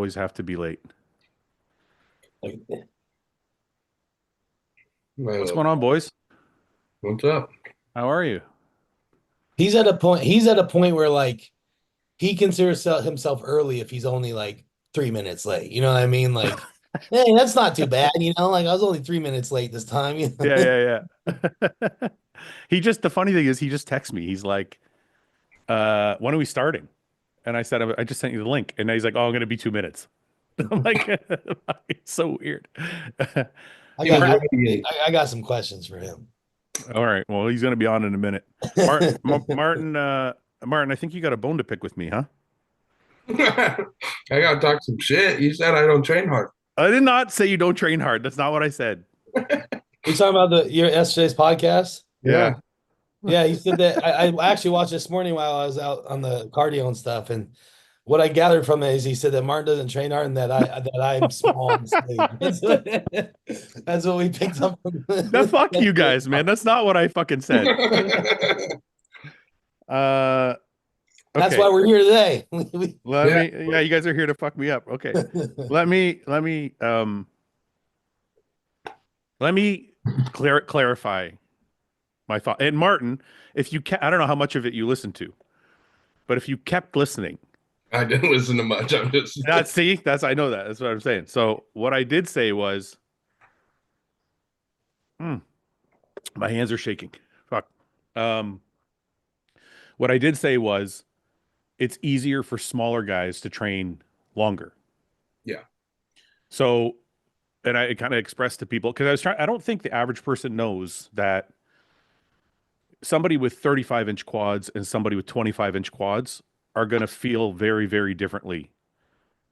always have to be late. What's going on, boys? What's up? How are you? He's at a point. He's at a point where like he considers himself early if he's only like 3 minutes late. You know what I mean? Like, hey, that's not too bad. You know, like I was only 3 minutes late this time. You know? Yeah. The funny thing is he just texts me. He's like, when are we starting? And I said, I just sent you the link. And he's like, oh, I'm going to be 2 minutes. I'm like, it's so weird. I got some questions for him. All right. Well, he's going to be on in a minute. Martin, I think you got a bone to pick with me, huh? I gotta talk some shit. You said I don't train hard. I did not say you don't train hard. That's not what I said. You talking about your SJ's podcast? Yeah. Yeah, he said that. I actually watched this morning while I was out on the cardio and stuff. And what I gathered from it is he said that Martin doesn't train hard and that I'm small and sleep. That's what we picked up from. Now, fuck you guys, man. That's not what I fucking said. Okay. That's why we're here today. Yeah, you guys are here to fuck me up. Okay. Let me clarify my thought. And Martin, if you I don't know how much of it you listened to, but if you kept listening, I didn't listen to much. I'm just I know that. That's what I'm saying. So what I did say was, my hands are shaking. Fuck. What I did say was, it's easier for smaller guys to train longer. Yeah. So, and I kind of expressed to people because I don't think the average person knows that somebody with 35-inch quads and somebody with 25-inch quads are going to feel very, very differently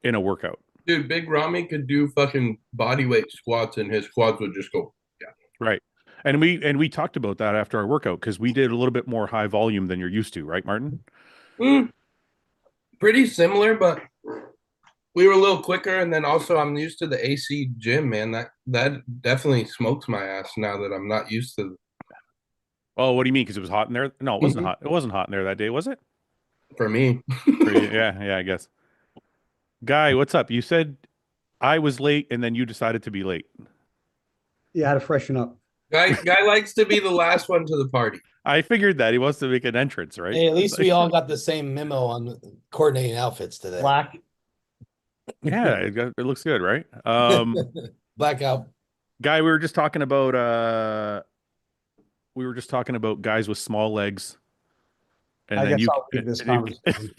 in a workout. Dude, Big Rami could do fucking body weight squats and his quads would just go. Yeah. Right. And we talked about that after our workout because we did a little bit more high volume than you're used to, right, Martin? Pretty similar, but we were a little quicker. And then also I'm used to the AC gym, man. That definitely smokes my ass now that I'm not used to. Oh, what do you mean? Because it was hot in there? No, it wasn't hot. It wasn't hot in there that day, was it? For me. Yeah, I guess. Guy, what's up? You said I was late and then you decided to be late. Yeah, I had to freshen up. Guy likes to be the last one to the party. I figured that he wants to make an entrance, right? Hey, at least we all got the same memo on coordinating outfits today. Black. Yeah, it looks good, right? Blackout. Guy, we were just talking about guys with small legs. And I then guess I'll leave this conversation.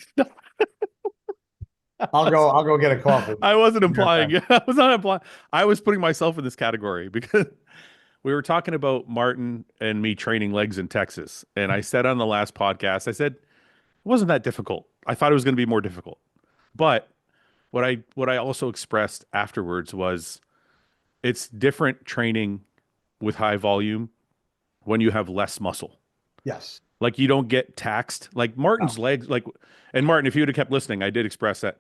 I'll go get a coffee. I wasn't implying. I was not implying. I was putting myself in this category because we were talking about Martin and me training legs in Texas. And I said on the last podcast, I said, it wasn't that difficult. I thought it was going to be more difficult. But what I also expressed afterwards was it's different training with high volume when you have less muscle. Yes. Like you don't get taxed. Like Martin's legs, and Martin, if you would have kept listening, I did express that.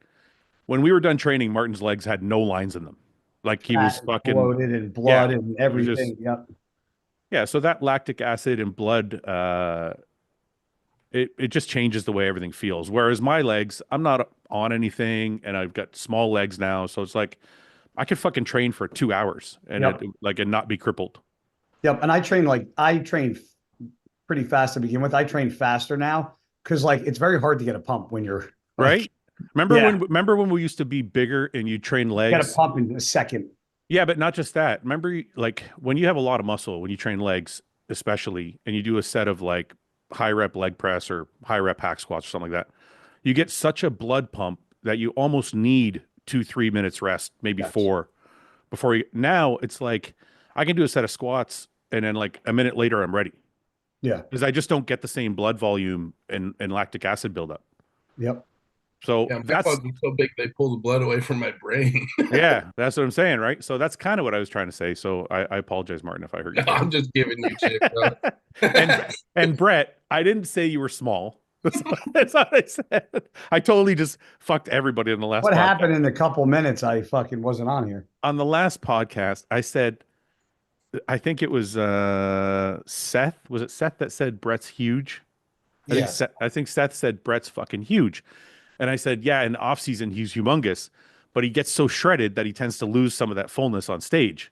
When we were done training, Martin's legs had no lines in them. Like he was fucking bloated and blood and everything. Yep. Yeah, so that lactic acid and blood, it just changes the way everything feels. Whereas my legs, I'm not on anything, and I've got small legs now, so it's like I could fucking train for 2 hours and and not be crippled. Yep, and I train pretty fast to begin with. I train faster now because like it's very hard to get a pump when you're right. Remember when we used to be bigger and you train legs? Get a pump in a second. Yeah, but not just that. Remember, like when you have a lot of muscle, when you train legs, especially, and you do a set of like high rep leg press or high rep hack squats or something like that, you get such a blood pump that you almost need 2-3 minutes rest, maybe 4, before you. Now it's like I can do a set of squats and then like a minute later I'm ready. Yeah, because I just don't get the same blood volume and lactic acid buildup. Yep. So that's so big they pull the blood away from my brain. Yeah, that's what I'm saying, right? So that's kind of what I was trying to say. So I apologize, Martin, if I heard you. No, I'm just giving you shit, bro. and Brett, I didn't say you were small. That's what I said. I totally just fucked everybody in the last. What happened in a couple minutes? I fucking wasn't on here. On the last podcast, I said, I think it was Seth. Was it Seth that said Brett's huge? I think Seth said Brett's fucking huge. And I said, yeah, in off season, he's humongous. but he gets so shredded that he tends to lose some of that fullness on stage.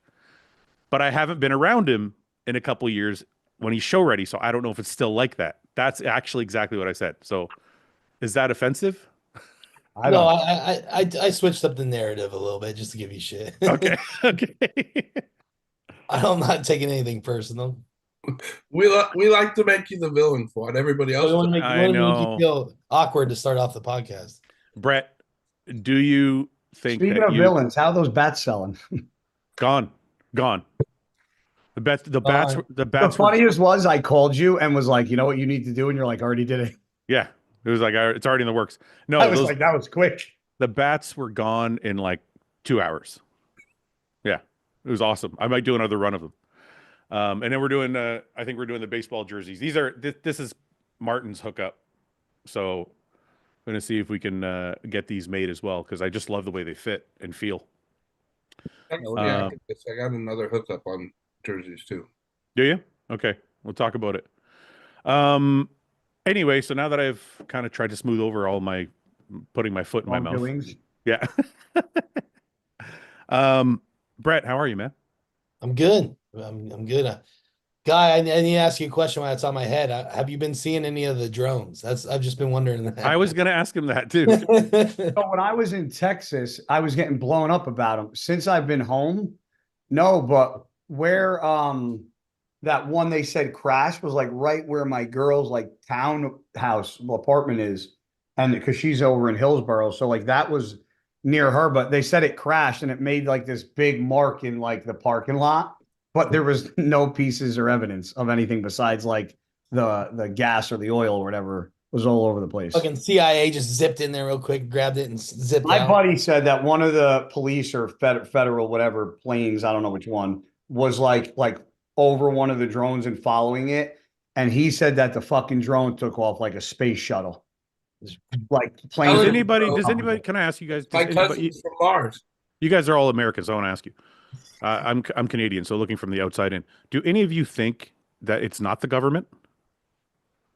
But I haven't been around him in a couple of years when he's show ready, so I don't know if it's still like that. That's actually exactly what I said. So is that offensive? I No, don't. I switched up the narrative a little bit just to give you shit. Okay. Okay. I'm not taking anything personal. We like to make you the villain for it. Everybody We else. want to make, we I want to make you know. feel awkward to start off the podcast. Brett, do you think Speaking that of you villains, how are those bats selling? gone? Gone. The bats the The bats were funniest was I called you and was like, you know what you need to do, and you're like, I already did it. yeah. It was like it's already in the works. No, I was those like, that was quick. the bats were gone in like 2 hours. Yeah. It was awesome. I might do another run of them. And then we're doing I think we're doing the baseball jerseys. This is Martin's hookup. So I'm gonna see if we can get these made as well because I just love the way they fit and feel. Yeah, I got another hookup on jerseys too. Do you? Okay, we'll talk about it. Anyway, so now that I've kind of tried to smooth over all my putting my foot in my mouth. Wrongdoings. Yeah. Brett, how are you, man? I'm good. I'm good. Guy, I need to ask you a question while it's on my head. Have you been seeing any of the drones? I've just been wondering that. I was gonna ask him that too. So when I was in Texas, I was getting blown up about them. Since I've been home, no, but where that one they said crashed was like right where my girl's like townhouse apartment is, and because she's over in Hillsborough, so like that was near her. But they said it crashed and it made like this big mark in like the parking lot, but there was no pieces or evidence of anything besides like the gas or the oil or whatever was all over the place. Fucking CIA just zipped in there real quick, grabbed it, and zipped My out. buddy said that one of the police or federal whatever planes, I don't know which one, was like over one of the drones and following it, and he said that the fucking drone took off like a space shuttle. Like planes. Does Oh, anybody? Can I ask you guys? My Does anybody, cousin's from Mars. you guys are all Americans. So I want to ask you. I'm Canadian, so looking from the outside in, do any of you think that it's not the government?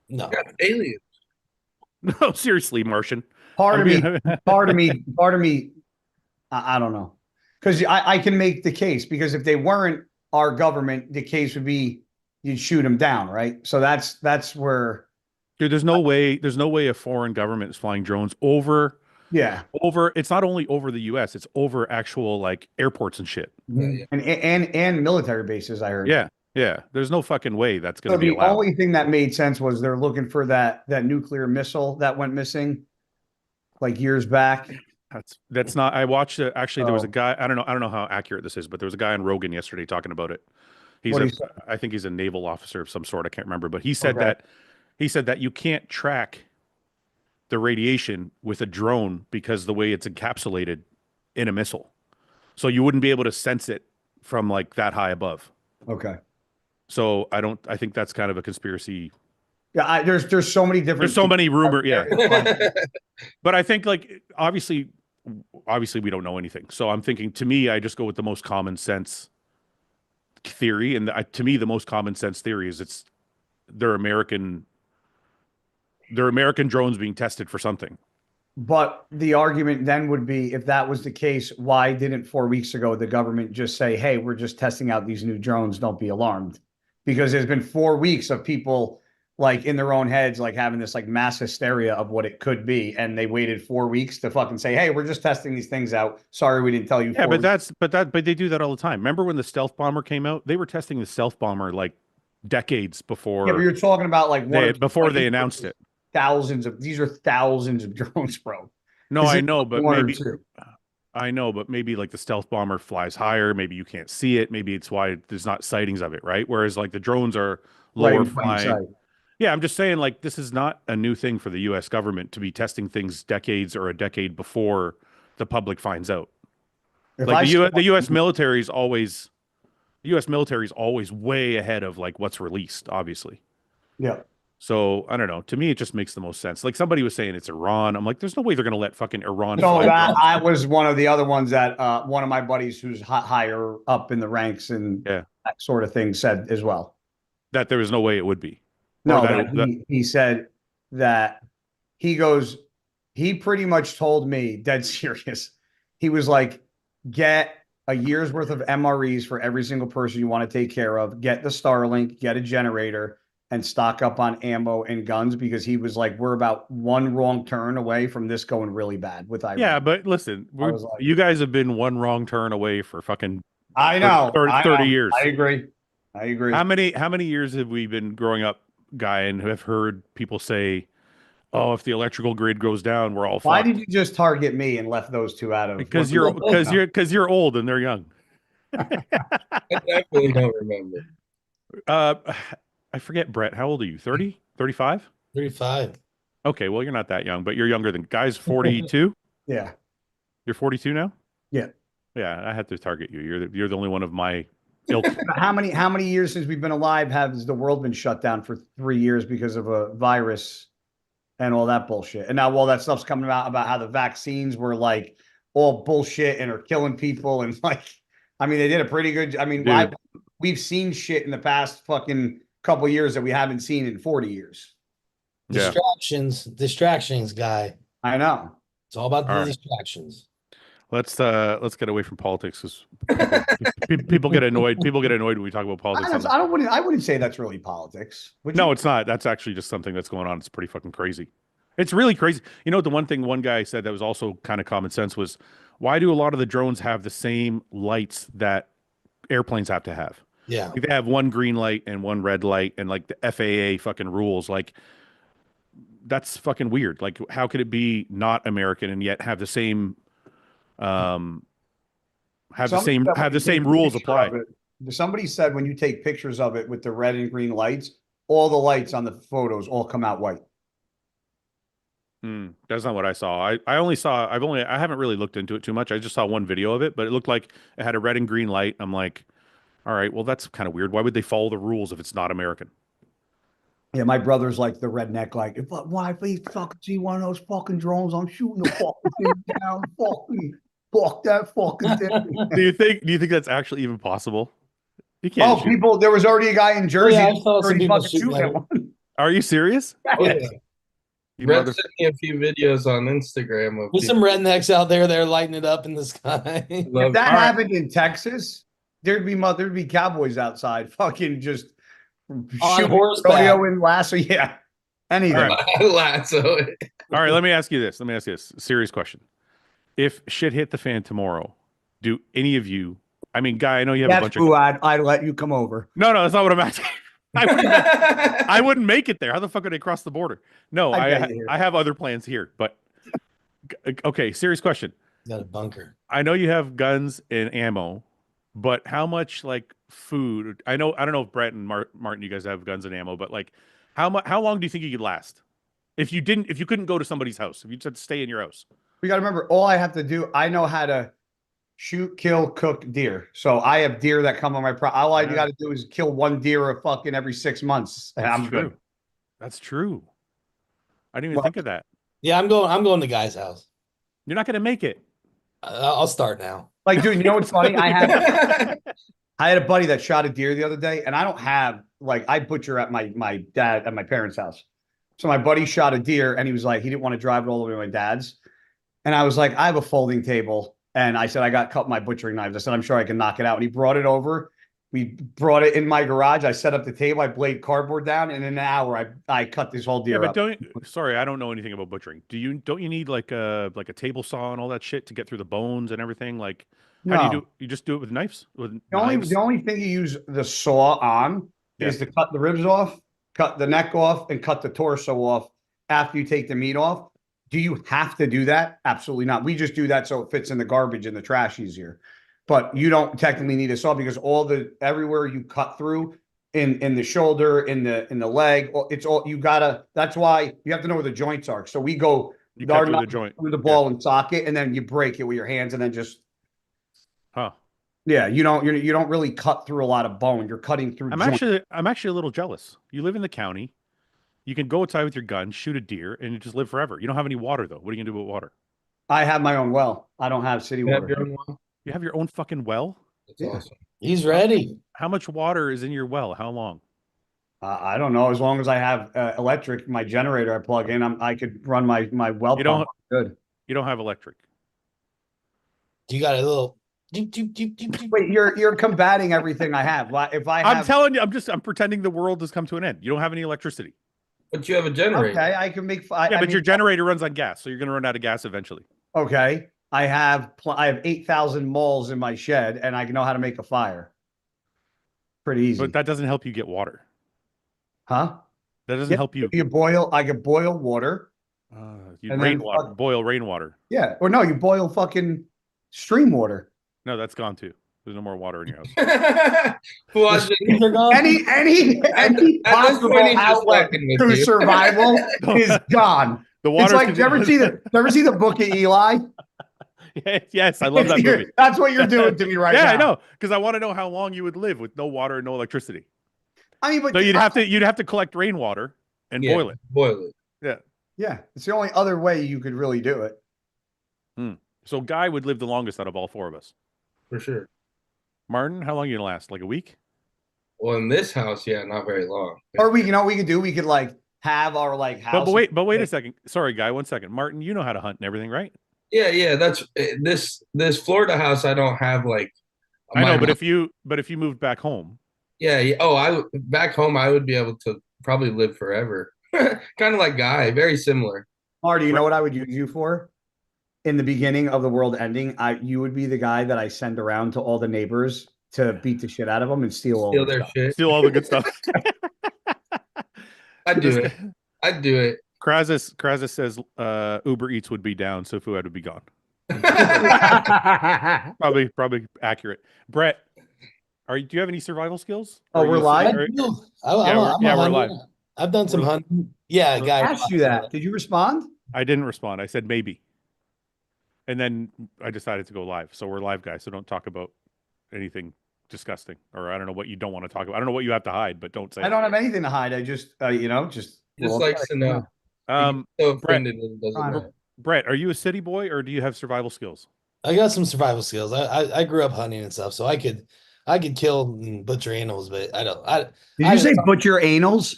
No. Got aliens. No, seriously, Martian. Part of I me, mean- part of me, I don't know, because I can make the case because if they weren't our government, the case would be you'd shoot them down, right? So that's where. Dude, there's no way a foreign government is flying drones over. Yeah. It's not only over the US, it's over actual like airports and shit. Yeah. And military bases, I heard. Yeah. Yeah. There's no fucking way that's So gonna be the allowed. only thing that made sense was they're looking for that nuclear missile that went missing like years back. That's not I watched it actually there was a Oh. guy, I don't know how accurate this is, but there was a guy on Rogan yesterday talking about it. What'd he say? I think he's a naval officer of some sort, I can't remember, but he said Okay. that you can't track the radiation with a drone because the way it's encapsulated in a missile. So you wouldn't be able to sense it from like that high above. Okay. So I think that's kind of a conspiracy. Yeah, there's so many different. There's so many rumor, yeah. Yeah. But I think like obviously we don't know anything. So I'm thinking to me, I just go with the most common sense theory. And to me, the most common sense theory is they're American drones being tested for something. But the argument then would be, if that was the case, why didn't 4 weeks ago the government just say, "Hey, we're just testing out these new drones. Don't be alarmed," because there's been 4 weeks of people like in their own heads, like having this like mass hysteria of what it could be, and they waited 4 weeks to fucking say, "Hey, we're just testing these things out. Sorry, we didn't tell you." Yeah, but they do that all the time. Remember when the stealth bomber came out? They were testing the stealth bomber like decades before. Yeah, but you're talking about like before they announced it. These are thousands of drones, bro. No, Is I it know, but one or maybe two? I know, but maybe like the stealth bomber flies higher. Maybe you can't see it. Maybe it's why there's not sightings of it, right? Whereas like the drones are Right lower in plain flying. sight. Yeah, I'm just saying like this is not a new thing for the U.S. government to be testing things decades or a decade before the public finds out. If Like I the U.S. military is always way ahead of like what's released, obviously. Yeah. So I don't know. To me, it just makes the most sense. Like somebody was saying it's Iran. I'm like, there's no way they're going to let fucking Iran No, fly. that I was one of the other ones that one of my buddies who's higher up in the ranks and Yeah. that sort of thing said as well. That there was no way it would be. No, Or that he said that he pretty much told me, dead serious. he was like, get a year's worth of MREs for every single person you want to take care of, get the Starlink, get a generator, and stock up on ammo and guns, because he was like, we're about one wrong turn away from this going really bad with Iran. Yeah, but listen, was like- you guys have been one wrong turn away for fucking I know. 30 years. I agree. How many years have we been growing up, Guy, and have heard people say, "Oh, if the electrical grid goes down, we're all Why fucked." did you just target me and left those two out of? Because you're old and they're young. I definitely don't remember. I forget, Brett. How old are you? 30? 35? 35. Okay, well, you're not that young, but you're younger than Guy's 42. Yeah. You're 42 now? Yeah. Yeah, I had to target you. You're the only one of my ilk. How many years since we've been alive has the world been shut down for 3 years because of a virus and all that bullshit? And now all that stuff's coming out about how the vaccines were like all bullshit and are killing people. And like, I mean, they did a pretty good. I mean, we've seen shit in the past fucking couple years that we haven't seen in 40 years. Yeah. Distractions, Guy. I know. It's all about the right. distractions. Let's get away from politics, because people get annoyed. People get annoyed when we talk about politics. I wouldn't say that's really politics. No, it's not. That's actually just something that's going on. It's pretty fucking crazy. It's really crazy. You know, the one thing one guy said that was also kind of common sense was, why do a lot of the drones have the same lights that airplanes have to have? Yeah. Like, they have one green light and one red light, and like the FAA fucking rules. Like, that's fucking weird. Like, how could it be not American and yet have the same have the same rules apply? Somebody said when you take pictures of it with the red and green lights, all the lights on the photos all come out white. That's not what I saw. I haven't really looked into it too much. I just saw one video of it, but it looked like it had a red and green light. I'm like, all right, well, that's kind of weird. Why would they follow the rules if it's not American? Yeah, my brother's like the redneck, like, if we fucking see one of those fucking drones, I'm shooting the fucking thing down. Fuck that fucking thing. Do you think that's actually even possible? You can't. People, there was already a guy in Jersey. I saw some people shooting at one. Are you serious? Oh, yeah. You Brett sent me a few videos on Instagram of There's some rednecks out there. They're lighting it up in the sky. If that happened in Texas, there'd be cowboys outside, fucking just On shooting horseback. rodeo and lasso. Yeah, anything. All right. lasso. All right, let me ask you this. Serious question. If shit hit the fan tomorrow, do any of you? I mean, Guy, I know you have a bunch of. Fouad, I'd let you come over. No, that's not what I'm asking. I wouldn't make it there. How the fuck would I cross the border? No, I have other plans here. But okay, serious question. Got a bunker. I know you have guns and ammo, but how much like food? I don't know if Brett and Martin, you guys have guns and ammo, but like, how long do you think you could last if you couldn't go to somebody's house, if you just had to stay in your house? We got to remember, all I have to do, I know how to shoot, kill, cook deer. So I have deer that come on my all I got to do is kill one deer a fucking every 6 months, and I'm good. That's true. I didn't even think of that. Yeah, I'm going to Guy's house. You're not going to make it. I'll start now. Like, dude, you know what's funny? I had a buddy that shot a deer the other day, and I don't have, like, I butcher at my dad at my parents' house. So my buddy shot a deer, and he was like, he didn't want to drive it all the way to my dad's. And I was like, I have a folding table. And I said, I got cut my butchering knives. I said, I'm sure I can knock it out. And he brought it over. We brought it in my garage. I set up the table. I laid cardboard down. And in an hour, I cut this whole deer up. Sorry, I don't know anything about butchering. Don't you need like a table saw and all that shit to get through the bones and everything? Like, how do you do? You just do it with knives? The only thing you use the saw on is to cut the ribs off, cut the neck off, and cut the torso off after you take the meat off. Do you have to do that? Absolutely not. We just do that so it fits in the garbage and the trash easier. But you don't technically need a saw, because everywhere you cut through in the shoulder, in the leg, it's all you gotta. That's why you have to know where the joints are. So we go cut through the joint, through the ball and socket, and then you break it with your hands, and then just. Yeah, you don't really cut through a lot of bone. You're cutting through. I'm actually a little jealous. You live in the county. You can go outside with your gun, shoot a deer, and you just live forever. You don't have any water, though. What are you going to do with water? I have my own well. I don't have city water. You have your own fucking well? That's awesome. He's ready. How much water is in your well? How long? I don't know. As long as I have electric, my generator I plug in, I could run my well pump. Good. You don't have electric. You got a little. Doop, doop, doop, doop, doop. Wait, you're combating everything I have. If I I'm have, telling you, I'm pretending the world has come to an end. You don't have any electricity. But you have a generator. okay, I can make. Yeah, I but mean, your generator runs on gas, so you're going to run out of gas eventually. okay, I have 8,000 moles in my shed, and I know how to make a fire. Pretty easy, But that doesn't help you get water. huh? That doesn't Yeah, help you. You boil. I could boil water. You And then rainwater, boil rainwater. Yeah, or no, you boil fucking stream water. No, that's gone too. There's no more water in your house. Fouad, These are gone. Any at this possible point, he's just outlet fucking with to you. survival is gone. The It's water. like, you ever see the book of Eli? Yes, I love that movie. That's what you're doing to me right now. Yeah, I know, because I want to know how long you would live with no water and no electricity. I mean, but So you'd have to collect rainwater and Yeah, boil it. Boil it. Yeah. yeah, it's the only other way you could really do it. So Guy would live the longest out of all four of us. For sure. Martin, how long are you gonna last? Like a week? Well, in this house, yeah, not very long. Or we, what we could do, we could like have our like house. But wait a second. Sorry, Guy, 1 second. Martin, you know how to hunt and everything, right? Yeah. That's this Florida house. I don't have like. I know, but house. if you moved back home, Yeah. Oh, back home. I would be able to probably live forever. Kind of like Guy. Very similar. Marty, you know what I would use you for? In the beginning of the world ending, you would be the guy that I send around to all the neighbors to beat the shit out of them and steal all Steal their their stuff. shit. steal all the good stuff. I'd do it. I'd do it. Krazis says Uber Eats would be down, so Fouad would be gone. Probably accurate. Brett, do you have any survival skills? Oh, Or we're you- live? or- I'm we're a live. hunter. I've done some hunting. Yeah, I guy. asked you that. Did you respond? I didn't respond. I said maybe. And then I decided to go live. So we're live, guys. So don't talk about anything disgusting. Or I don't know what you don't want to talk about. I don't know what you have to hide, but don't say I don't have anything to hide. I just, Just likes to know. Um, So Brett, offended it doesn't Fine. matter. Brett, are you a city boy or do you have survival skills? I got some survival skills. I grew up hunting and stuff, so I could kill and butcher animals, but I don't. Did you say butcher anals?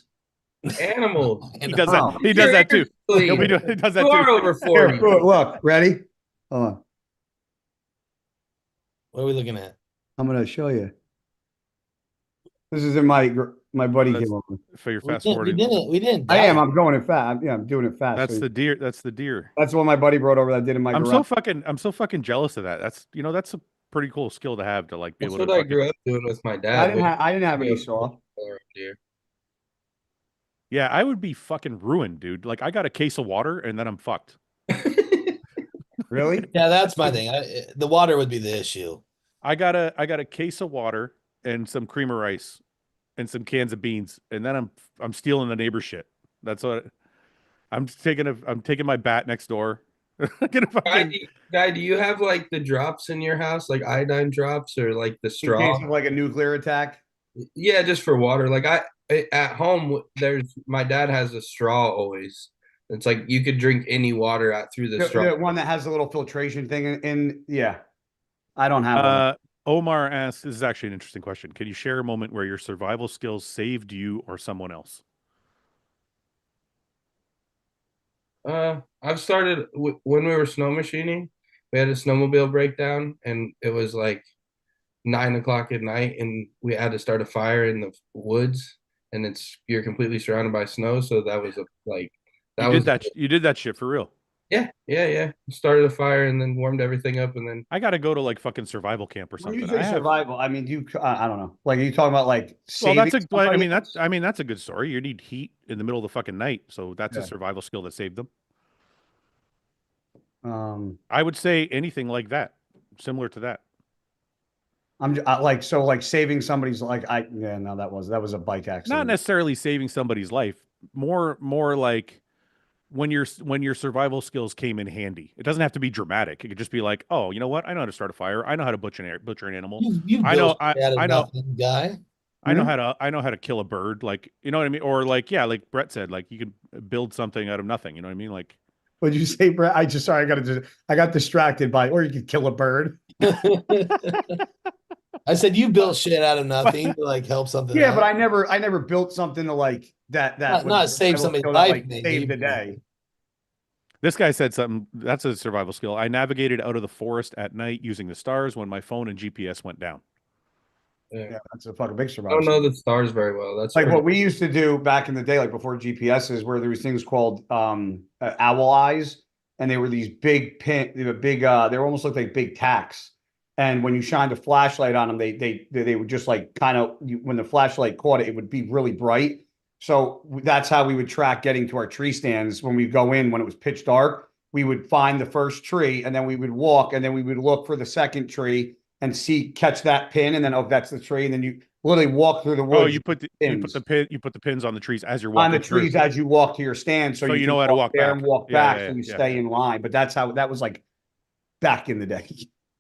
Animals. He does Oh. that. He does that too. Seriously. He does that You are too. over Here, 40. look, ready? Hold on. What are we looking at? I'm gonna show you. This is in my buddy That's- came over. For your We fast didn't. forwarding. We didn't. I am. die. I'm going it fast. Yeah, I'm doing it fast. That's So the deer. That's the deer. that's what my buddy brought over that I did in my I'm garage. so fucking jealous of that. That's a pretty cool skill to have to like be That's able what to I grew up doing with my I dad. didn't have any saw. Yeah, I would be fucking ruined, dude. Like I got a case of water and then I'm fucked. Really? Yeah, that's my thing. The water would be the issue. I got a case of water and some cream of rice and some cans of beans, and then I'm stealing the neighbor's shit. That's what I'm taking my bat next door. Gonna fucking, Guy, do you have like the drops in your house, like iodine drops or like the In straw? case of like a nuclear attack. Yeah, just for water. Like at home, my dad has a straw always. It's like you could drink any water out through the straw. The one that has a little filtration thing in yeah. I don't have one. Omar asks, this is actually an interesting question. Can you share a moment where your survival skills saved you or someone else? I've started when we were snow machining. We had a snowmobile breakdown, and it was like 9 o'clock at night, and we had to start a fire in the woods, and you're completely surrounded by snow. So that was You did that shit for real. Yeah. Started a fire and then warmed everything up, and then I got to go to like fucking survival camp or When something. you say I have- survival, I mean, I don't know. Like, are you talking about like Well, saving I somebody mean else? that's a good story. You need heat in the middle of the fucking night, so that's a Yeah. survival skill that saved them. I I would say anything like that, similar to that. like saving somebody's that was a bike accident. Not necessarily saving somebody's life, more like when your survival skills came in handy. It doesn't have to be dramatic. It could just be like, oh, you know what? I know how to start a fire. I know how to butcher an animal. You I know- built shit out of I know. nothing, guy. I know how to kill a bird. Like, you know what I mean? Or like, yeah, like Brett said, like you can build something out of nothing. You know what I mean? Like, What'd you say, Brett? I got distracted by, or you could kill a bird. I said you built shit out of nothing to like help something. Yeah, out. but I never built something to like that. Not was save able somebody's to, life, like, maybe. save the day. This guy said something. That's a survival skill. I navigated out of the forest at night using the stars when my phone and GPS went down. Yeah. Yeah, that's a fucking big I survival. don't know the stars very well. That's Like pretty- what we used to do back in the day, like before GPSs, where there was things called owl eyes, and they were these big pin, they were big, they were almost looked like big tacks. And when you shined a flashlight on them, they would just like kind of when the flashlight caught it, it would be really bright. So that's how we would track getting to our tree stands when we go in when it was pitch dark. We would find the first tree, and then we would walk, and then we would look for the second tree and catch that pin, and then oh, that's the tree, and then you literally walk through the woods. Oh, you put the pins on the trees as you're on walking the trees through. as you walk to your stand, so So you you know can how to walk there back. and walk Yeah, back, yeah, so you yeah. stay in line. But that's how that was like back in the day.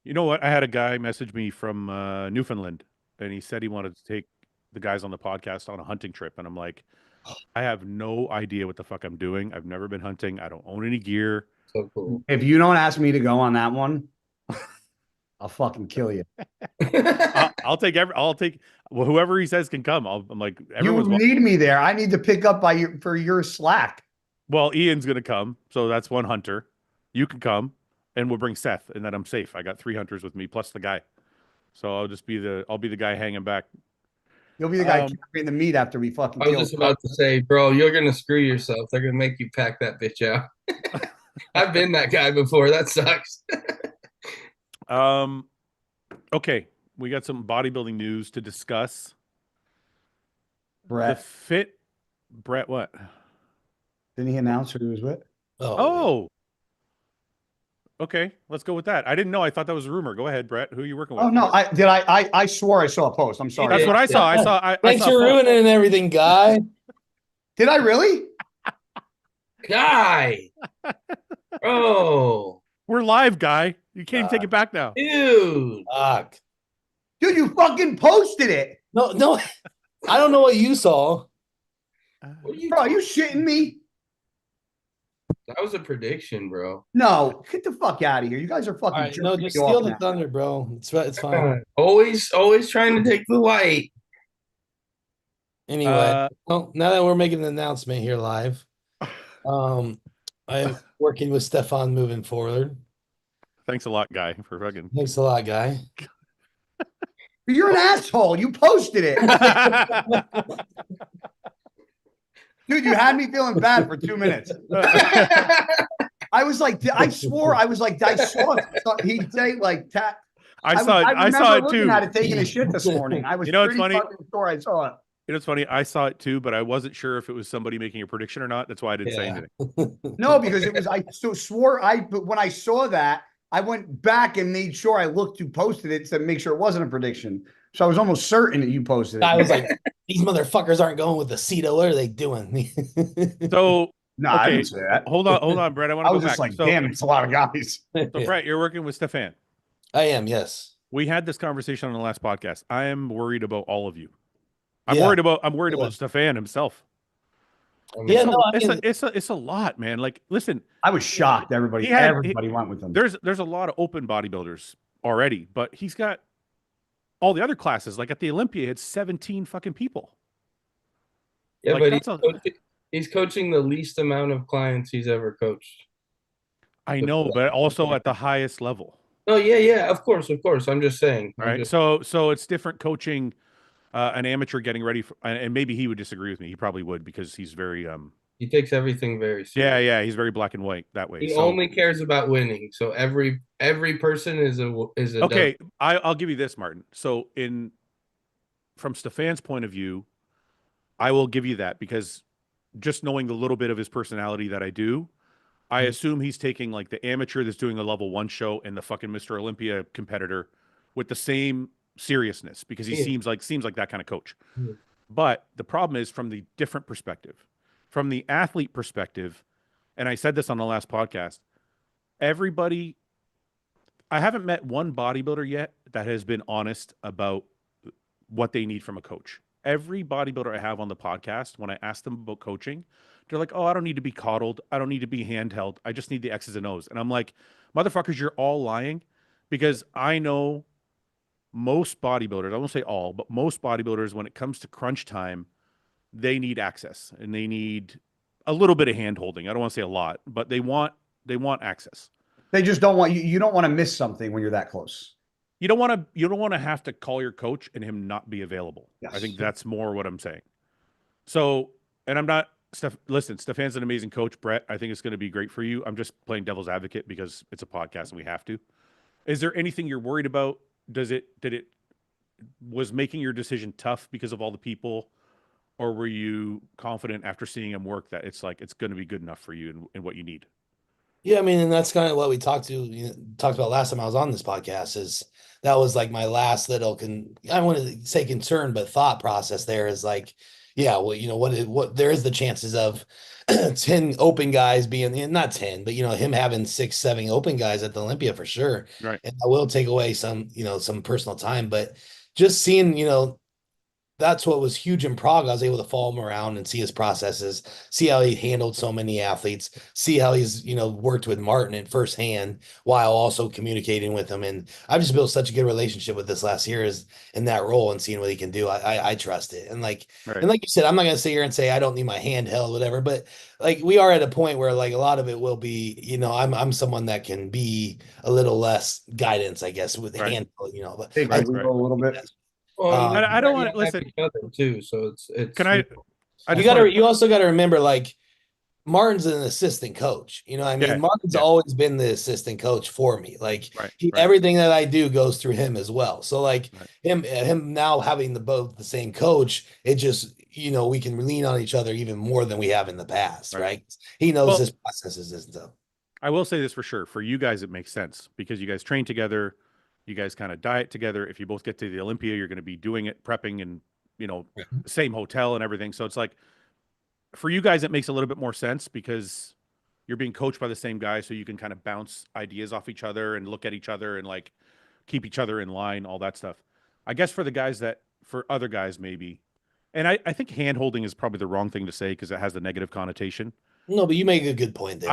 You know what? I had a guy message me from Newfoundland, and he said he wanted to take the guys on the podcast on a hunting trip, and I'm like, I have no idea what the fuck I'm doing. I've never been hunting. I don't own any gear. so cool. If you don't ask me to go on that one, I'll fucking kill you. I'll take whoever he says can come. I'm like, You everyone's need me there. I need to pick up for your slack. well, Ian's gonna come, so that's one hunter. You can come, and we'll bring Seth, and then I'm safe. I got 3 hunters with me plus the guy, so I'll be the guy hanging back. You'll be the guy carrying the meat after we fucking I was kill. just about to say, bro, you're gonna screw yourself. They're gonna make you pack that bitch out. I've been that guy before. That sucks. Okay, we got some bodybuilding news to discuss. Brett. Brett, what? Didn't he announce who he was with? Oh. Okay, let's go with that. I didn't know. I thought that was a rumor. Go ahead, Brett. Who are you working with? Oh no, I swore I saw a post. I'm sorry. That's what I saw. Thanks saw for ruining everything, guy. Did I really? Guy. Bro. We're live, guy. You can't even take it back now. Dude. Fuck. Dude, you fucking posted it. No, I don't know what you saw. What are you Bro, are you shitting me? That was a prediction, bro. No, get the fuck out of here. You guys are fucking All right, no, jerking just me off steal the now. thunder, bro. It's fine. Always trying to take the light. Anyway, well, now that we're making an announcement here live, I am working with Stefan moving forward. Thanks a lot, guy, for fucking. Thanks a lot, guy. You're an asshole. You posted it. Dude, you had me feeling bad for 2 minutes. I was like, I swore, I saw he'd say like, I saw it looking too. at it taking a shit this morning. I was You know what's pretty funny? fucking sure I saw it. You know, it's funny. I saw it too, but I wasn't sure if it was somebody making a prediction or not. That's why I didn't say anything. No, because it was, but when I saw that, I went back and made sure I looked who posted it to make sure it wasn't a prediction. So I was almost certain that you posted it. I was like, these motherfuckers aren't going with the CETO. What are they doing? So no, I okay, didn't say that. hold on, Brett. I want I to was go just back. like, So, damn, it's a lot of guys. Brett, you're working with Stefan. I am, yes. We had this conversation on the last podcast. I am worried about all of you. I'm Yeah. worried about Stefan himself. Yeah, no, I mean, It's a lot, man. Like, listen, I was shocked. Everybody went with them. there's a lot of open bodybuilders already, but he's got all the other classes. Like at the Olympia, he had 17 fucking people. Yeah, Like, but he's coaching the least amount of clients he's ever coached. I know, but also at the highest level. Oh yeah, of course. I'm just saying. All right, so it's different coaching an amateur getting ready for, and maybe he would disagree with me. He probably would because he's very he takes everything very seriously. yeah, he's very black and white that way. He only cares about winning. So every person is a okay. I'll give you this, Martin. So from Stefan's point of view, I will give you that because just knowing the little bit of his personality that I do, I assume he's taking like the amateur that's doing a level 1 show and the fucking Mr. Olympia competitor with the same seriousness because he seems like that kind of coach. But the problem is from the different perspective, from the athlete perspective, and I said this on the last podcast, I haven't met one bodybuilder yet that has been honest about what they need from a coach. Every bodybuilder I have on the podcast, when I ask them about coaching, they're like, oh, I don't need to be coddled. I don't need to be handheld. I just need the X's and O's. And I'm like, motherfuckers, you're all lying because I know most bodybuilders, I won't say all, but most bodybuilders, when it comes to crunch time, they need access and they need a little bit of hand holding. I don't want to say a lot, but they want access. They just don't want you. You don't want to miss something when you're that close. You don't want to have to call your coach and him not be available. Yes. I think that's more what I'm saying. So, and I'm not listen, Stefan's an amazing coach, Brett. I think it's going to be great for you. I'm just playing devil's advocate because it's a podcast and we have to. Is there anything you're worried about? Was making your decision tough because of all the people, or were you confident after seeing him work that it's going to be good enough for you and what you need? Yeah, I mean, and that's kind of what we talked about last time I was on this podcast. Is that was like my last little I don't want to say concern, but thought process there is like, yeah, well, what there is the chances of 10 open guys being not 10, but him having 6, 7 open guys at the Olympia for sure. Right. And that will take away some personal time, but just seeing, that's what was huge in Prague. I was able to follow him around and see his processes, see how he handled so many athletes, see how he's, worked with Martin at firsthand while also communicating with him. And I've just built such a good relationship with this last year in that role and seeing what he can do. I trust it. And like you said, I'm not going to sit here and say I don't need my hand held, whatever, but like we are at a point where like a lot of it will be, I'm someone that can be a little less guidance, I guess, with the hand, but Take a little bit. Well, I don't want to listen each other too, so it's. Can I you also got to remember, like, Martin's an assistant coach. You know what I mean? Yeah, Martin's always been the assistant coach for me. Like Right. everything that I do goes through him as well. So like him now having both the same coach, it just, we can lean on each other even more than we have in the past, right? He knows his processes and stuff. I will say this for sure. For you guys, it makes sense because you guys train together. You guys kind of diet together. If you both get to the Olympia, you're going to be doing it, prepping and, the same hotel and everything. So it's like, for you guys, it makes a little bit more sense because you're being coached by the same guy. So you can kind of bounce ideas off each other and look at each other and like keep each other in line, all that stuff. I guess for other guys, maybe. And I think hand holding is probably the wrong thing to say because it has the negative connotation. No, but you make a good point there.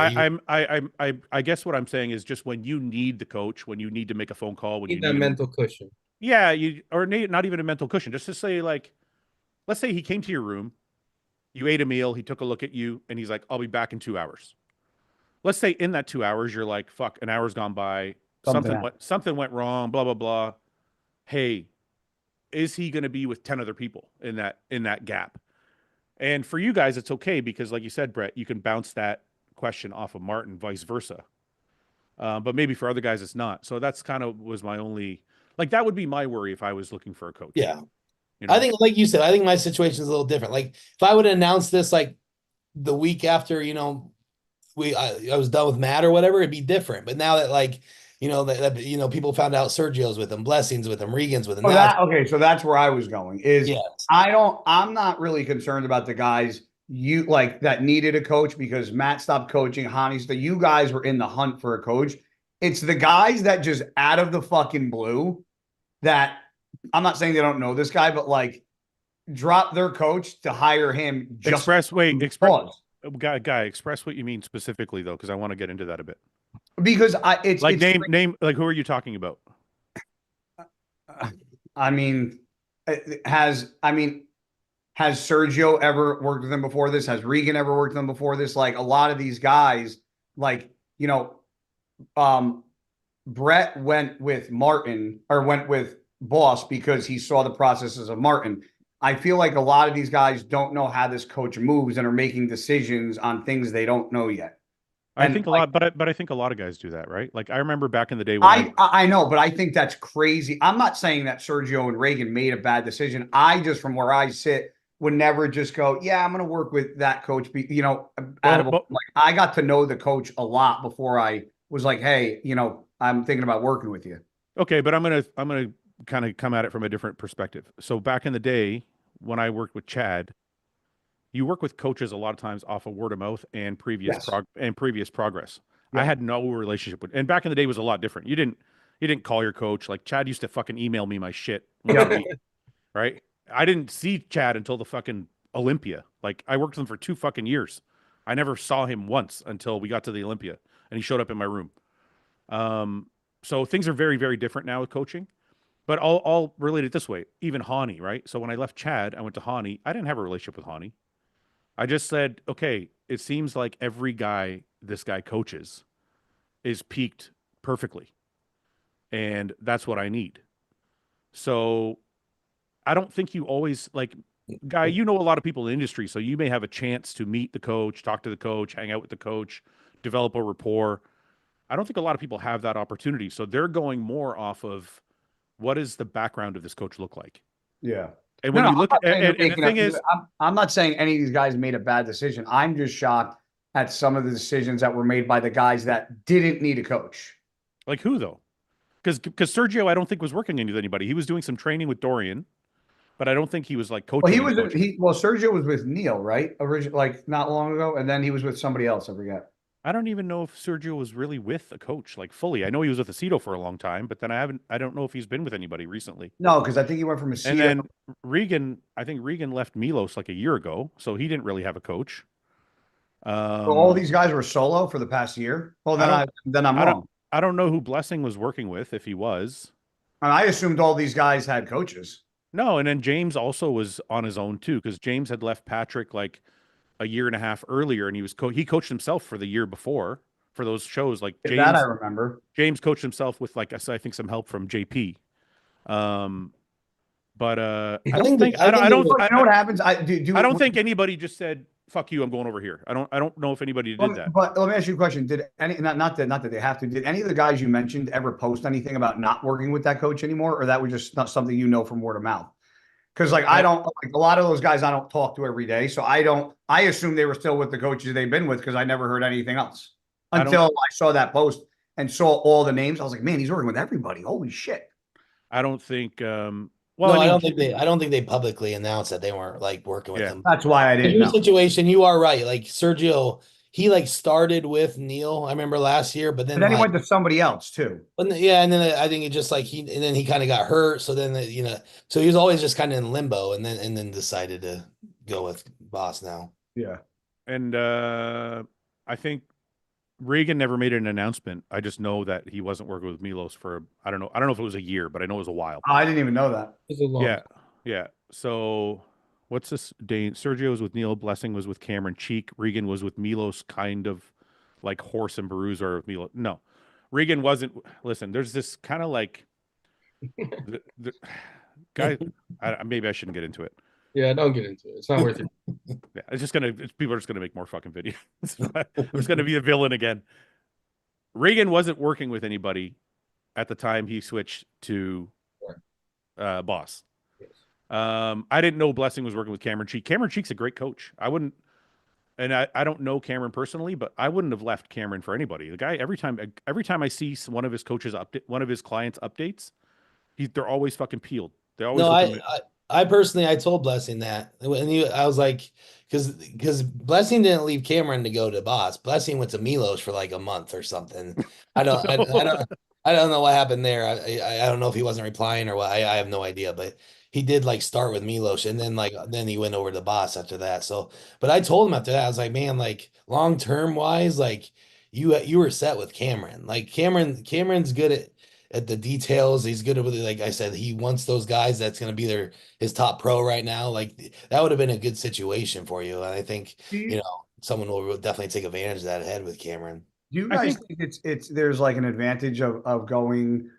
I guess what I'm saying is just when you need the coach, when you need to make a phone call, when you need that mental cushion. Yeah, not even a mental cushion. Just to say, like, let's say he came to your room, you ate a meal, he took a look at you, and he's like, "I'll be back in 2 hours." Let's say in that 2 hours, you're like, "Fuck, an hour's gone by, something went wrong, blah blah blah." Hey, is he going to be with 10 other people in that gap? And for you guys, it's okay because, like you said, Brett, you can bounce that question off of Martin, vice versa. But maybe for other guys, it's not. So that's kind of was my only, like, that would be my worry if I was looking for a coach. Yeah. I think, like you said, I think my situation is a little different. Like if I would have announced this, like the week after, I was done with Matt or whatever, it'd be different. But now that like, people found out Sergio's with him, Blessings with him, Regan's with him. Okay, so that's where I was going. I'm not really concerned about the guys that needed a coach because Matt stopped coaching. You guys were in the hunt for a coach. It's the guys that just out of the fucking blue that I'm not saying they don't know this guy, but like drop their coach to hire him. Express what you mean specifically though, because I want to get into that a bit. Because name like who are you talking about? Has Sergio ever worked with them before this? Has Regan ever worked with them before this? Like a lot of these guys, Brett went with Martin or went with Boss because he saw the processes of Martin. I feel like a lot of these guys don't know how this coach moves and are making decisions on things they don't know yet. I think a lot, but I think a lot of guys do that, right? Like I remember back in the day when I know, but I think that's crazy. I'm not saying that Sergio and Reagan made a bad decision. I just, from where I sit, would never just go, yeah, I'm going to work with that coach. I got to know the coach a lot before I was like, hey, I'm thinking about working with you. Okay, but I'm gonna kind of come at it from a different perspective. So back in the day when I worked with Chad, you work with coaches a lot of times off of word of mouth and previous progress. Yeah. I had no relationship with, and back in the day it was a lot different. You didn't call your coach. Like Chad used to fucking email me my shit. Right? I didn't see Chad until the fucking Olympia. Like I worked with him for 2 fucking years. I never saw him once until we got to the Olympia and he showed up in my room. So things are very, very different now with coaching. But I'll relate it this way. Even Hani, right? So when I left Chad, I went to Hani. I didn't have a relationship with Hani. I just said, okay, it seems like every guy this guy coaches is peaked perfectly. And that's what I need. So I don't think you always like, Guy, you know a lot of people in the industry, so you may have a chance to meet the coach, talk to the coach, hang out with the coach, develop a rapport. I don't think a lot of people have that opportunity. So they're going more off of what does the background of this coach look like? Yeah. And No, when no, you look I'm at, not saying they're and the making thing is, I'm not saying any of these guys made a bad decision. I'm just shocked at some of the decisions that were made by the guys that didn't need a coach. like who though? Because Sergio, I don't think was working with anybody. He was doing some training with Dorian, but I don't think he was like Well, coaching. Coaching. well, Sergio was with Neil, right? Originally, like not long ago, and then he was with somebody else. I forget. I don't even know if Sergio was really with a coach, like fully. I know he was with Aceto for a long time, but then I don't know if he's been with anybody recently. No, because I think he went from And Aceto. then Regan, I think Regan left Milos like a year ago, so he didn't really have a coach. So all these guys were solo for the past year. Well, then I'm wrong. I don't know who Blessing was working with, if he was. And I assumed all these guys had coaches. No, and then James also was on his own too, because James had left Patrick like a year and a half earlier, and he coached himself for the year before for those shows. Like That I remember. James coached himself with like I think some help from JP. But I don't think you know what happens. I don't think anybody just said fuck you, I'm going over here. I don't know if anybody did that. But let me ask you a question. Did any not that they have to, did any of the guys you mentioned ever post anything about not working with that coach anymore, or that was just not something you know from word of mouth? Because like I don't like a lot of those guys I don't talk to every day. So I assume they were still with the coaches they've been with because I never heard anything else until I saw that post and saw all the names. I was like, man, he's working with everybody. Holy shit. I don't think well, no, I don't think they publicly announced that they weren't like working with him. That's why I didn't know. In your situation, you are right. Like Sergio, he like started with Neil, I remember last year, but then he went to somebody else too. And then I think it just like and then he kind of got hurt. So then so he was always just kind of in limbo, and then decided to go with Boss now. Yeah. And I think Reagan never made an announcement. I just know that he wasn't working with Milos for I don't know if it was a year, but I know it was a while. I didn't even know that. It was a long time. Yeah. So what's this? Sergio was with Neil. Blessing was with Cameron Cheek. Regan was with Milos, kind of like Horse and Baruz are with Milos. No, Regan wasn't. Listen, there's this kind of like the guy. Maybe I shouldn't get into it. Yeah, don't get into it. It's not worth it. Yeah, people are just gonna make more fucking videos. I'm just gonna be a villain again. Regan wasn't working with anybody at the time he switched to Boss. Yes. I didn't know Blessing was working with Cameron Cheek. Cameron Cheek's a great coach. I wouldn't, and I don't know Cameron personally, but I wouldn't have left Cameron for anybody. The guy, every time I see one of his coaches one of his clients updates, they're always fucking peeled. They're always I personally, I told Blessing that, and I was like, because Blessing didn't leave Cameron to go to Boss. Blessing went to Milos for like a month or something. I don't know what happened there. I don't know if he wasn't replying or what. I have no idea, but he did like start with Milos, and then he went over to Boss after that. So, but I told him after that, I was like, man, like long term wise, like you were set with Cameron. Like Cameron's good at the details. He's good at, like I said, he wants those guys that's going to be his top pro right now. Like that would have been a good situation for you. And I think, someone will definitely take advantage of that ahead with Cameron. Do you guys think there's like an advantage of going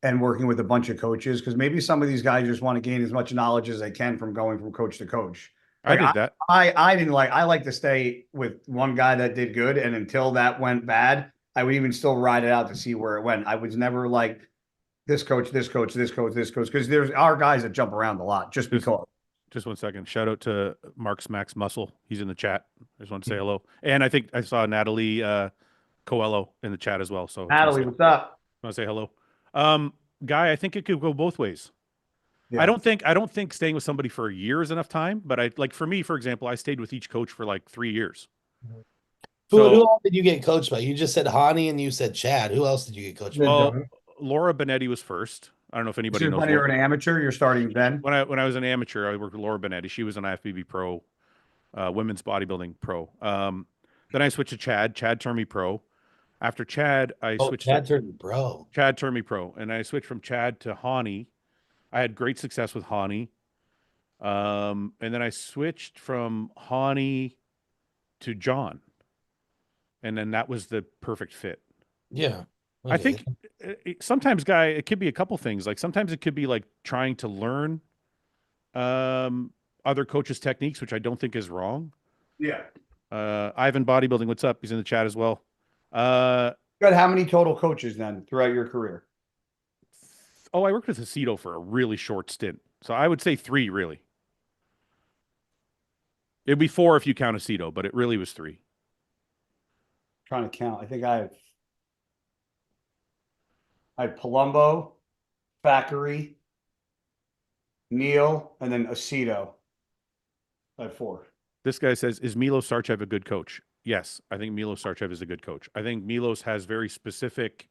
and working with a bunch of coaches? Because maybe some of these guys just want to gain as much knowledge as they can from going from coach to coach. Like, I did that. I like to stay with one guy that did good. And until that went bad, I would even still ride it out to see where it went. I was never like this coach, because there's our guys that jump around a lot just because. Just 1 second. Shout out to Mark's Max Muscle. He's in the chat. I just want to say hello. And I think I saw Natalie Coelho in the chat as well. So Natalie, what's up? I want to say hello. Guy, I think it could go both ways. Yeah. I don't think staying with somebody for a year is enough time, but like for me, for example, I stayed with each coach for like 3 years. Who else did you get coached by? You just said Hani and you said Chad. Who else did you get coached by? Well, Laura Benetti was first. I don't know if anybody knows. When you're an amateur, you're starting then? When I was an amateur, I worked with Laura Benetti. She was an IFBB pro, women's bodybuilding pro. Then I switched to Chad. Chad turned me pro. After Chad, I switched. Chad turned me pro. Chad turned me pro, and I switched from Chad to Hani. I had great success with Hani. And then I switched from Hani to John. And then that was the perfect fit. Yeah. I think sometimes, Guy, it could be a couple things. Like sometimes it could be like trying to learn other coaches' techniques, which I don't think is wrong. Yeah. Ivan Bodybuilding, what's up? He's in the chat as well. You got how many total coaches then throughout your career? I worked with Aceto for a really short stint. So I would say 3, really. It'd be 4 if you count Aceto, but it really was 3. Trying to count. I think I had Palumbo, Thackeray, Neil, and then Aceto. I had 4. This guy says, is Milos Sarcev a good coach? Yes, I think Milos Sarcev is a good coach. I think Milos has very specific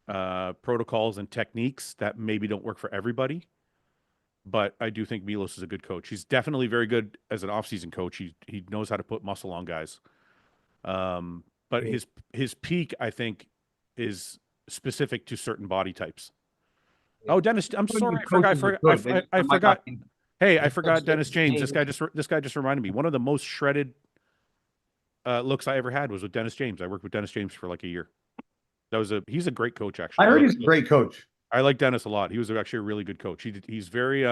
protocols and techniques that maybe don't work for everybody. But I do think Milos is a good coach. He's definitely very good as an off-season coach. He knows how to put muscle on guys. But his peak, I think, is specific to certain body types. Oh, Dennis, I'm sorry, I forgot. Hey, I forgot Dennis James. This guy just reminded me. One of the most shredded looks I ever had was with Dennis James. I worked with Dennis James for like a year. He's a great coach, actually. I heard he's a great coach. I like Dennis a lot. He was actually a really good coach. He's very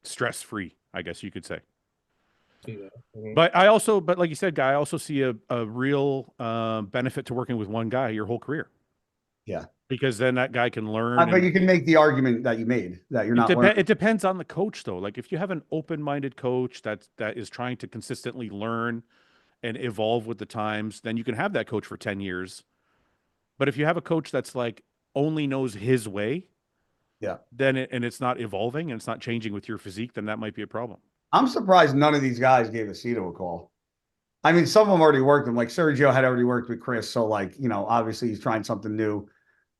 stress-free, I guess you could say. But like you said, Guy, I also see a real benefit to working with one guy your whole career. Yeah. Because then that guy can learn. But you can make the argument that you made, that you're not learning. It depends on the coach, though. Like if you have an open-minded coach that is trying to consistently learn and evolve with the times, then you can have that coach for 10 years. But if you have a coach that's like only knows his way, yeah, then it's not evolving and it's not changing with your physique, then that might be a problem. I'm surprised none of these guys gave Aceto a call. I mean, some of them already worked with him. Like Sergio had already worked with Chris, so like, obviously he's trying something new.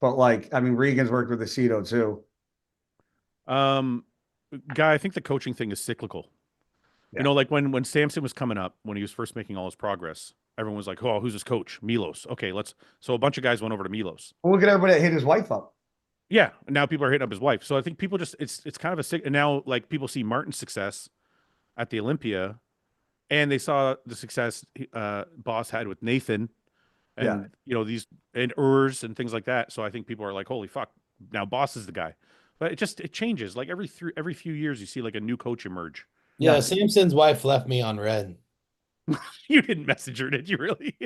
But like, I mean, Regan's worked with Aceto too. Guy, I think the coaching thing is cyclical. Yeah. Like when Samson was coming up, when he was first making all his progress, everyone was like, "Oh, who's his coach? Milos." Okay, so a bunch of guys went over to Milos. Well, look at everybody that hit his wife up. Yeah, now people are hitting up his wife. So I think people it's kind of and now like people see Martin's success at the Olympia, and they saw the success Boss had with Nathan, and these and Urs and things like that. So I think people are like, "Holy fuck!" Now Boss is the guy. But it changes. Like every few years, you see like a new coach emerge. Yeah, Samson's wife left me on red. You didn't message her, did you really?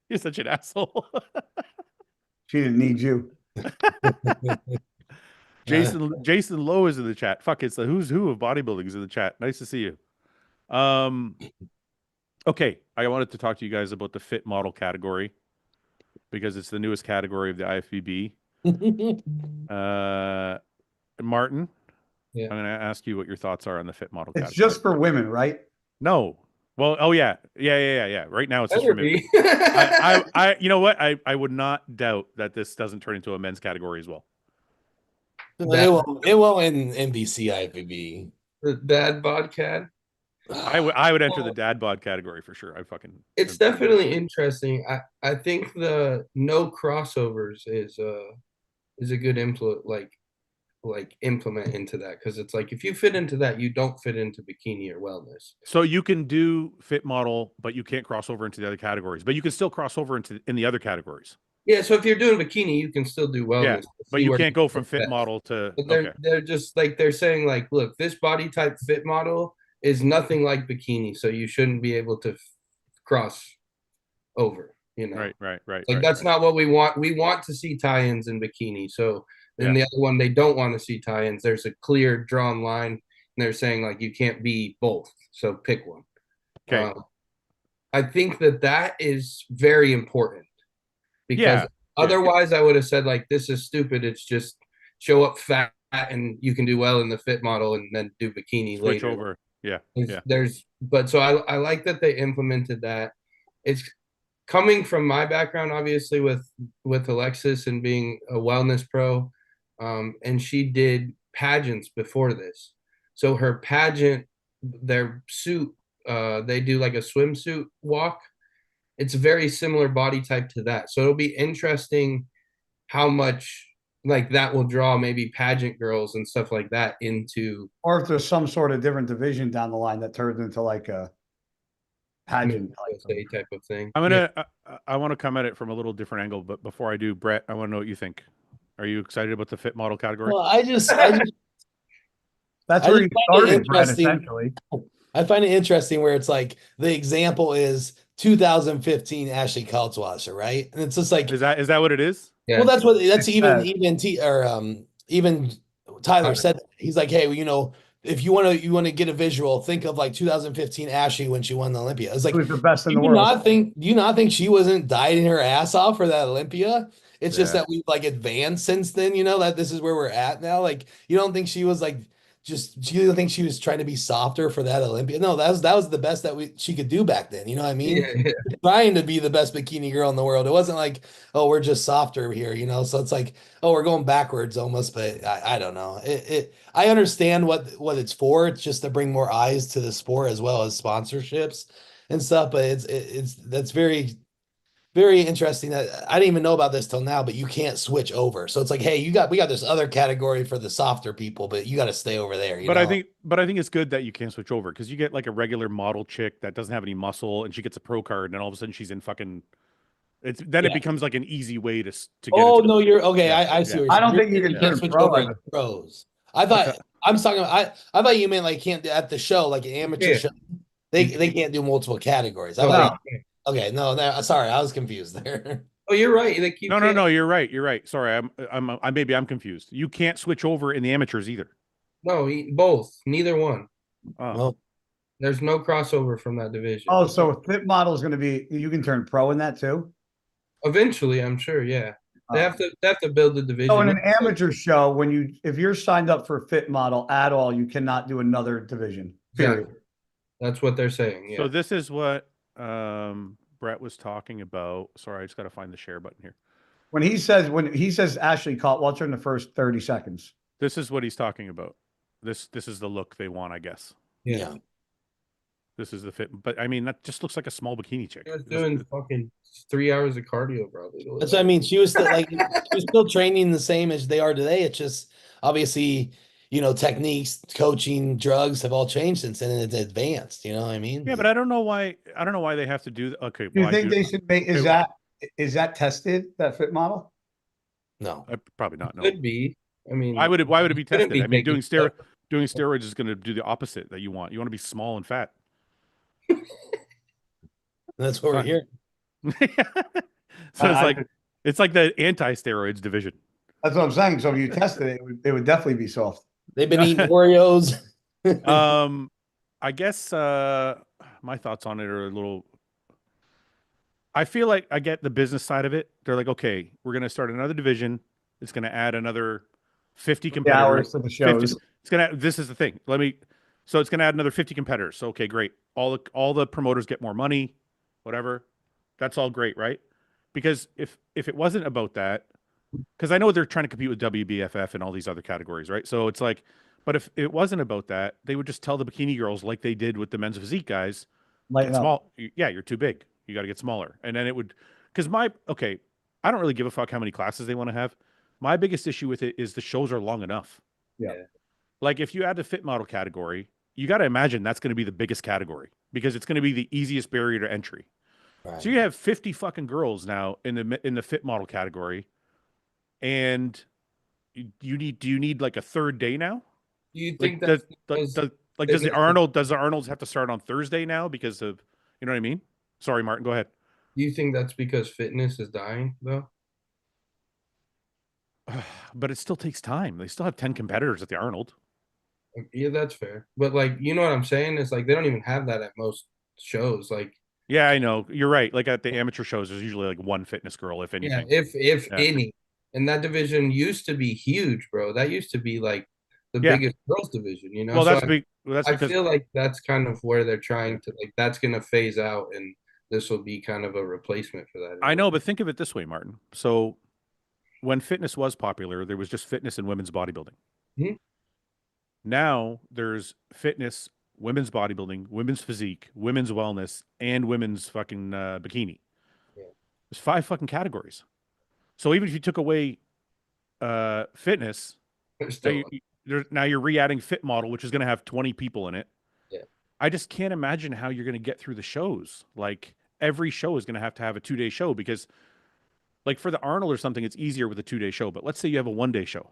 You're such an asshole. She didn't need you. Jason Lowe is in the chat. Fuck, it's the who's who of bodybuilding is in the chat. Nice to see you. Okay, I wanted to talk to you guys about the fit model category because it's the newest category of the IFBB. Martin, I'm going to ask you what your thoughts are on the fit model category. It's just for women, right? No. Well, oh yeah. Right now it's just for men. I you know what? I would not doubt that this doesn't turn into a men's category as well. It won't in NBC IFBB. The dad bod cat. I would enter the dad bod category for sure. It's definitely interesting. I think the no crossovers is a good implement into that, because it's like if you fit into that, you don't fit into bikini or wellness. So you can do fit model, but you can't cross over into the other categories. But you can still cross over in the other categories. Yeah, so if you're doing bikini, you can still do wellness. Yeah, but you can't go from fit model to. But they're just like they're saying like, look, this body type fit model is nothing like bikini, so you shouldn't be able to cross over. Right. Like that's not what we want. We want to see tie-ins in bikini. So then the other one, they don't want to see tie-ins. There's a clear drawn line, and they're saying like you can't be both. So pick one. Okay. I think that is very important, because otherwise I would have said like this is stupid. It's just show up fat and you can do well in the fit model and then do bikini Switch later. over. Yeah. So I like that they implemented that. It's coming from my background, obviously with Alexis and being a wellness pro, and she did pageants before this. So her pageant, their suit, they do like a swimsuit walk. It's a very similar body type to that. So it'll be interesting how much like that will draw maybe pageant girls and stuff like that into. Or if there's some sort of different division down the line that turns into like a pageant. USA type of thing. I'm gonna. I want to come at it from a little different angle, but before I do, Brett, I want to know what you think. Are you excited about the fit model category? Well, I just That's I where just you find it started, Brett, interesting. essentially. I find it interesting where it's like the example is 2015 Ashley Kaltwasser, right? And it's just like, Is that what it is? Yeah. well, that's It's, even Tyler said that. He's like, hey, well, if you want to get a visual, think of like 2015 Ashley when she won the Olympia. It's like, Who's the best in do the you world? not think she wasn't dieting her ass off for that Olympia? It's just Yeah. that we've like advanced since then, that this is where we're at now. Like, you don't think she was like you don't think she was trying to be softer for that Olympia? No, that was the best that she could do back then. You know what I mean? Yeah. Trying to be the best bikini girl in the world. It wasn't like, oh, we're just softer here, So it's like, oh, we're going backwards almost, but I don't know. I understand what it's for. It's just to bring more eyes to the sport as well as sponsorships and stuff. But that's very, very interesting that I didn't even know about this till now, but you can't switch over. So it's like, hey, we got this other category for the softer people, but you got to stay over there. But I think it's good that you can switch over because you get like a regular model chick that doesn't have any muscle and she gets a pro card and all of a sudden she's in fucking. It becomes like an easy way to get. Oh into no, you're okay. Yeah, I see. yeah. What you're I don't saying. think you can can't turn switch pro over as like a- pros. I thought I'm talking. I thought you meant like can't at the show like an amateur Yeah. show. They can't do multiple categories. I No, thought. they- Okay, no, sorry, I was confused there. Oh, you're right. Like you No, can't. you're right. You're right. Sorry, I'm confused. You can't switch over in the amateurs either. No, both. Neither one. Oh. Well, There's no crossover from that division. Oh, so a fit model is going to be, you can turn pro in that too? Eventually, I'm sure. Yeah, they Oh. have to build the division. So in an amateur show, if you're signed up for a fit model at all, you cannot do another division. Period. Exactly. That's what they're saying. Yeah. So this is what Brett was talking about. Sorry, I just got to find the share button here. When he says Ashley Kaltwasser in the first 30 seconds. This is what he's talking about. This is the look they want, I guess. yeah. This is the fit, but I mean that just looks like a small bikini chick. She was doing fucking 3 hours of cardio, probably. That's what I mean. She was still training the same as they are today. It's just obviously, techniques, coaching, drugs have all changed since then, and it's advanced. You know what I mean? Yeah, but I don't know why. I don't know why they have to do. Okay, Do you well, think they should make, is that tested, that fit model? No. Probably not. No. Could be. I mean, Why would it be couldn't tested? be I mean, taking doing steroids is going to do the opposite that you want. You want to be small and fat. That's what we're Fine. hearing. So it's like the anti-steroids division. That's what I'm saying. So if you tested it, it would definitely be soft. They've been eating Oreos. I guess my thoughts on it are a little. I feel like I get the business side of it. They're like, okay, we're going to start another division. It's going to add another 50 competitors. Hours to the shows. It's going to. This is the thing. So it's going to add another 50 competitors. So okay, great. All the promoters get more money, whatever. That's all great, right? Because if it wasn't about that, because I know they're trying to compete with WBFF and all these other categories, right? So it's like, but if it wasn't about that, they would just tell the bikini girls like they did with the men's physique guys, Lighten up. small. Yeah, you're too big. You got to get smaller. And then it would, because I don't really give a fuck how many classes they want to have. My biggest issue with it is the shows are long enough. Yeah. Like if you add the fit model category, you got to imagine that's going to be the biggest category because it's going to be the easiest barrier to entry. Right. So you have 50 fucking girls now in the fit model category, and do you need like a third day now? Do you Like think that does the Arnolds have to start on Thursday now because of, you know what I mean? Sorry, Martin, go ahead. do you think that's because fitness is dying though? But it still takes time. They still have 10 competitors at the Arnold. Yeah, that's fair. But like, you know what I'm saying? It's like they don't even have that at most shows. Like, Yeah, I know. You're right. Like at the amateur shows, there's usually like one fitness girl, if yeah, anything. if Yeah. any. And that division used to be huge, bro. That used to be like the Yeah. biggest girls division, you know? Well, So that's big. That's I because feel like that's kind of where they're trying to like that's gonna phase out and this will be kind of a replacement for that. I know, but think of it this way, Martin. So when fitness was popular, there was just fitness and women's bodybuilding. Mhm. Now there's fitness, women's bodybuilding, women's physique, women's wellness, and women's fucking bikini. Yeah. There's 5 fucking categories. So even if you took away fitness, Still, now you're re-adding fit model, which is going to have 20 people in it. Yeah. I just can't imagine how you're going to get through the shows. Like every show is going to have a 2-day show because like for the Arnold or something, it's easier with a 2-day show. But let's say you have a 1-day show.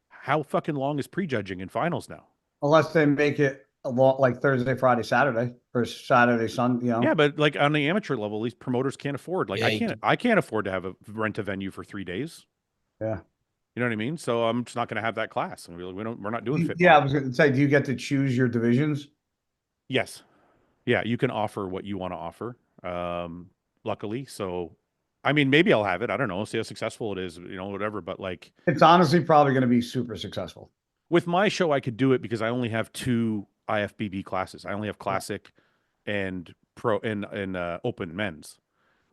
How fucking long is prejudging in finals now? Unless they make it a lot like Thursday, Friday, Saturday, or Saturday, Sunday. Yeah, but like on the amateur level, these promoters can't afford. Like Yeah, I can't afford to have a rent a venue for 3 days. Yeah. You know what I mean? So I'm just not going to have that class. And we're not doing fit. Yeah, I was going to say, do you get to choose your divisions? Yes. Yeah, you can offer what you want to offer. Luckily, so I mean, maybe I'll have it. I don't know. See how successful it is. Whatever. But like, It's honestly probably going to be super successful. with my show, I could do it because I only have 2 IFBB classes. I only have classic and pro and open men's.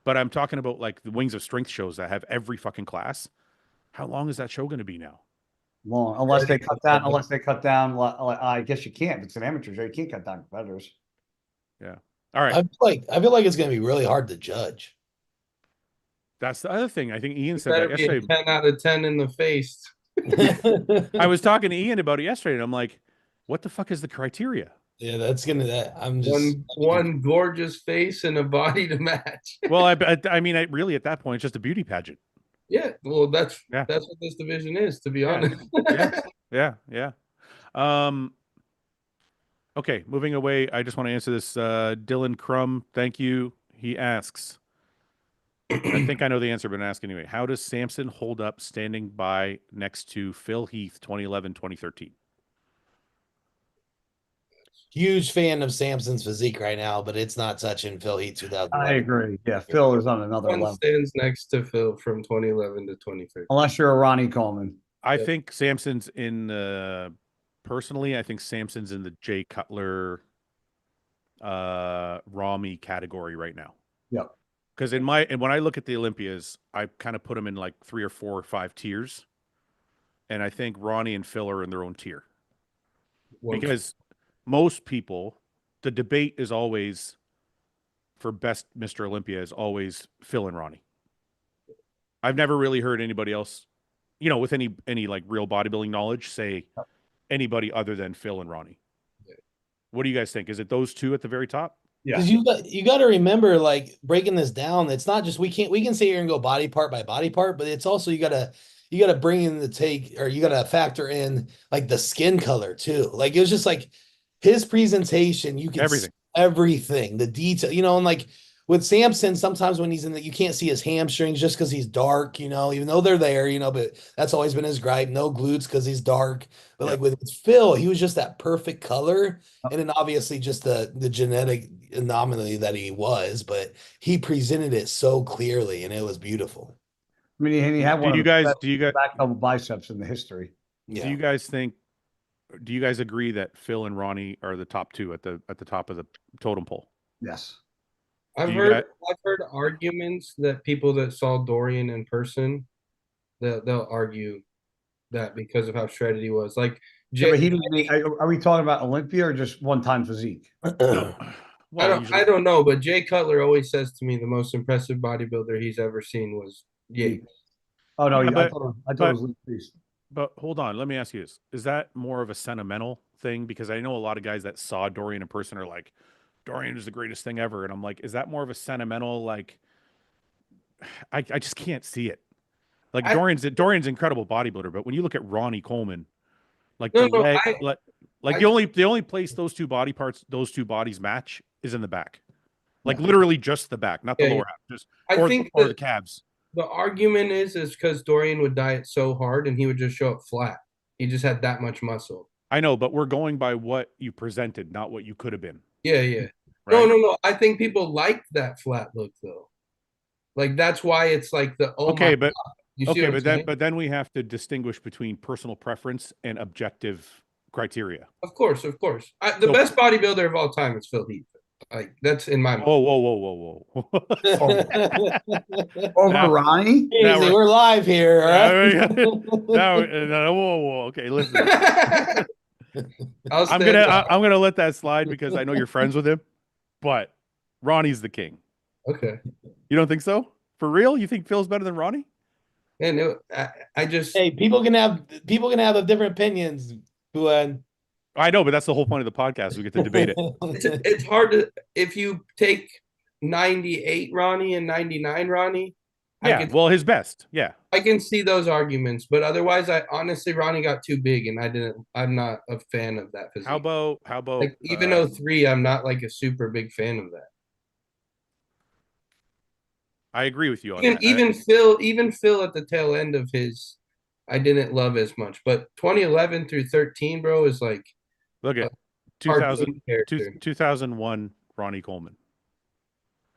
But I'm talking about like the Wings of Strength shows that have every fucking class. How long is that show going to be now? Long, unless they cut down. Unless they cut down. I guess you can't. It's an amateur show. You can't cut down competitors. Yeah. All right. I feel like it's going to be really hard to judge. That's the other thing. I think Ian said Better that be a yesterday. 10 out of 10 in the face. I was talking to Ian about it yesterday, and I'm like, what the fuck is the criteria? Yeah, that's gonna. I'm just One gorgeous face and a body to match. Well, I mean, really, at that point, it's just a beauty pageant. Yeah, well, that's Yeah. what this division is, to be Yeah. honest. Yeah. Okay, moving away. I just want to answer this. Dylan Crum, thank you. He asks, I think I know the answer, but I'm asking anyway. How does Samson hold up standing by next to Phil Heath 2011, 2013? huge fan of Samson's physique right now, but it's not touching Phil Heath 2000. I agree. Yeah, Phil is on another One level. stands next to Phil from 2011 to 2013. Unless you're a Ronnie Coleman. I Yep. think Samson's in personally, I think Samson's in the Jay Cutler Rami category right now. Yep. Because when I look at the Olympias, I kind of put them in like 3 or 4 or 5 tiers. And I think Ronnie and Phil are in their own tier. Because most people, the debate is always for best Mr. Olympia is always Phil and Ronnie. I've never really heard anybody else, with any like real bodybuilding knowledge say anybody other than Phil and Ronnie. Yeah. What do you guys think? Is it those two at the very top? Yeah. Because you got to remember, like breaking this down, it's not just we can sit here and go body part by body part, but it's also you gotta bring in you gotta factor in like the skin color too. Like it was just like his presentation, you can see everything, the detail, and like with Samson, sometimes when he's you can't see his hamstrings just because he's dark, even though they're there, but that's always been his gripe. No glutes because he's dark. But like with Phil, he was just that perfect color. And then obviously just the genetic anomaly that he was, but he presented it so clearly and it was beautiful. I mean, and he had one Do of you the guys best back double biceps in the history. Yeah. Do you guys agree that Phil and Ronnie are the top 2 at the top of the totem pole? Yes. I've heard arguments that people that saw Dorian in person, they'll argue that because of how shredded he was. Like Yeah, but are we talking about Olympia or just one-time physique? Well, I don't know, but Jay Cutler always says to me the most impressive bodybuilder he's ever seen was Yates. Oh no, Yeah, I thought it was Luke Priest. But hold on, let me ask you this. Is that more of a sentimental thing? Because I know a lot of guys that saw Dorian in person are like, Dorian is the greatest thing ever. And I'm like, is that more of a sentimental, like, I just can't see it. Like Dorian's incredible bodybuilder, but when you look at Ronnie Coleman, like the only place those two bodies match is in the back. Like literally just the back, not the lower half. Just or the calves. The argument is because Dorian would diet so hard and he would just show up flat. He just had that much muscle. I know, but we're going by what you presented, not what you could have been. Yeah. Right? No. I think people liked that flat look though. Like that's why it's like the but then we have to distinguish between personal preference and objective criteria. Of course. The best bodybuilder of all time is Phil Heath. Like that's in my mind. Whoa. Over Ronnie? Easy, we're live here. Right? Whoa. Okay, listen. I'm gonna let that slide because I know you're friends with him, but Ronnie's the king. Okay. You don't think so? For real? You think Phil's better than Ronnie? And I just people can have different opinions, Fouad. I know, but that's the whole point of the podcast. We get to debate it. It's hard to, if you take 98 Ronnie and 99 Ronnie, Yeah, well, his best. Yeah. I can see those arguments, but otherwise, I honestly Ronnie got too big, and I'm not a fan of that physique. How about Like even 03, I'm not like a super big fan of that. I agree with you on Even that. even Phil at the tail end of his, I didn't love as much. But 2011 through 13, bro, is like Look a at 2000, cartoon character. 2001 Ronnie Coleman.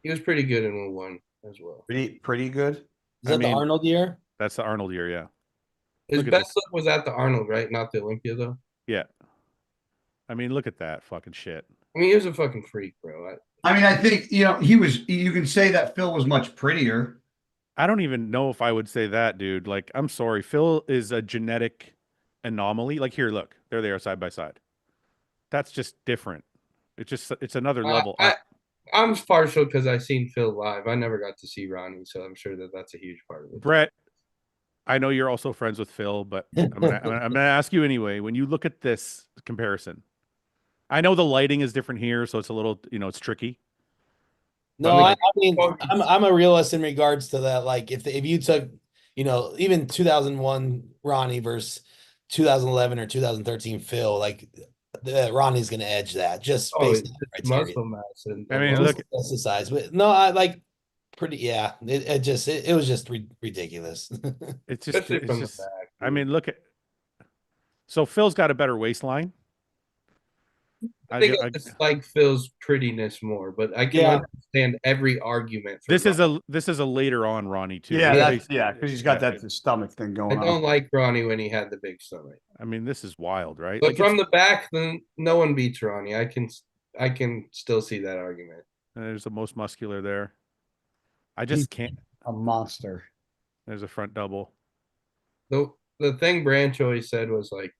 He was pretty good in 01 as well. Pretty good. Is that the Arnold year? That's the Arnold year, yeah. His Look at best this. look was at the Arnold, right? Not the Olympia, though. Yeah. I mean, look at that fucking shit. I mean, he was a fucking freak, bro. I mean, I think, you can say that Phil was much prettier. I don't even know if I would say that, dude. Like, I'm sorry. Phil is a genetic anomaly. Like, here, look. There they are side by side. That's just different. It's another level up. I'm partial because I seen Phil live. I never got to see Ronnie, so I'm sure that that's a huge part of it. Brett, I know you're also friends with Phil, but I'm gonna ask you anyway. When you look at this comparison, I know the lighting is different here, so it's a little, it's tricky. No, I mean, I'm a realist in regards to that. Like, if you took, even 2001 Ronnie versus 2011 or 2013 Phil, like Ronnie's gonna edge that just based on criteria. Muscle mass. I mean, look, that's the size. But no, I like pretty. Yeah, it was just ridiculous. It's just back. I mean, look at. So Phil's got a better waistline. I think I just like Phil's prettiness more, but I can understand every argument. This is a later on Ronnie too. Yeah, because he's got that stomach thing going on. I don't like Ronnie when he had the big stomach. I mean, this is wild, right? But like from the back, then no one beats Ronnie. I can still see that argument. There's the most muscular there. I just can't. A monster. There's a front double. The thing Branch always said was like,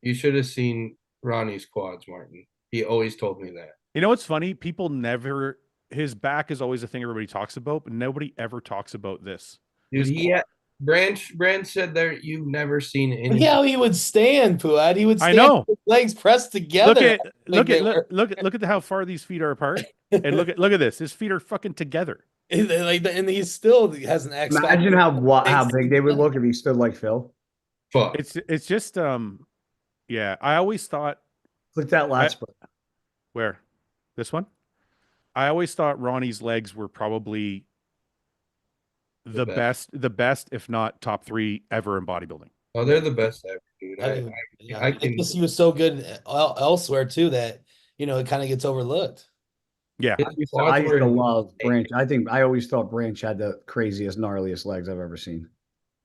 you should have seen Ronnie's quads, Martin. He always told me that. You know what's funny? People never. His back is always a thing everybody talks about, but nobody ever talks about this. Dude, Branch said there you've never seen anything. Yeah, he would stand, Fouad. He would stand, I know, with legs pressed together. Look at how far these feet are apart, and look at this. His feet are fucking together. And he still has an X. Imagine how big they would look if he stood like Phil. Fuck. It's just yeah. I always thought. Look at that last spot. Where? This one? I always thought Ronnie's legs were probably the best, if not top 3 ever in bodybuilding. Oh, they're the best ever, dude. I guess he was so good elsewhere too that it kind of gets overlooked. Yeah, I used to love Branch. I always thought Branch had the craziest, gnarliest legs I've ever seen.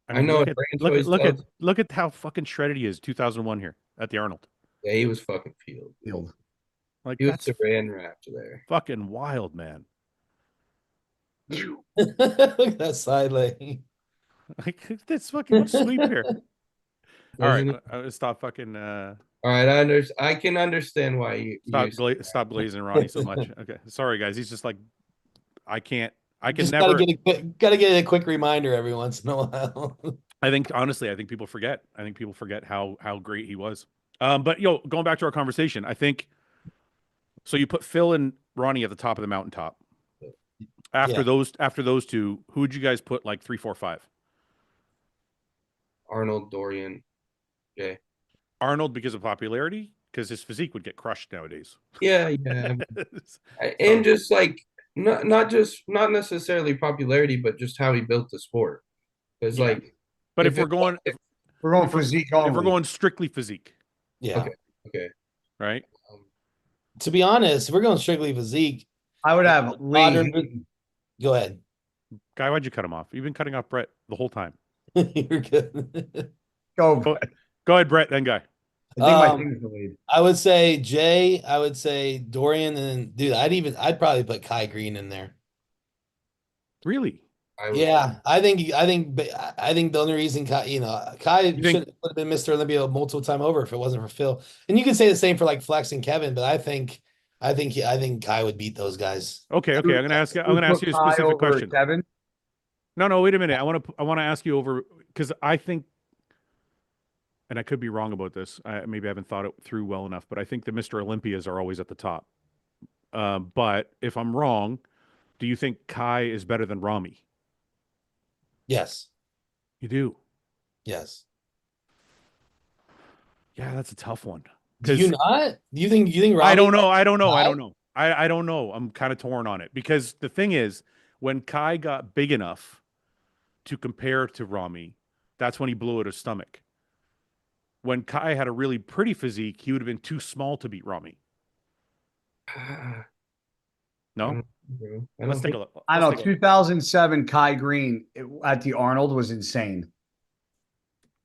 I know. Look at how fucking shredded he is. 2001 here at the Arnold. Yeah, he was fucking peeled. Like he was Saran wrapped there. Fucking wild, man. Look at that side leg. Like this fucking sweep here. All right, stop fucking. All right, I can understand why you stop glazing Ronnie so much. Okay, sorry guys. He's just like, I can just never gotta get a quick reminder every once in a while. I think honestly, people forget. I think people forget how great he was. But going back to our conversation, I think so. You put Phil and Ronnie at the top of the mountaintop. After those two, who would you guys put like 3, 4, 5? Arnold, Dorian, Jay. Arnold because of popularity, because his physique would get crushed nowadays. Yeah. And just like not necessarily popularity, but just how he built the sport. Because but if we're going physique, only. If we're going strictly physique, yeah, okay, right. To be honest, if we're going strictly physique, I would have Lee. Go ahead, Guy. Why'd you cut him off? You've been cutting off Brett the whole time. You're good. Go ahead, Brett. Then Guy. I think my team is the lead. I would say Jay. I would say Dorian, and dude, I'd probably put Kai Green in there. Really? Yeah, I think the only reason Kai would have been Mr. Olympia multiple time over if it wasn't for Phil. And you can say the same for like Flex and Kevin, but I think Kai would beat those guys. Okay. I'm gonna ask you a specific question. Kevin? No, wait a minute. I want to ask you over because I think and I could be wrong about this. Maybe I haven't thought it through well enough, but I think the Mr. Olympias are always at the top. But if I'm wrong, do you think Kai is better than Rami? Yes. You do? Yes. Yeah, that's a tough one. Do you not? Do you think I Rami don't know. I better don't than know. I Kai? don't know. I don't know. I'm kind of torn on it because the thing is, when Kai got big enough to compare to Rami, that's when he blew out his stomach. When Kai had a really pretty physique, he would have been too small to beat Rami. I No? don't know. I Let's don't take think a look. I Let's know take a look. 2007 Kai Green at the Arnold was insane.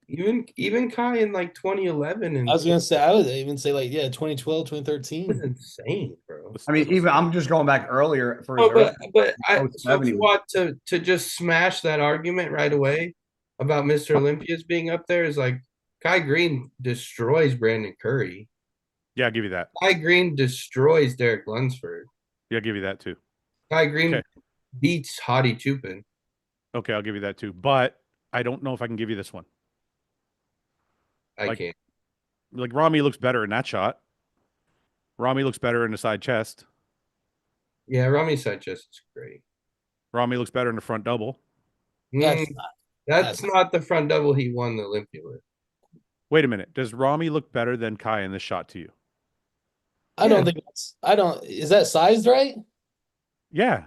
even Kai in like 2011 and I was gonna say, I would even say like, yeah, 2012, was 2013. insane, bro. Let's- I mean, even I'm just going back earlier for his Oh, but early so 70s. what to just smash that argument right away about Mr. Olympia's being up there is like Kai Green destroys Brandon Curry. Yeah, I'll give you that. Kai Green destroys Derek Lunsford. Yeah, I'll give you that too. Kai Green Okay. beats Hadi Chupin. Okay, I'll give you that too. But I don't know if I can give you this one. I Like- can't. Like Rami looks better in that shot. Rami looks better in the side chest. Yeah, Rami Sanchez is great. Rami looks better in the front double. That's Mm, not, that's not the front double he won the Olympia with. Wait a minute. Does Rami look better than Kai in this shot to you? I don't Yeah. think that's, I don't, is that sized right? Yeah.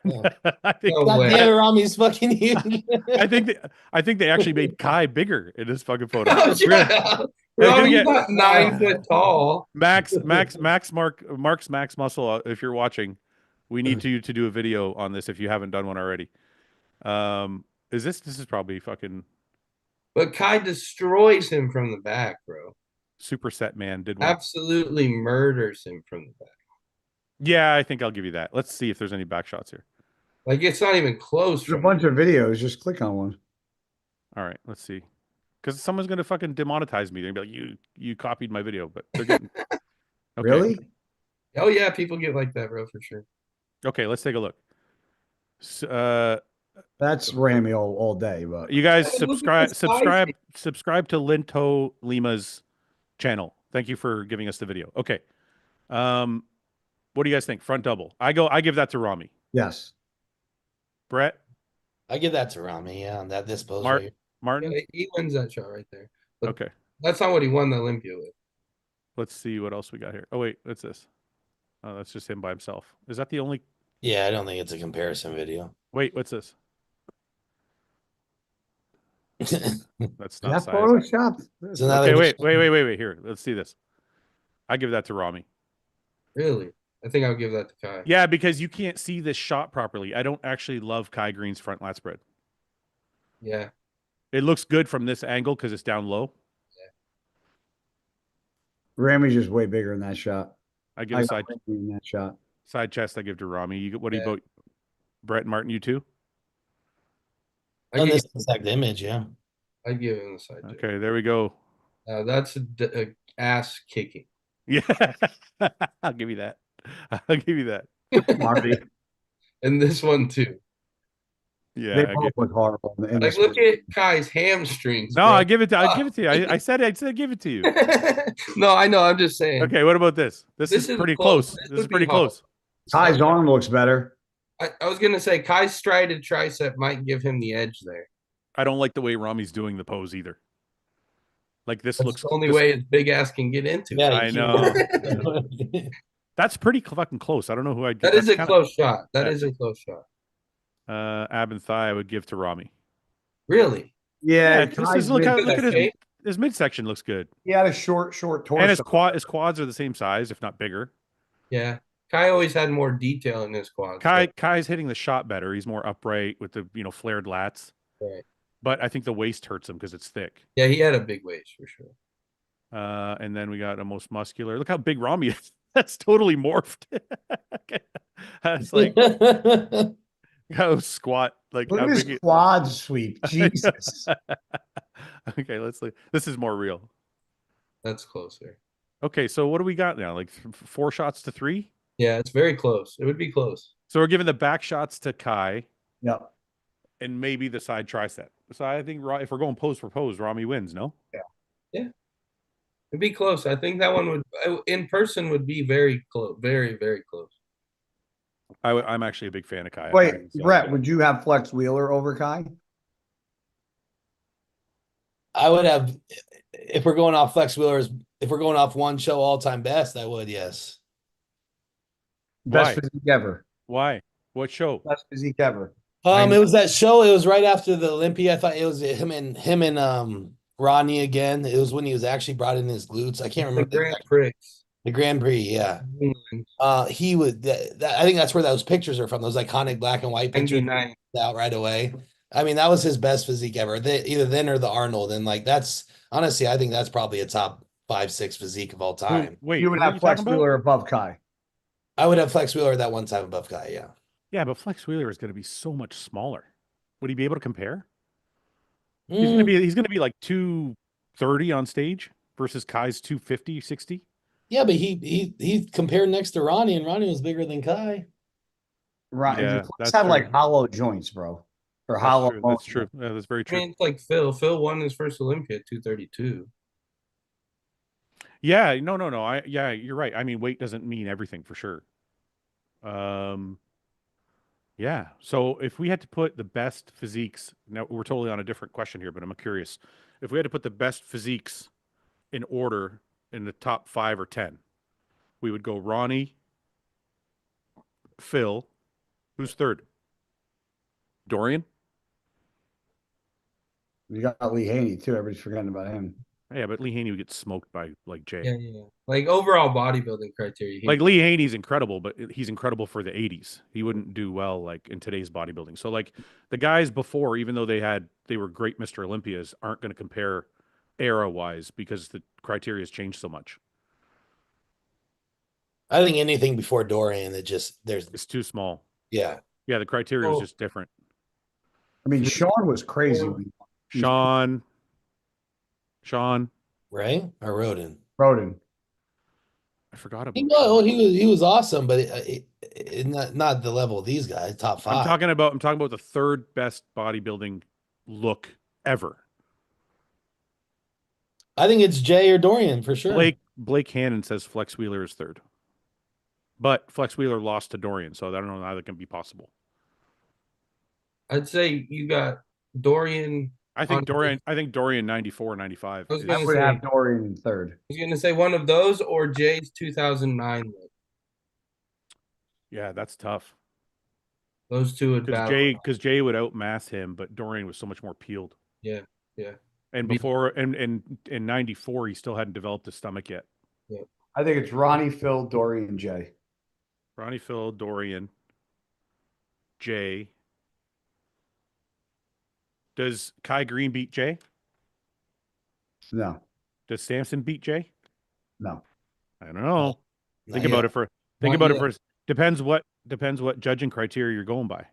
Yeah. I think No God way. damn it, Rami's fucking huge. I think they actually made Kai bigger in this fucking photo. Oh, We're gonna- shut up. Hey, can we Rami's get- not 9 foot tall. Mark's Max Muscle, if you're watching, we need you to do a video on this if you haven't done one already. This is probably fucking But Kai destroys him from the back, bro. Superset Man did one. Absolutely murders him from the back. Yeah, I think I'll give you that. Let's see if there's any back shots here. Like it's not even close. There's a From bunch of videos. Just click on one. All right, let's see. Because someone's gonna fucking demonetize me. They're gonna be like, you copied my video, but they're getting okay. Really? Oh yeah, people get like that, bro, for sure. Okay, let's take a look. That's Rami all day, but You guys Hey, look at the size. subscribe to Linto Lima's channel. Thank you for giving us the video. Okay. What do you guys think? Front double. I give that to Rami. yes. Brett, I give that to Rami, yeah, on that dispose Mark- right here. Martin. Yeah, he wins that shot right there. But Okay. that's not what he won the Olympia with. Let's see what else we got here. Oh wait, what's this? Oh, that's just him by himself. Is that the only Yeah, I don't think it's a comparison video. wait, what's this? That's Is not that size. photoshopped? So now Okay, they're wait. Here, let's see this. I give that to Rami. Really? I think I'll give that to Kai. Yeah, because you can't see this shot properly. I don't actually love Kai Green's front lat spread. Yeah. It looks good from this angle because it's down low. Rami's just way bigger in that shot. I give I a got Rami in that shot. side chest. I give to Rami. What do you Yeah. vote? Brett and Martin, you too? I on give, this exact image, yeah. I give him the side. check. Okay, there we go. That's a ass kicking. Yeah, I'll give you that. I'll give you that. Marty. And this one too. Yeah, They I both give, look horrible. In Like this look one. at Kai's hamstrings. no, bro. I give it to. I give it to you. I said give it to you. No, I know. I'm just saying. Okay, what about this? This This is is pretty close. close. This This is would be pretty hard. close. Kai's arm looks better. I was gonna say Kai's striated tricep might give him the edge there. I don't like the way Rami's doing the pose either. Like this That's looks. the only this- way his big ass can get into. Yeah, I you know. can't- That's pretty fucking close. I don't know who I'd. That is a that's kinda- close shot. That Yeah. is a close shot. Ab and thigh. I would give to Rami. Really? Yeah, this Kai's is look mid- at his shape? his midsection looks good, he had a short torso. and his quads are the same size, if not bigger. Yeah. Kai always had more detail in his quads. Kai's hitting the shot better. He's more upright with the flared lats. Right. But I think the waist hurts him because it's thick. Yeah, he had a big waist for sure. And then we got a most muscular. Look how big Rami is. That's totally morphed. That's like how squat. Like Look how at his big. quad sweep. Jesus. Okay, let's look. This is more real. That's closer. Okay, so what do we got now? Like 4 shots to 3. Yeah, it's very close. It would be close. So we're giving the back shots to Kai Yep. and maybe the side tricep. So I think if we're going pose for pose, Rami wins. No. It'd be close. I think that one would in person would be very close, very very close. I'm actually a big fan of Kai. Wait, Brett, would you have Flex Wheeler over Kai? I would have, if we're going off Flex Wheelers, if we're going off one show all time best, I would, yes. Best Why? physique ever. Why? What show? Best physique ever. It was that show. It was right after the Olympia. I thought it was him and Rodney again. It was when he was actually brought in his glutes. I can't remember The Grand Prix. the Grand Prix. Yeah, he would. I think that's where those pictures are from. Those iconic black and white pictures 99. out right away. I mean, that was his best physique ever. Either then or the Arnold, and like that's honestly, I think that's probably a top 5-6 physique of all time. Wait, You would what are have Flex talking about? Wheeler above Kai. I would have Flex Wheeler that one time above Guy. Yeah. Yeah, but Flex Wheeler is going to be so much smaller. Would he be able to compare? Mm. He's going to be like 230 on stage versus Kai's 250, 60. Yeah, but he compared next to Ronnie, and Ronnie was bigger than Kai. Right. Yeah, Flex that's had true. like hollow joints, bro. Or hollow That's bones. true. Yeah, that's very I true. mean, it's like Phil. Phil won his first Olympia at 232. Yeah, no. Yeah, you're right. I mean, weight doesn't mean everything for sure. Yeah. So if we had to put the best physiques, now we're totally on a different question here, but I'm curious. If we had to put the best physiques in order in the top 5 or 10, we would go Ronnie, Phil, who's third? Dorian? You got Lee Haney too. Everybody's forgetting about him. Yeah, but Lee Haney would get smoked by like Jay. Yeah. Like overall bodybuilding criteria. Like Lee Haney's incredible, but he's incredible for the 80s. He wouldn't do well like in today's bodybuilding. So like the guys before, even though they were great Mr. Olympias, aren't going to compare era wise because the criteria has changed so much. I think anything before Dorian, It's too small. Yeah. Yeah, the criteria is just different. I mean, Sean was crazy. Sean, Right? Or Roden. Roden. I forgot about. He was awesome, but not the level of these guys. Top 5. I'm talking about the third best bodybuilding look ever. I think it's Jay or Dorian for sure. Blake Hannon says Flex Wheeler is third, but Flex Wheeler lost to Dorian, so I don't know how that can be possible. I'd say you got Dorian. I think Dorian 94, 95. I was I gonna would say- have Dorian in third. I was gonna say one of those or Jay's 2009 look. Yeah, that's tough. Those two would battle. Because Jay would outmass him, but Dorian was so much more peeled. Yeah. And before and in 94, he still hadn't developed his stomach yet. I think it's Ronnie, Phil, Dorian, Jay. Ronnie, Phil, Dorian, Jay. Does Kai Green beat Jay? No, Does Samson beat Jay? no. I don't know. Not Think yet. about it for Not it yet. first. Depends what judging criteria you're going by.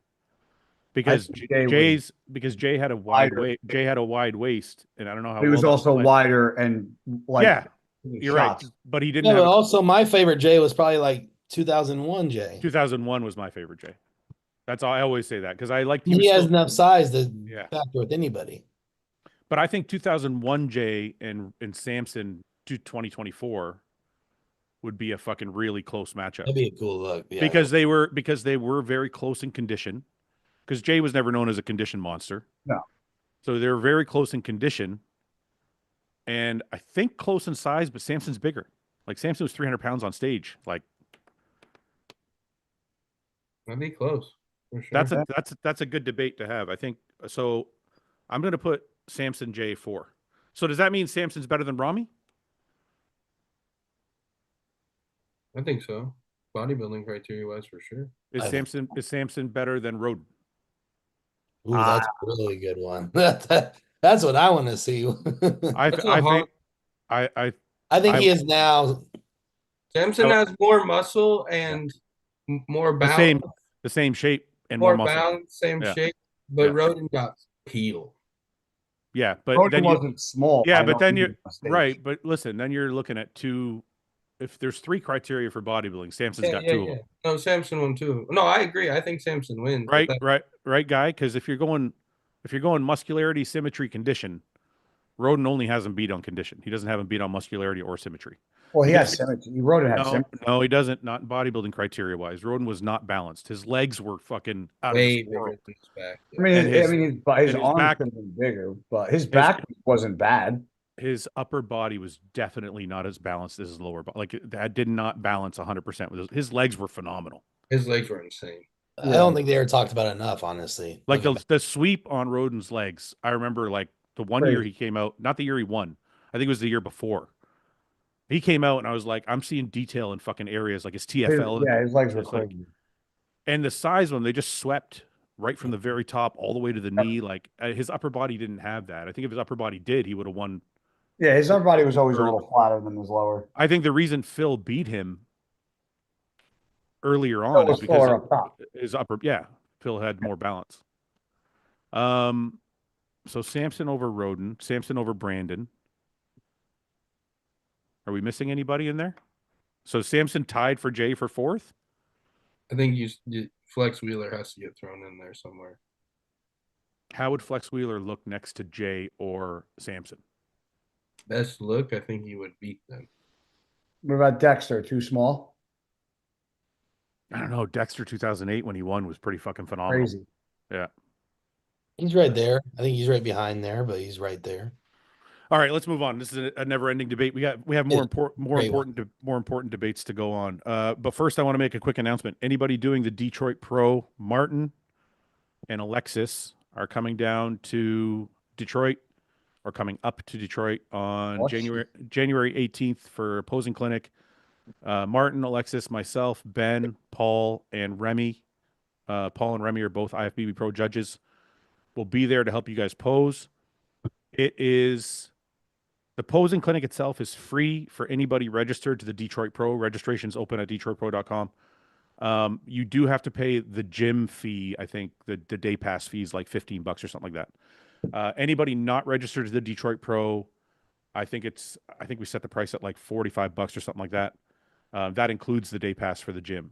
Because think Jay Jay had a wide wider. Jay had a wide waist, and I don't know how He was well that also played. wider and like Yeah, you're shots. right. But he didn't Yeah, have but also my favorite Jay was probably like 2001 Jay. 2001 was my favorite Jay. That's all I always say that because I liked He has enough size to Yeah. factor with anybody. But I think 2001 Jay and Samson to 2024 would be a fucking really close matchup. That'd be a cool look. Yeah. Because they were very close in condition. Because Jay was never known as a condition monster. No. So they were very close in condition. And I think close in size, but Samson's bigger. Like Samson was 300 pounds on stage. Like That'd be close. For sure. that's a good debate to have. I think so. I'm going to put Samson Jay 4. So does that mean Samson's better than Rami? I think so. Bodybuilding criteria wise, for sure. Is Samson better than Roden? Ooh, that's a really good one. That's what I want to see. I think he is now. Samson has more muscle and more balance. The same shape and more more muscle. balance, same Yeah. shape. But Yeah. Roden got peeled. Yeah, but Roden then you, wasn't small. yeah, I but don't then think, you're on stage. right. But listen, then you're looking at two. If there's 3 criteria for bodybuilding, Samson's got 2 of them. No, Samson won 2. No, I agree. I think Samson wins. Right, guy. Because if you're going muscularity, symmetry, condition, Roden only has him beat on condition. He doesn't have him beat on muscularity or symmetry. Well, he You has can- symmetry. Roden had No, symmetry. no, he doesn't. Not in bodybuilding criteria wise. Roden was not balanced. His legs were fucking out of Way this bigger world. than his back. I mean, And his- his and his arms back- could have been bigger, but his his- back wasn't bad. His upper body was definitely not as balanced as his lower body. Like that did not balance 100% with his legs were phenomenal. His legs were insane. I don't think they ever talked about it enough, honestly. Like Looking the sweep on Roden's legs. I remember like the one year Crazy. he came out, not the year he won. I think it was the year before. He came out and I was like, I'm seeing detail in fucking areas like his TFL. His legs were It's like- crazy. And the size of them, they just swept right from the very top all the way to the knee. Like his upper body didn't have that. I think if his upper body did, he would have won. Yeah, his upper body was always a little flatter than his lower. I think the reason Phil beat him earlier Phil on was is because slower up top. his upper, yeah, Phil had more balance. So Samson over Roden, Samson over Brandon. Are we missing anybody in there? So Samson tied for Jay for fourth. I think Flex Wheeler has to get thrown in there somewhere. How would Flex Wheeler look next to Jay or Samson? Best look, I think he would beat them. What about Dexter? Too small? I don't know. Dexter 2008 when he won was pretty fucking phenomenal. Crazy. Yeah. he's right there. I think he's right behind there, but he's right there. All right, let's move on. This is a never-ending debate. We have more Yeah, important debates to go on. But first, I want to make a quick announcement. Anybody doing the Detroit Pro, Martin and Alexis are coming down to Detroit or coming up to Detroit on What? January 18th for a posing clinic. Martin, Alexis, myself, Ben, Paul, and Remy. Paul and Remy are both IFBB Pro judges. We'll be there to help you guys pose. The posing clinic itself is free for anybody registered to the Detroit Pro. Registration's open at DetroitPro.com. You do have to pay the gym fee. I think the day pass fee is like $15 or something like that. Anybody not registered to the Detroit Pro, I think we set the price at like $45 or something like that. That includes the day pass for the gym.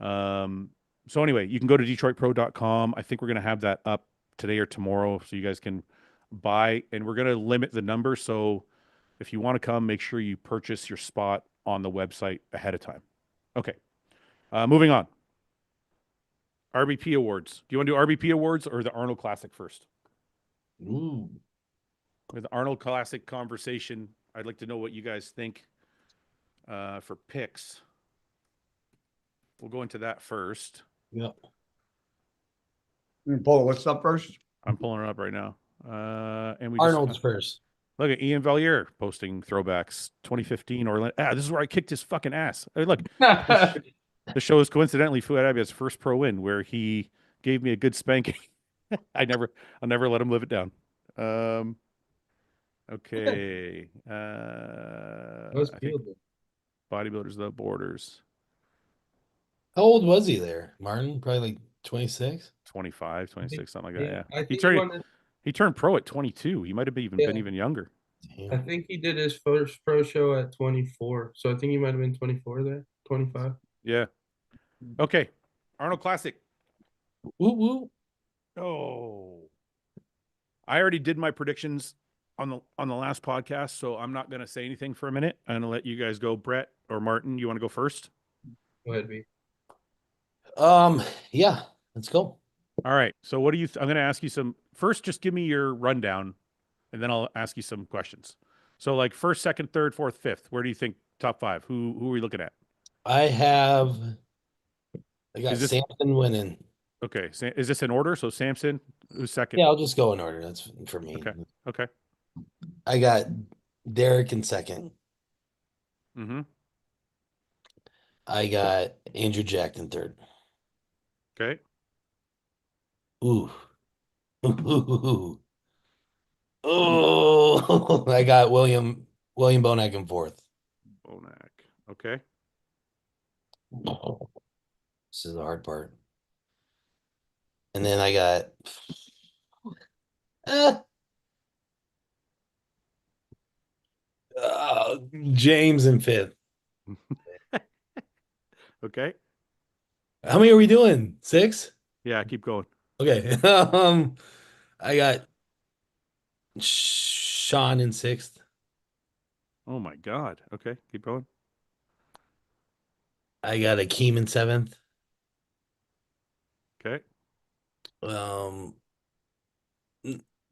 So anyway, you can go to DetroitPro.com. I think we're going to have that up today or tomorrow so you guys can buy, and we're going to limit the number. So if you want to come, make sure you purchase your spot on the website ahead of time. Okay. Moving on. RBP awards. Do you want to do RBP awards or the Arnold Classic first? Ooh. With the Arnold Classic conversation, I'd like to know what you guys think for picks. We'll go into that first. Yep. Pull the list up first. I'm pulling it up right now. And we Arnold's first. Look at Ian Valier posting throwbacks 2015 Orlando. This is where I kicked his fucking ass. Hey, look, the show is coincidentally Fouad Abiad's first pro win where he gave me a good spanking. I'll never let him live it down. Okay. That was I think fielded. Bodybuilders Without Borders. How old was he there, Martin? Probably like 26. 25, 26, something like that. Yeah. I think He turned pro at 22. He might have been Yeah. even younger. I Damn. think he did his first pro show at 24. So I think he might have been 24 there, 25. Yeah. Okay. Arnold Classic. Woo woo. Oh. I already did my predictions on the last podcast, so I'm not going to say anything for a minute. I'm going to let you guys go. Brett or Martin, you want to go first? Go ahead, B. Yeah, let's go. All right. So what do you I'm going to ask you some first, just give me your rundown and then I'll ask you some questions. So like first, second, third, fourth, fifth, where do you think top five? Who are we looking at? I got Is this- Samson winning. Okay. Is this in order? So Samson, who's second? Yeah, I'll just go in order. That's for me. Okay. I got Derek in second. Mm-hmm. I got Andrew Jack in third. Okay. Ooh. Ooh. Oh, I got William Bonac in fourth. Bonac. Okay. This is the hard part. And then I got James in fifth. Okay. How many are we doing? 6? Yeah, keep going. Okay. I got Sean in 6th. Oh my God. Okay, keep going. I got Akeem in 7th. Okay.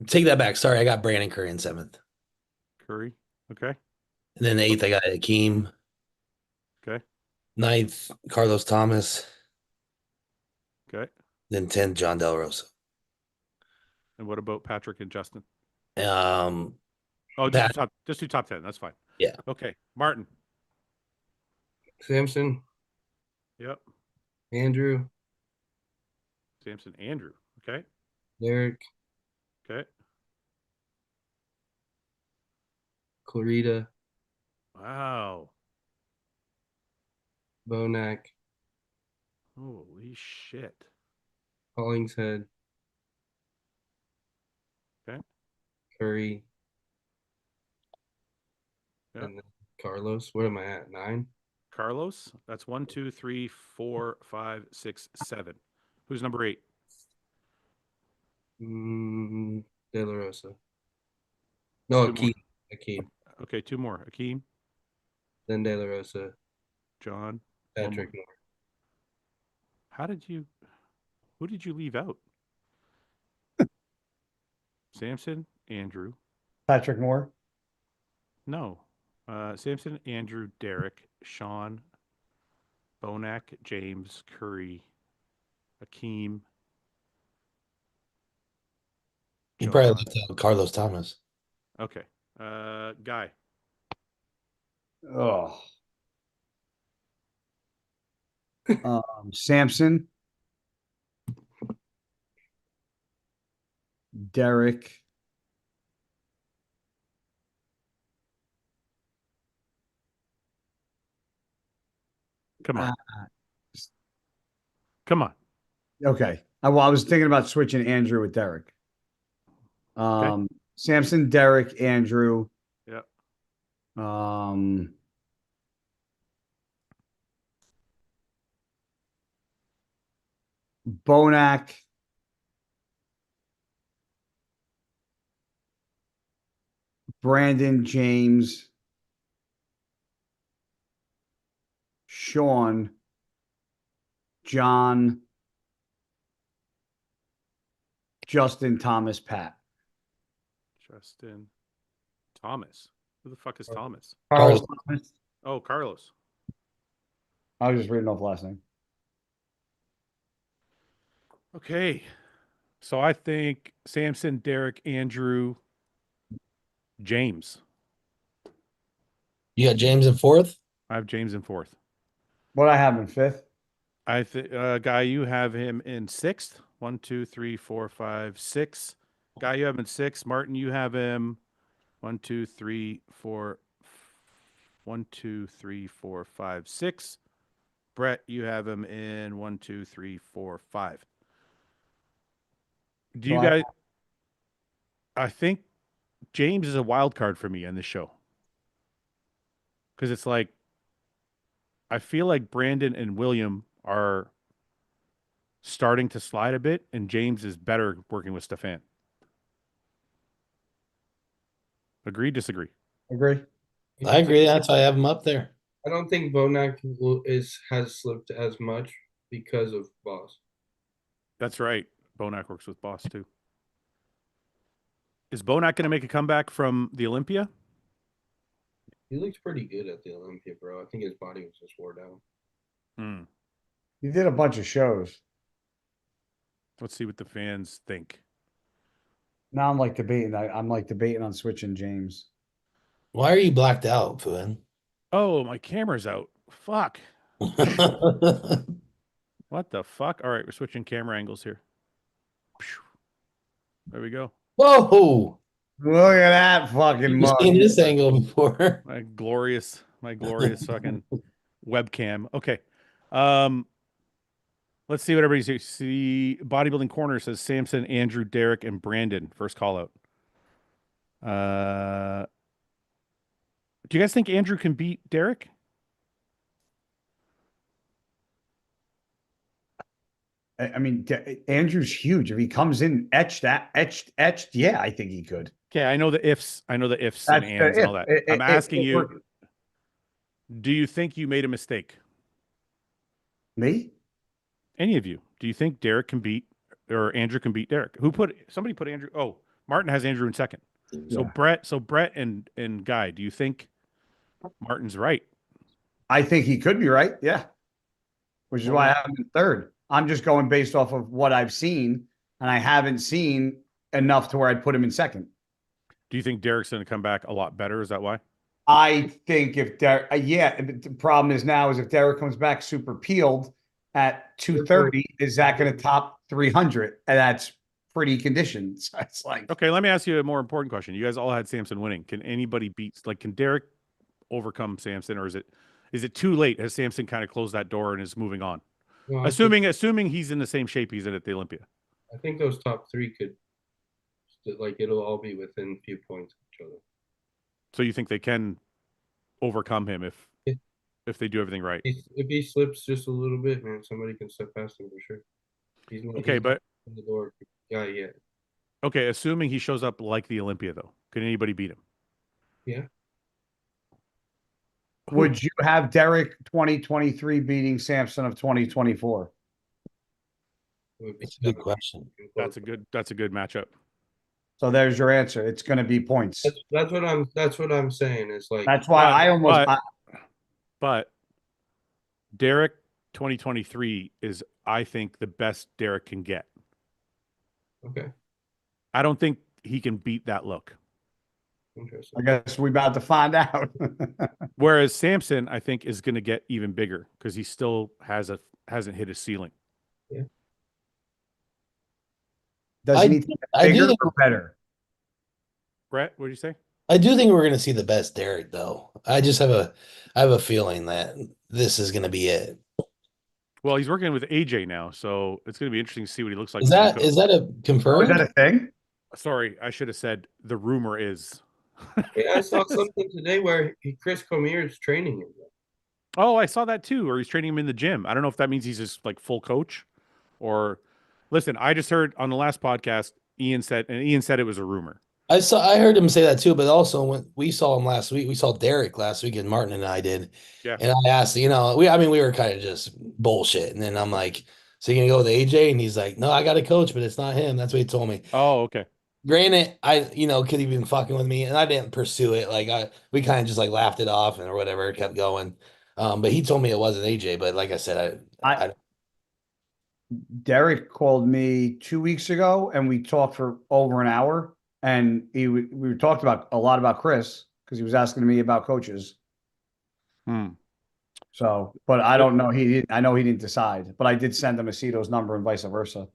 Take that back. Sorry, I got Brandon Curry in 7th. Curry. Okay. And then 8th, I got Akeem. Okay. 9th, Carlos Thomas. Okay. Then 10th, John Del Rosa. And what about Patrick and Justin? Oh, Just do top 10. That's fine. Yeah. Okay. Martin. Samson, Yep. Andrew, Samson, Andrew. Okay. Derek, Okay. Clarita, Wow. Bonac, Holy shit. Hollingshead, Okay. Curry, Yep. and then Carlos. What am I at? 9? Carlos. That's 1, 2, 3, 4, 5, 6, 7. Who's number 8? De La Rosa. No, Two more. Akeem. Okay, 2 more. Akeem, Then De La Rosa, John. One Patrick more. Moore. Who did you leave out? Samson, Andrew. Patrick Moore. No. Samson, Andrew, Derek, Sean, Bonac, James, Curry, Akeem. You probably John. left out Carlos Thomas. Okay. Guy. Oh. Samson. Derek. Come on. Come on. Okay. Well, I was thinking about switching Andrew with Derek. Samson, Derek, Andrew. Yep. Bonac. Brandon, James. Sean. John. Justin, Thomas, Pat. Justin. Thomas. Who the fuck is Thomas? Carlos. Oh, Carlos. I was just reading off last name. Okay. So I think Samson, Derek, Andrew, James. You got James in 4th? I have James in 4th. What I have in 5th? I think, Guy, you have him in 6th. 1, 2, 3, 4, 5, 6. Guy, you have him in 6th. Martin, you have him 1, 2, 3, 4. 1, 2, 3, 4, 5, 6. Brett, you have him in 1, 2, 3, 4, 5. Do you guys? I think James is a wild card for me on this show because it's like I feel like Brandon and William are starting to slide a bit, and James is better working with Stefan. Agree? Disagree? Agree. I agree. That's why I have him up there. I don't think Bonac has slipped as much because of Boss. That's right. Bonac works with Boss too. Is Bonac going to make a comeback from the Olympia? He looked pretty good at the Olympia, bro. I think his body was just wore down. Hmm. He did a bunch of shows. Let's see what the fans think. Now I'm like debating. I'm like debating on switching James. Why are you blacked out, Fouad? Oh, my camera's out. Fuck. What What the fuck? All right, we're switching camera angles here. There we go. Whoa! Look at that fucking You've mug. seen this angle before. My glorious fucking webcam. Okay. Let's see what everybody's see. Bodybuilding Corner says Samson, Andrew, Derek, and Brandon. First call out. Do you guys think Andrew can beat Derek? I mean, Andrew's huge. If he comes in etched, yeah, I think he could. Okay, I know the ifs. I know the ifs and ands and all that. I'm asking you, do you think you made a mistake? Me? Any of you? Do you think Derek can beat or Andrew can beat Derek? Somebody put Andrew? Oh, Martin has Andrew in second. So Yeah. Brett and Guy, do you think Martin's right? I think he could be right. Yeah. Which is why I have him in third. I'm just going based off of what I've seen, and I haven't seen enough to where I'd put him in second. Do you think Derek's going to come back a lot better? Is that why? I think if Derek, yeah, the problem is now is if Derek comes back super peeled at 230, is that going to top 300? And that's pretty conditioned. So it's like, Okay, let me ask you a more important question. You guys all had Samson winning. Can anybody beat, like, can Derek overcome Samson, or is it too late? Has Samson kind of closed that door and is moving on? No, Assuming he's in the same shape he's in at the Olympia. I think those top three could, like, it'll all be within a few points of each other. So you think they can overcome him Yeah. if they do everything right? If he slips just a little bit, man, somebody can step past him for sure. He's not, Okay, he's but not in the door guy yet. okay, assuming he shows up like the Olympia, though, can anybody beat him? Yeah. would you have Derek 2023 beating Samson of 2024? It would be That's a good tough. question. That's a good matchup. So there's your answer. It's going to be points. That's what I'm saying. It's like, That's why I almost. But Derek 2023 is, I think, the best Derek can get. okay, I don't think he can beat that look. interesting. I guess we're about to find out. Whereas Samson, I think, is going to get even bigger because he still hasn't hit his ceiling. Does he need to get I do bigger think- or better? Brett, what did you say? I do think we're going to see the best Derek, though. I have a feeling that this is going to be it. Well, he's working with AJ now, so it's going to be interesting to see what he looks like. Is that a Oh, confirmed? is that a thing? Sorry, I should have said the rumor is. Yeah, I saw something today where Chris Comier is training him. Oh, I saw that too. Or he's training him in the gym. I don't know if that means he's just like full coach, or listen. I just heard on the last podcast, Ian said it was a rumor. I heard him say that too, but also when we saw him last week, we saw Derek last week, and Martin and I did. Yeah. And I asked, we were kind of just bullshit. And then I'm like, so you gonna go with AJ? And he's like, no, I got a coach, but it's not him. That's what he told me. Oh, okay. Granted, could he been fucking with me? And I didn't pursue it. We kind of just like laughed it off and or whatever, kept going. But he told me it wasn't AJ. But like I said, Derek called me 2 weeks ago, and we talked for over an hour. And we talked about a lot about Chris because he was asking me about coaches. So, but I don't know. I know he didn't decide, but I did send him Aceto's number and vice versa.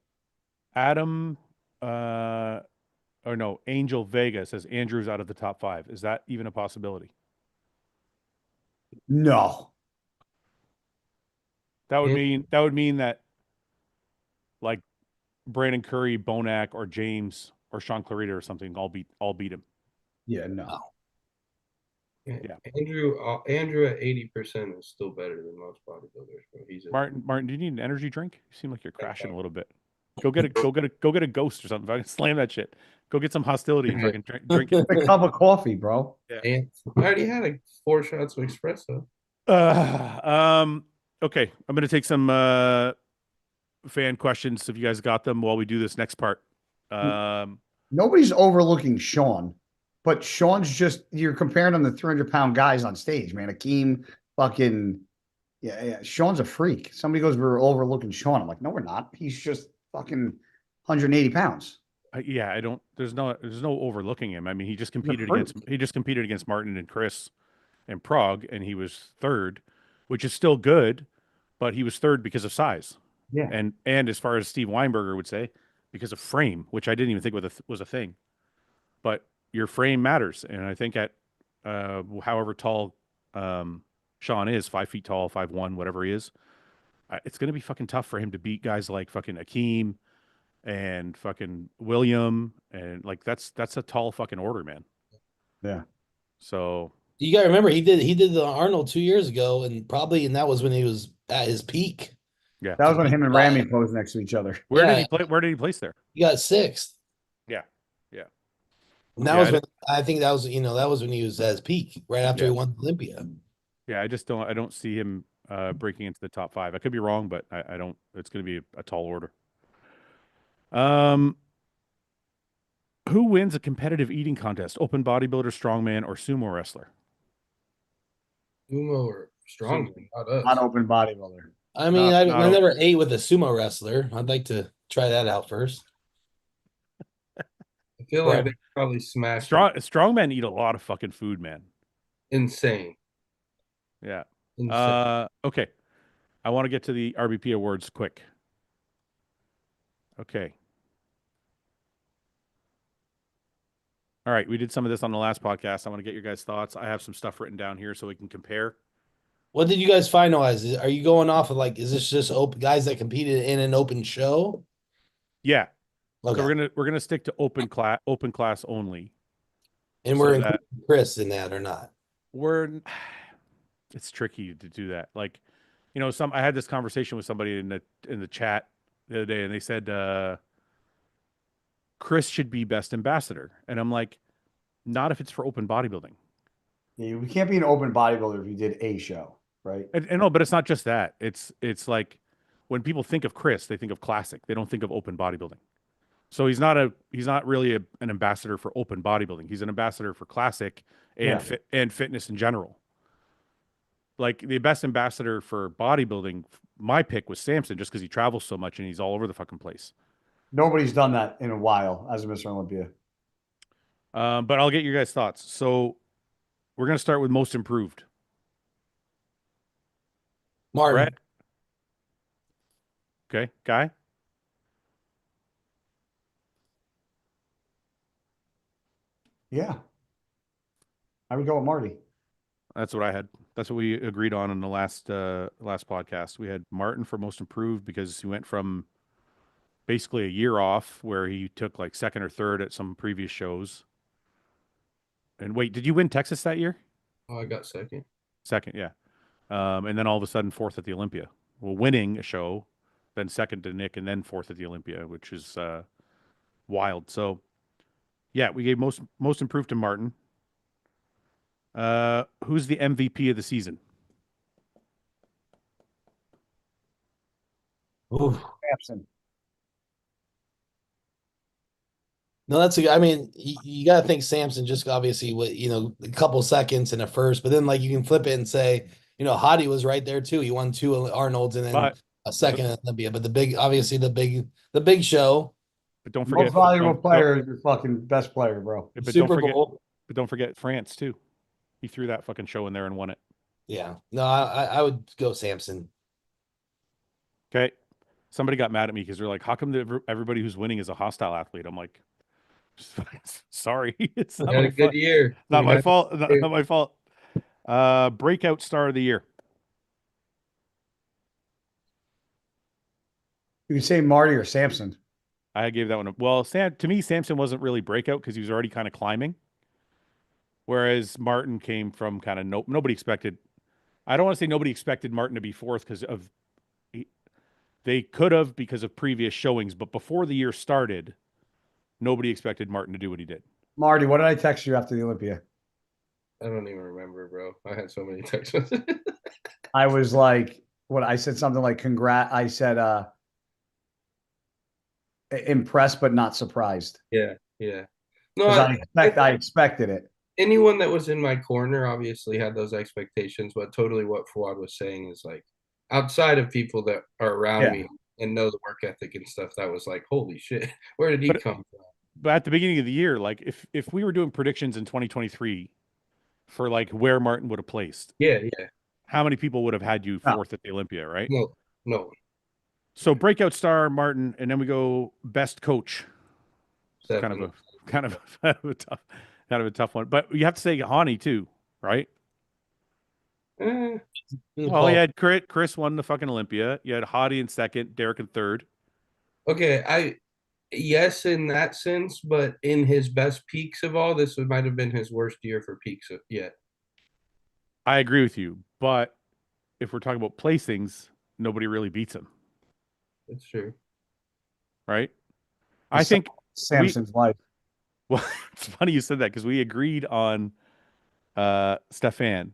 Adam, or no, Angel Vega says Andrew's out of the top 5. Is that even a possibility? No. That would mean that like Brandon Curry, Bonac, or James or Sean Clarita or something all beat him. Yeah, no. Yeah. Andrew at 80% is still better than most bodybuilders. Bro. Martin, do you need an energy drink? You seem like you're crashing a little bit. Go get a ghost or something. If I can slam that shit. Go get some hostility if I can drink it. A cup of coffee, bro. Yeah. And I already had 4 shots of espresso. Okay. I'm gonna take some fan questions if you guys got them while we do this next part. Nobody's overlooking Sean, but Sean's just, you're comparing him to 300-pound guys on stage, man. Akeem, fucking, yeah. Sean's a freak. Somebody goes, we're overlooking Sean. I'm like, no, we're not. He's just fucking 180 pounds. I don't. There's no overlooking him. I mean, he just competed against Martin and Chris in Prague, and he was third, which is still good, but he was third because of size. Yeah. And as far as Steve Weinberger would say, because of frame, which I didn't even think was a thing. But your frame matters, and I think at however tall Sean is, 5 feet tall, 5'1", whatever he is, it's going to be fucking tough for him to beat guys like fucking Akeem and fucking William, and like that's a tall fucking order, man. Yeah. So you gotta remember he did the Arnold 2 years ago, and that was when he was at his peak. yeah, That was when him and Ramy posed next to each other. Where did he play? Where did he place there? He got 6th. Yeah. And that Yeah, was when I think that was that was when he was at his peak, right after Yeah. he won Olympia. Yeah, I don't see him breaking into the top 5. I could be wrong, but I don't. It's going to be a tall order. Who wins a competitive eating contest? Open bodybuilder, strongman, or sumo wrestler? Sumo or strongman, not us. Not open bodybuilder. I mean, Not I never ate with a sumo wrestler. I'd like to try that out first. I feel Right. like they probably smashed Strongmen eat a lot of fucking food, man. insane. Yeah. Insane. Okay. I want to get to the RBP awards quick. Okay. All right, we did some of this on the last podcast. I want to get your guys' thoughts. I have some stuff written down here so we can compare. What did you guys finalize? Are you going off of like, is this just open guys that competed in an open show? Yeah. Okay. So we're gonna stick to open class only. And so we're that- including Chris in that or not? It's tricky to do that. Like, I had this conversation with somebody in the chat the other day, and they said Chris should be best ambassador, and I'm like, not if it's for open bodybuilding. Yeah, we can't be an open bodybuilder if you did a show, right? And no, but it's not just that. It's like when people think of Chris, they think of classic. They don't think of open bodybuilding. So he's not really an ambassador for open bodybuilding. He's an ambassador for classic and and fitness in general. Like the best ambassador for bodybuilding, my pick was Samson, just because he travels so much and he's all over the fucking place. Nobody's done that in a while as a Mr. Olympia. But I'll get your guys' thoughts. So we're gonna start with most improved. Martin. Brett. Okay, Guy. Yeah. I would go with Marty. That's what I had. That's what we agreed on in the last podcast. We had Martin for most improved because he went from basically a year off where he took like second or third at some previous shows. And wait, did you win Texas that year? Oh, I got second. Second, yeah. And then all of a sudden fourth at the Olympia. Well, winning a show, then second to Nick, and then fourth at the Olympia, which is wild. So, yeah, we gave most improved to Martin. Who's the MVP of the season? Ooh. Samson. No, I mean, you got to think Samson just obviously with, a couple seconds in a first, but then like you can flip it and say, Hottie was right there too. He won 2 Arnolds and then a second at Olympia, but the big show. But don't forget, most valuable player is your fucking best player, bro. But Super Bowl. But don't forget France too. He threw that fucking show in there and won it. Yeah. No, I would go Samson. Okay. Somebody got mad at me because they're like, how come everybody who's winning is a hostile athlete? I'm like, sorry. It's not Had my a good year. Not my fault. Not my fault. Breakout star of the year. You can say Marty or Samson. I gave that one. Well, to me, Samson wasn't really breakout because he was already kind of climbing. Whereas Martin came from kind of nobody expected. I don't want to say nobody expected Martin to be fourth they could have because of previous showings, but before the year started, nobody expected Martin to do what he did. Marty, what did I text you after the Olympia? I don't even remember, bro. I had so many text messages. I was like, I said something like, I said, impressed but not surprised. Yeah. No, I expected it. Anyone that was in my corner obviously had those expectations, but totally what Fouad was saying is like outside of people that are around me and know the work ethic and stuff, that was like, holy shit, where did he come from? But at the beginning of the year, like if we were doing predictions in 2023 for like where Martin would have placed, how many people would have had you fourth at the Olympia, right? No. So breakout star Martin, and then we go best coach. Kind of a tough one, but you have to say Hani too, right? Well, you had Chris won the fucking Olympia. You had Hottie in second, Derek in third. Okay, yes, in that sense, but in his best peaks of all, this might have been his worst year for peaks yet. I agree with you, but if we're talking about placings, nobody really beats him. That's true. Right? I think Samson's life. Well, it's funny you said that because we agreed on Stefan,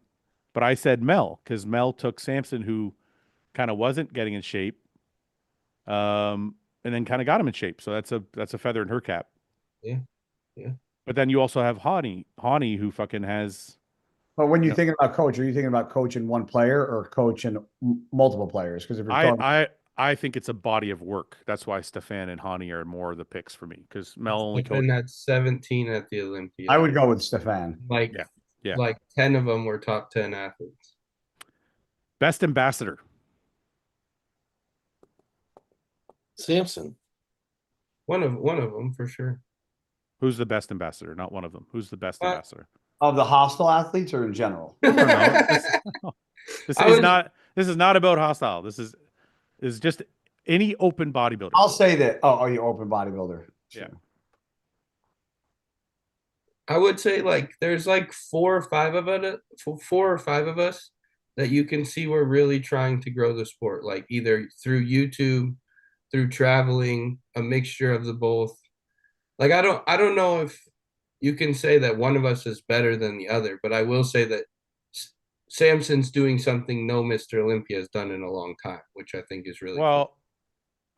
but I said Mel because Mel took Samson, who kind of wasn't getting in shape, and then kind of got him in shape. So that's a feather in her cap. Yeah, yeah. But then you also have Hani, who fucking has. But when you're No. thinking about coach, are you thinking about coaching one player or coaching multiple players? Because if you're talking, I think it's a body of work. That's why Stefan and Hani are more of the picks for me because Mel only I've been coached. at 17 at the Olympia. I would go with Stefan. Like, Yeah, yeah. like 10 of them were top 10 athletes. Best ambassador. Samson. One of them for sure. Who's the best ambassador? Not one of them. Who's the best ambassador? Of the hostile athletes or in general? I don't know. This I is would- not. This is not about hostile. This is just any open bodybuilder. I'll say that. Oh, are you open bodybuilder? Yeah. I would say like there's like 4 or 5 of us that you can see we're really trying to grow the sport, like either through YouTube, through traveling, a mixture of the both. Like I don't know if you can say that one of us is better than the other, but I will say that Samson's doing something no Mr. Olympia has done in a long time, which I think is really cool. Well,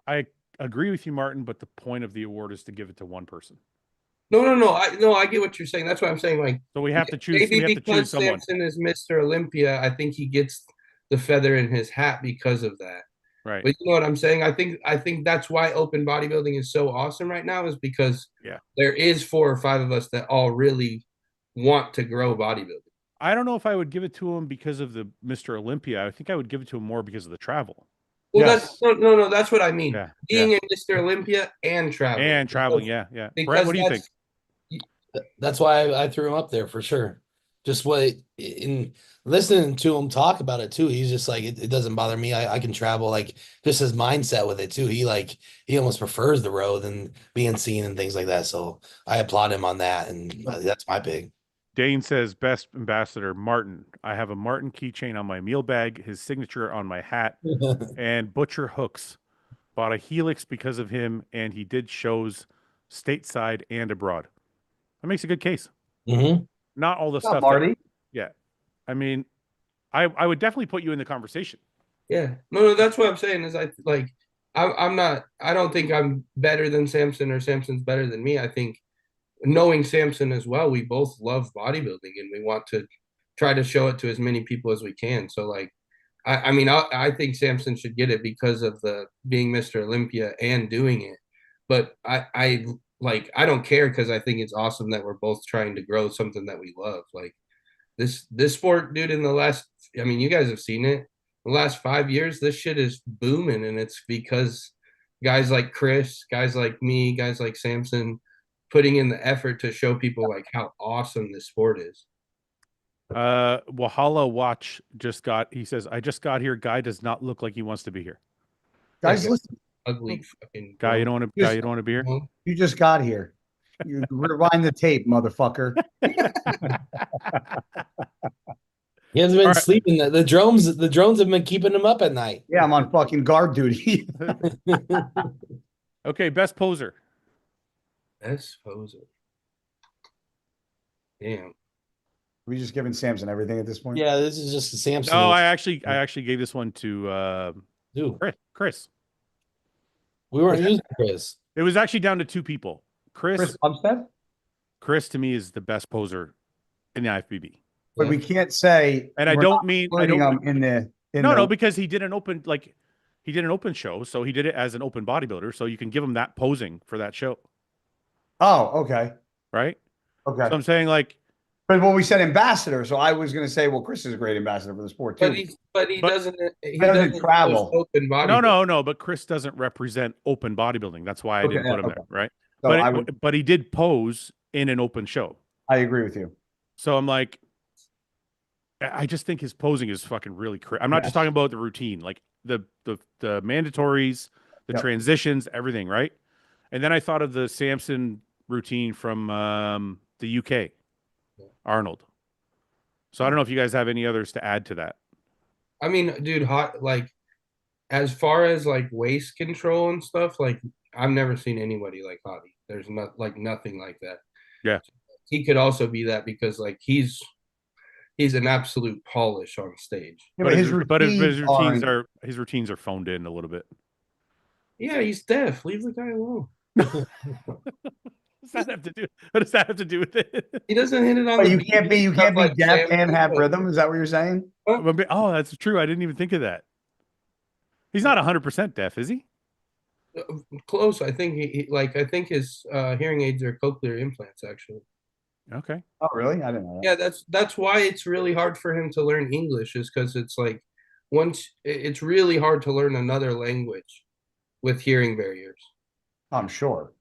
I agree with you, Martin, but the point of the award is to give it to one person. No. I get what you're saying. That's why I'm saying like So we have to choose. maybe We have to choose because someone. Samson is Mr. Olympia, I think he gets the feather in his hat because of that. Right. But you know what I'm saying? I think that's why open bodybuilding is so awesome right now is because there is 4 or 5 of us that all really want to grow bodybuilding. I don't know if I would give it to him because of the Mr. Olympia. I think I would give it to him more because of the travel. Well, Yes. that's no, that's what I mean. Yeah, Being in Mr. Olympia and traveling. And traveling, yeah. Because Brett, what do you think? That's why I threw him up there for sure. Just what in listening to him talk about it too, he's just like it doesn't bother me. I can travel, like just his mindset with it too. He almost prefers the road than being seen and things like that. So I applaud him on that, and that's my big. Dane says best ambassador Martin. I have a Martin keychain on my meal bag, his signature on my hat, and butcher hooks. Bought a Helix because of him, and he did shows stateside and abroad. That makes a good case. Mm-hmm. Not all the What's up, stuff. Marty? Yeah, I mean, I would definitely put you in the conversation. Yeah. No, that's what I'm saying is I'm not I don't think I'm better than Samson or Samson's better than me. I think knowing Samson as well, we both love bodybuilding and we want to try to show it to as many people as we can. So like I mean I think Samson should get it because of the being Mr. Olympia and doing it. But I don't care because I think it's awesome that we're both trying to grow something that we love. Like this sport, dude, in the last I mean, you guys have seen it. The last 5 years, this shit is booming, and it's because guys like Chris, guys like me, guys like Samson putting in the effort to show people like how awesome this sport is. Wahala Watch he says, I just got here. Guy does not look like he wants to be here. Guys, Yeah. listen. Ugly fucking Guy, you don't want to be here? You just got here. You rewind the tape, motherfucker. He hasn't been All right. sleeping. The drones have been keeping him up at night. Yeah, I'm on fucking guard duty. Okay, best poser. Best poser. Damn. We just giving Samson everything at this point. Yeah, this is just a Samson. No, I actually gave this one to Dude, Chris. we weren't using Chris. It was actually down to 2 people. Chris Bumstead? Chris to me is the best poser in the IFBB. But we can't say. And I we're don't not mean putting him in the. No, because he did an open show, so he did it as an open bodybuilder, so you can give him that posing for that show, Oh, okay. right? Okay. So I'm saying like, But when we said ambassador, so I was going to say, well, Chris is a great ambassador for the sport too. But he But- doesn't doesn't travel. open body. no, but Chris doesn't represent open bodybuilding. That's why I didn't put him there, right? So But he did pose in an open show. I agree with you. So I'm like, I just think his posing is fucking really crazy. I'm not just talking about the routine, like the mandatories, the transitions, everything, right? And then I thought of the Samson routine from the UK, Arnold. So I don't know if you guys have any others to add to that. I mean, dude, like as far as like waist control and stuff, like I've never seen anybody like Hottie. There's not like nothing like that. Yeah. He could also be that because like he's an absolute polish on stage. Yeah, But his routines aren't- his routines are phoned in a little bit. Yeah, he's deaf. Leave the guy alone. What does that have to do? What does that have to do with it? He doesn't hit it on But the you beat can't be and stuff like deaf Sam and have did. rhythm. Is that what you're saying? Oh, that's true. I didn't even think of that. He's not 100% deaf, is he? Close. I think I think his hearing aids are cochlear implants actually. Okay. Oh, really? I didn't know that. Yeah, that's why it's really hard for him to learn English is because it's like once it's really hard to learn another language with hearing barriers. I'm sure.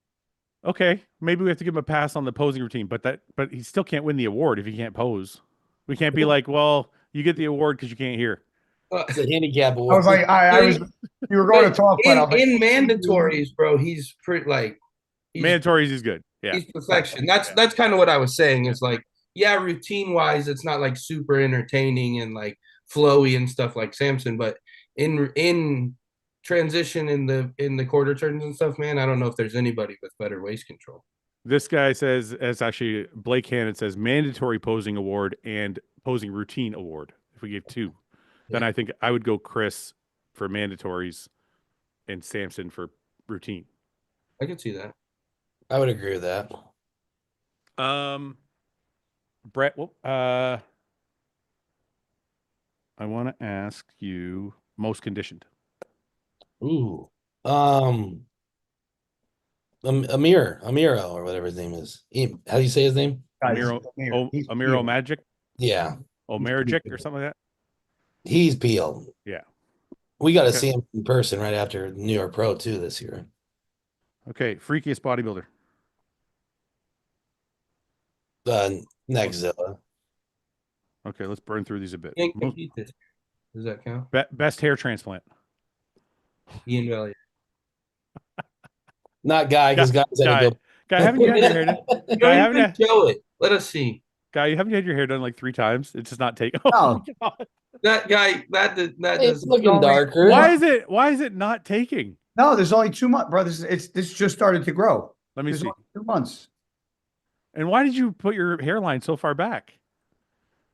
Okay. Maybe we have to give him a pass on the posing routine, but he still can't win the award if he can't pose. We can't be like, well, you get the award because you can't hear. It's a handicap I award. was like, you were going to talk, but I was like, in mandatories, bro, he's pretty like Mandatories is good. Yeah. he's perfection. That's kind of what I was saying. Is like, yeah, routine wise, it's not like super entertaining and like flowy and stuff like Samson, but in transition in the quarter turns and stuff, man, I don't know if there's anybody with better waist control. This guy says, it's actually Blake Hannon says mandatory posing award and posing routine award. If we gave two, then I think I would go Chris for mandatories and Samson for routine. I could see that. I would agree with that. Brett, well, I want to ask you most conditioned. Ooh. Amiro or whatever his name is. How do you say his name? Amiro Magic? Yeah. Omerigic or something like that? He's peeled. Yeah. We got to see him in person right after New York Pro too this year. Okay, freakiest bodybuilder. Nextzilla. Okay, let's burn through these a bit. Can't compete this. Does that count? Best hair transplant. Ian Valley. Not Guy, because Guy's had to go. Guy, haven't you had your hair done? Guy, haven't you show it? Let us see. Guy, you haven't had your hair done like 3 times. It's just not taking. Oh. My God. That guy, that It's looking darker. Why is it not taking? No, there's only 2 months, bro. This just started to grow. Let me There's see. only 2 months. And why did you put your hairline so far back?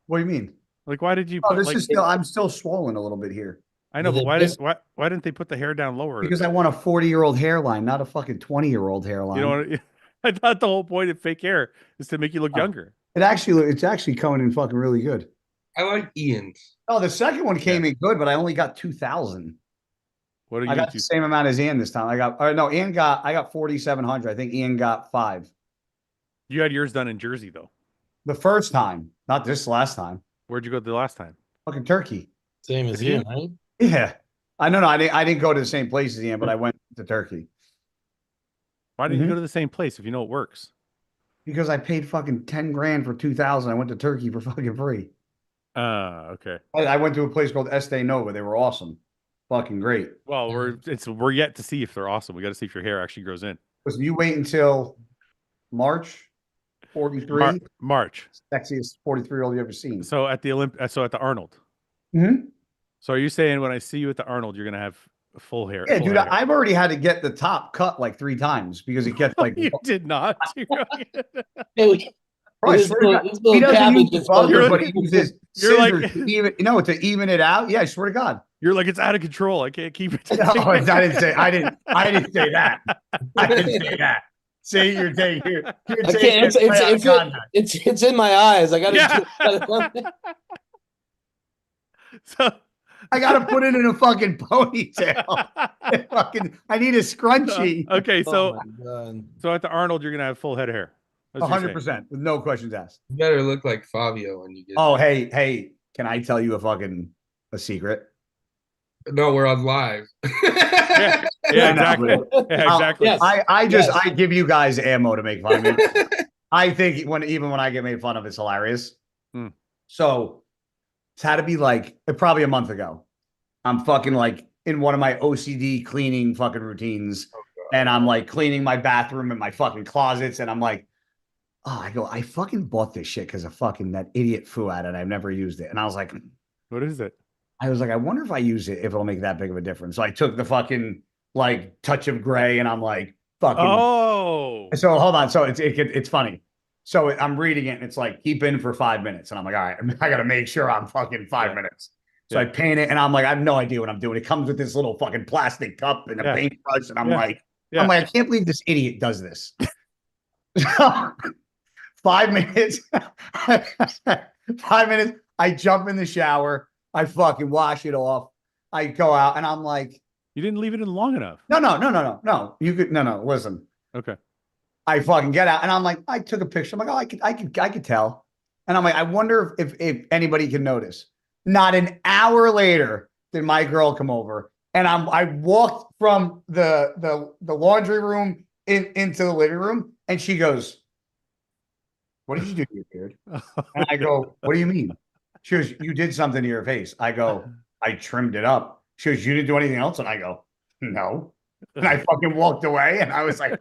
What do you mean? Like, why did you Oh, put this like? is still. I'm still swollen a little bit here. I know, but why didn't they put the hair down lower? Because I want a 40-year-old hairline, not a fucking 20-year-old hairline. You know what? I thought the whole point of fake hair is to make you look younger. It's actually coming in fucking really good. I like Ian's. Oh, the second one came in good, but I only got 2,000. What are you? I got the same amount as Ian this time. I got 4,700. I think Ian got 5. You had yours done in Jersey though. The first time, not this last time. Where'd you go the last time? Fucking Turkey. Same as Did you? Ian, right? Yeah. I know. I didn't go to the same place as Ian, but I went to Turkey. Why didn't you go to the same place if you know it works? Because I paid fucking 10 grand for 2,000. I went to Turkey for fucking free. Okay. I went to a place called Estee Nova. They were awesome. Fucking great. Well, we're yet to see if they're awesome. We got to see if your hair actually grows in. Listen, you wait until March 43. March. Sexiest 43-year-old you ever seen. So at the at the Arnold. Mm-hmm. So are you saying when I see you at the Arnold, you're gonna have full hair? Yeah, full dude, hair? I've already had to get the top cut like 3 times because it gets like. You did not. Bro, I swear to God, he doesn't use the buzzer, but he uses you're like- scissors to even it out. Yeah, I swear to God. You're like, it's out of control. I can't keep it. No, I didn't say that. I didn't say that. Say you're taking. I can't. It's in my eyes. I gotta. So I gotta put it in a fucking ponytail. I need a scrunchie. Okay, so Oh so at the Arnold, you're gonna have full head of hair. 100% with no questions asked. You better look like Fabio when you get. Oh, hey, can I tell you a secret? No, we're on live. Yeah, exactly. Yeah, exactly. Yes. I give you guys ammo to make fun of me. I think even when I get made fun of, it's hilarious. So it's had to be like probably a month ago. I'm fucking like in one of my OCD cleaning fucking routines, and I'm like cleaning my bathroom and my fucking closets, and I'm like, I fucking bought this shit because of fucking that idiot Fouad, and I've never used it. And I was like, What is it? I wonder if I use it, if it'll make that big of a difference. So I took the fucking like touch of gray, and I'm like, fucking. Oh, So hold on. So it's funny. So I'm reading it and it's like, keep in for 5 minutes. And I'm like, all right, I got to make sure I'm fucking 5 minutes. So I paint it and I'm like, I have no idea what I'm doing. It comes with this little fucking plastic cup and a paintbrush. And I'm like, I can't believe this idiot does this. 5 minutes. 5 minutes. I jump in the shower. I fucking wash it off. I go out and I'm like, you didn't leave it in long enough. No. You could listen. Okay. I fucking get out and I'm like, I took a picture. I'm like, oh, I could tell. And I'm like, I wonder if anybody can notice. Not an hour later did my girl come over, and I walked from the laundry room into the living room, and she goes, "What did you do to your beard?" And I go, "What do you mean?" She goes, "You did something to your face." I go, "I trimmed it up." She goes, "You didn't do anything else?" And I go, "No." And I fucking walked away, and I was like,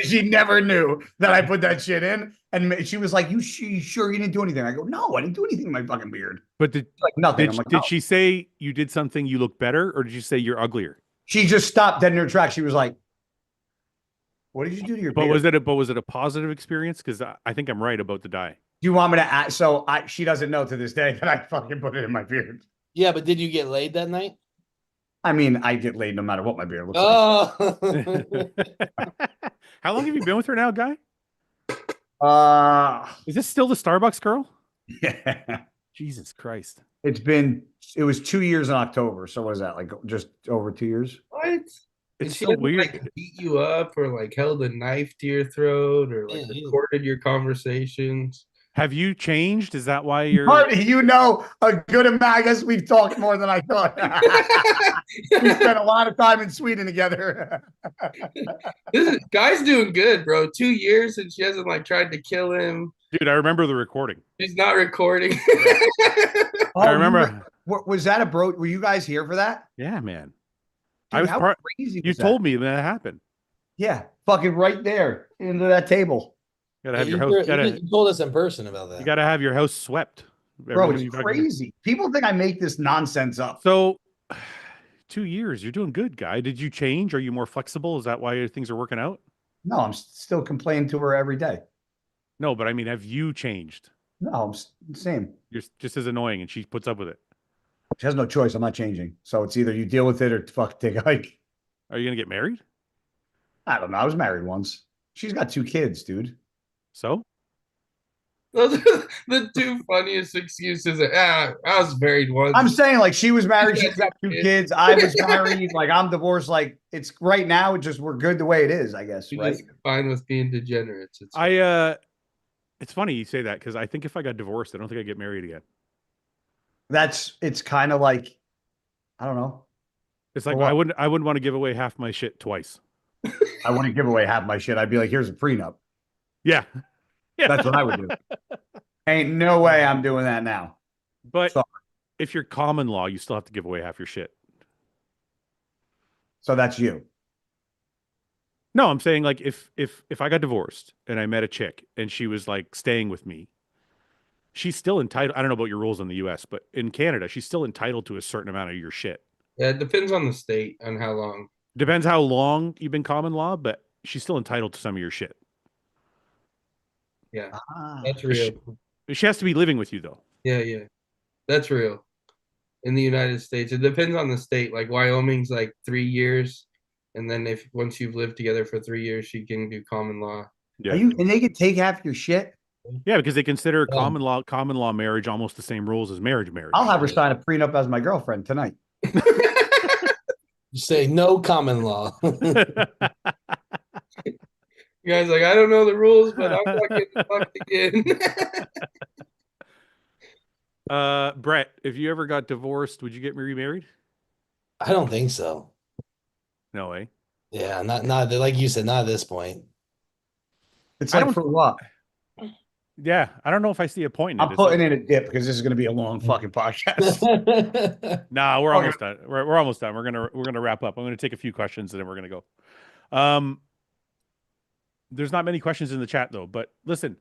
she never knew that I put that shit in. And she was like, "You sure you didn't do anything?" I go, "No, I didn't do anything to my fucking beard." But Like nothing. I'm did, like, did "No." she say you did something you look better, or did you say you're uglier? She just stopped dead in her tracks. She was like, "What did you do to your But beard?" was it a positive experience? Because I think I'm right about the dye. Do you want me to ask? So she doesn't know to this day that I fucking put it in my beard. Yeah, but did you get laid that night? I mean, I get laid no matter what my beard looks like. Oh, How long have you been with her now, guy? Uh, Is this still the Starbucks girl? yeah. Jesus Christ. It was 2 years in October. So what is that? Like just over 2 years? What? It's And she so hasn't, weird. like, beat you up or like held a knife to your throat or like Yeah. recorded your conversations. Have you changed? Is that why you're Marty, you know a good amount. I guess we've talked more than I thought. We spent a lot of time in Sweden together. Guy's doing good, bro. 2 years and she hasn't like tried to kill him. dude? I remember the recording. She's not recording. I remember. Was that a bro? Were you guys here for that? Yeah, man. Dude, I was how part. crazy You was that? told me that happened. Yeah, fucking right there into that table. Gotta have you, your house. you told us in person about that. You gotta have your house swept. Bro, Every it's time you fucking- crazy. People think I make this nonsense up. So, 2 years. You're doing good, guy. Did you change? Are you more flexible? Is that why things are working out? No, I'm still complaining to her every day. No, but I mean, have you changed? No, I'm the same. You're just as annoying, and she puts up with it. She has no choice. I'm not changing. So it's either you deal with it or fuck take a hike. Are you gonna get married? I don't know. I was married once. She's got 2 kids, dude. So, Those are the two funniest excuses. I was married once. I'm saying like she was married. Yeah, She's got 2 kids. kids. I was married. Like I'm divorced. Like it's right now. It's just we're good the way it is, I guess. You're Right. just fine with being degenerates. it's funny you say that because I think if I got divorced, I don't think I'd get married again. It's kind of like, I don't know. It's like For what? I wouldn't want to give away half my shit twice. I wouldn't give away half my shit. I'd be like, here's a prenup. Yeah, yeah. That's what I would do. Ain't no way I'm doing that now. But Sorry. if you're common law, you still have to give away half your shit. So that's you. No, I'm saying like if I got divorced and I met a chick and she was like staying with me, she's still entitled. I don't know about your rules in the US, but in Canada, she's still entitled to a certain amount of your shit. Yeah, it depends on the state and how long. Depends how long you've been common law, but she's still entitled to some of your shit. Yeah, Ah. that's real. She has to be living with you though. Yeah, that's real. In the United States, it depends on the state. Like Wyoming's like 3 years, and then if once you've lived together for 3 years, she can do common law. Yeah. And they could take half your shit. Yeah, because they consider Yeah. common law marriage almost the same rules as marriage. I'll have her sign a prenup as my girlfriend tonight. You say no common law. You guys like, I don't know the rules, but I'm fucking fucked again. Brett, if you ever got divorced, would you get remarried? I don't think so. No way. Yeah, not like you said, not at this point. It's I like don't- for what? Yeah, I don't know if I see a point in it. I'm putting in a dip because this is going to be a long fucking podcast. Nah, we're Okay. almost done. We're almost done. We're gonna wrap up. I'm gonna take a few questions and then we're gonna go. There's not many questions in the chat though. But listen,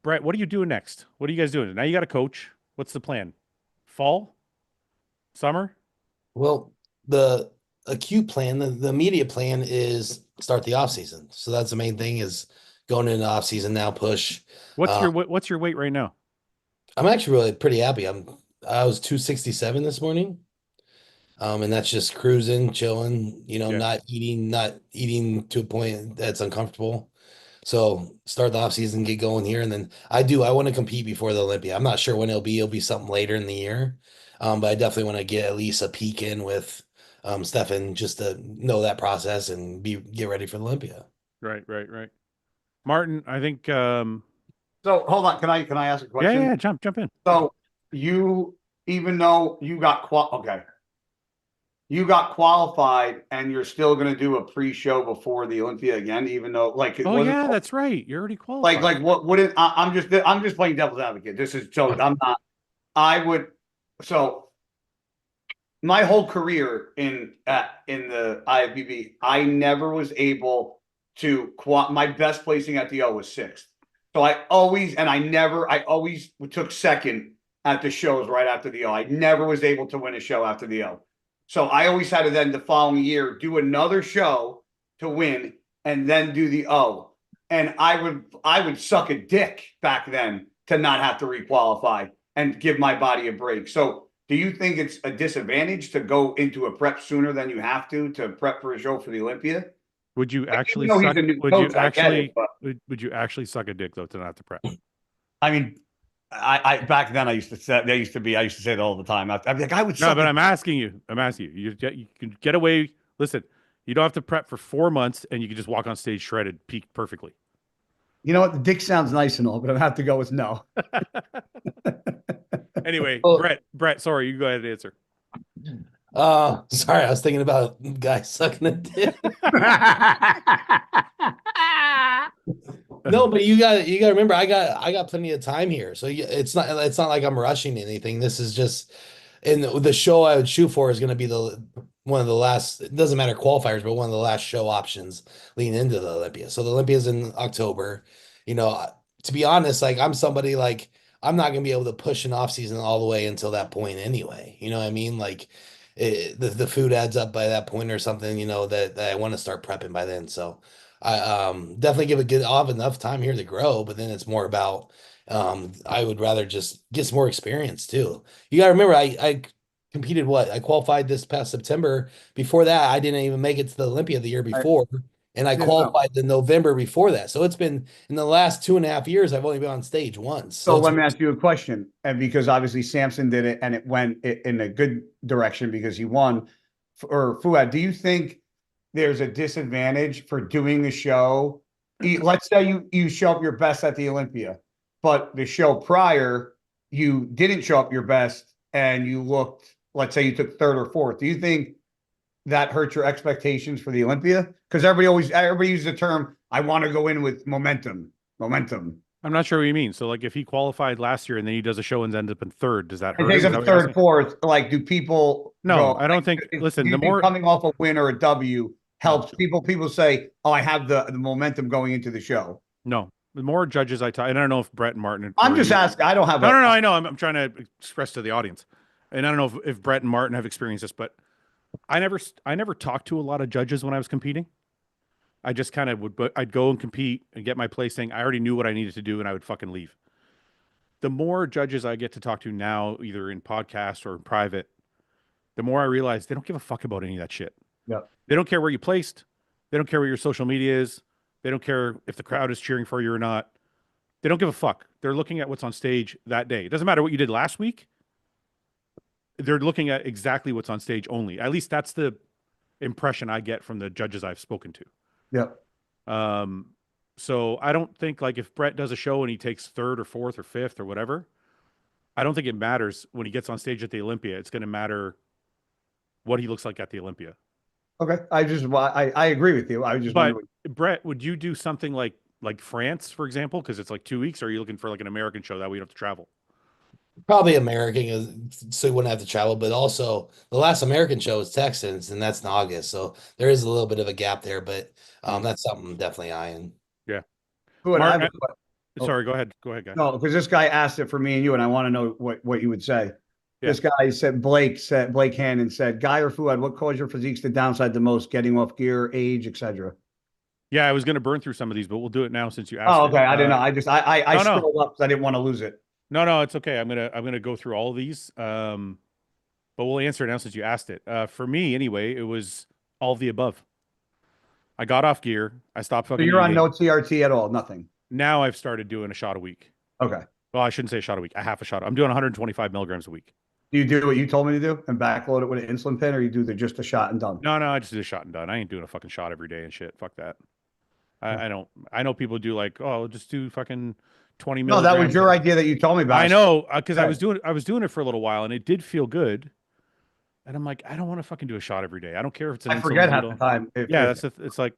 Brett, what are you doing next? What are you guys doing? Now you got a coach. What's the plan? Fall? Summer? Well, the acute plan, the immediate plan is start the off season. So that's the main thing is going into off season now. Push. What's your weight right now? I'm actually really pretty happy. I was 267 this morning. And that's just cruising, chilling, Yeah. not eating to a point that's uncomfortable. So start the off season, get going here, and then I want to compete before the Olympia. I'm not sure when it'll be. It'll be something later in the year, but I definitely want to get at least a peek in with Stefan just to know that process and get ready for the Olympia. Right. Martin, I think. So hold on, can I ask a question? Yeah. Jump in. So even though you got you got qualified, and you're still going to do a pre-show before the Olympia again, even though it Oh wasn't. yeah, that's right. You're already qualified. What would it? I'm just playing devil's advocate. This is so I'm not. I would so my whole career in the IFBB, I never was able to my best placing at the O was 6th. So I always took second at the shows right after the O. I never was able to win a show after the O. So I always had to then the following year do another show to win and then do the O. And I would suck a dick back then to not have to requalify and give my body a break. So do you think it's a disadvantage to go into a prep sooner than you have to prep for a show for the Olympia? Would you actually Even though suck, he's a new would coach, you I get actually it, but would you actually suck a dick though to not have to prep? I mean, I back then I used to say it all the time. I'd be like, I would No, suck but a I'm asking you. You can get away. Listen, you don't have to prep for 4 months, and you can just walk on stage shredded, peak perfectly. You know what? The dick sounds nice and all, but I have to go with no. Anyway, Oh. Brett, sorry, you go ahead and answer. Sorry, I was thinking about guys sucking a dick. No, but you got to remember, I got plenty of time here, so it's not like I'm rushing anything. This is just, and the show I would shoot for is going to be one of the last. It doesn't matter qualifiers, but one of the last show options leading into the Olympia. So the Olympia is in October. To be honest, like I'm somebody like I'm not going to be able to push an off season all the way until that point anyway. You know what I mean? Like the food adds up by that point or something. That I want to start prepping by then. So. I definitely I'll have enough time here to grow, but then it's more about I would rather just get some more experience too. You gotta remember I competed I qualified this past September. Before that, I didn't even make it to the Olympia the year before. And I qualified the November before that. So it's been in the last 2.5 years, I've only been on stage once. So let me ask you a question. And because obviously Samson did it and it went in a good direction because he won. Or Fouad, do you think there's a disadvantage for doing the show? Let's say you show up your best at the Olympia, but the show prior, you didn't show up your best and you looked, let's say you took 3rd or 4th. Do you think that hurts your expectations for the Olympia? Because everybody uses the term, I want to go in with momentum. I'm not sure what you mean. So, like, if he qualified last year and then he does a show and ends up in 3rd, does that hurt? It takes up 3rd, 4th. Like, do people? No, I don't think. Listen, the more coming off a win or a W helps people say, "Oh, I have the momentum going into the show." No, the more judges I talk, and I don't know if Brett and Martin. I'm just asking. I don't have. No. I know. I'm trying to express to the audience, and I don't know if Brett and Martin have experienced this, but I never talked to a lot of judges when I was competing. I just kind of I'd go and compete and get my placing. I already knew what I needed to do, and I would fucking leave. The more judges I get to talk to now, either in podcast or in private, the more I realize they don't give a fuck about any of that shit. Yeah. They don't care where you placed. They don't care what your social media is. They don't care if the crowd is cheering for you or not. They don't give a fuck. They're looking at what's on stage that day. It doesn't matter what you did last week. They're looking at exactly what's on stage only. At least that's the impression I get from the judges I've spoken to. Yeah. So I don't think, like, if Brett does a show and he takes 3rd or 4th or 5th or whatever, I don't think it matters when he gets on stage at the Olympia. It's going to matter what he looks like at the Olympia. Okay. I agree with you. But Brett, would you do something like France, for example? Because it's like 2 weeks, or are you looking for like an American show that we don't have to travel? Probably American, so you wouldn't have to travel. But also, the last American show is Texans, and that's in August. So there is a little bit of a gap there, but that's something definitely eyeing. Yeah. Mark, sorry, go ahead. Go ahead, guys. No, because this guy asked it for me and you, and I want to know what you would say. Yeah. This guy Blake Hannon said, Guy or Fouad, what caused your physiques to downside the most? Getting off gear, age, etc. Yeah, I was going to burn through some of these, but we'll do it now since you asked Oh, it. okay. I didn't know. I just I no, no. scrolled up because I didn't want to lose it. No, it's okay. I'm gonna go through all of these. But we'll answer it now since you asked it. For me, anyway, it was all of the above. I got off gear. I stopped So fucking you're on eating. no TRT at all, nothing. Now I've started doing a shot a week. Okay. Well, I shouldn't say a shot a week, a half a shot. I'm doing 125 milligrams a week. Do you do what you told me to do and backload it with an insulin pen, or you do just a shot and done? No, I just did a shot and done. I ain't doing a fucking shot every day and shit. Fuck that. I don't. I know people do like, oh, just do fucking 20 No, milligrams. that was your idea that you told me about. I know, because Okay. I was doing it for a little while and it did feel good. And I'm like, I don't want to fucking do a shot every day. I don't care if it's an I insulin forget half needle. the time. Yeah, it's like,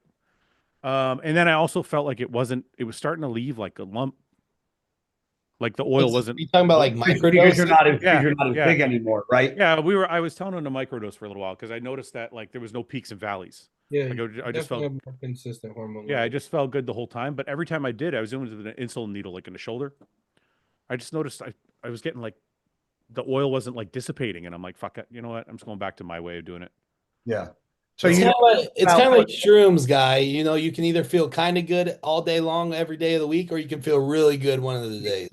and then I also felt like it was starting to leave like a lump. Like the oil wasn't. You talking about like because microdose? you're not as Yeah, you're not as yeah. big anymore, right? Yeah, I was telling him to microdose for a little while because I noticed that like there was no peaks and valleys. Yeah, Like I just felt, definitely have more consistent hormone. yeah, I levels. just felt good the whole time. But every time I did, I was doing it with an insulin needle like in the shoulder. I just noticed I was getting like the oil wasn't like dissipating, and I'm like, fuck it, you know what? I'm just going back to my way of doing it. Yeah. So It's you kind of like, it's about- kind of like shrooms, guy. You know, you can either feel kind of good all day long, every day of the week, or you can feel really good one of the days.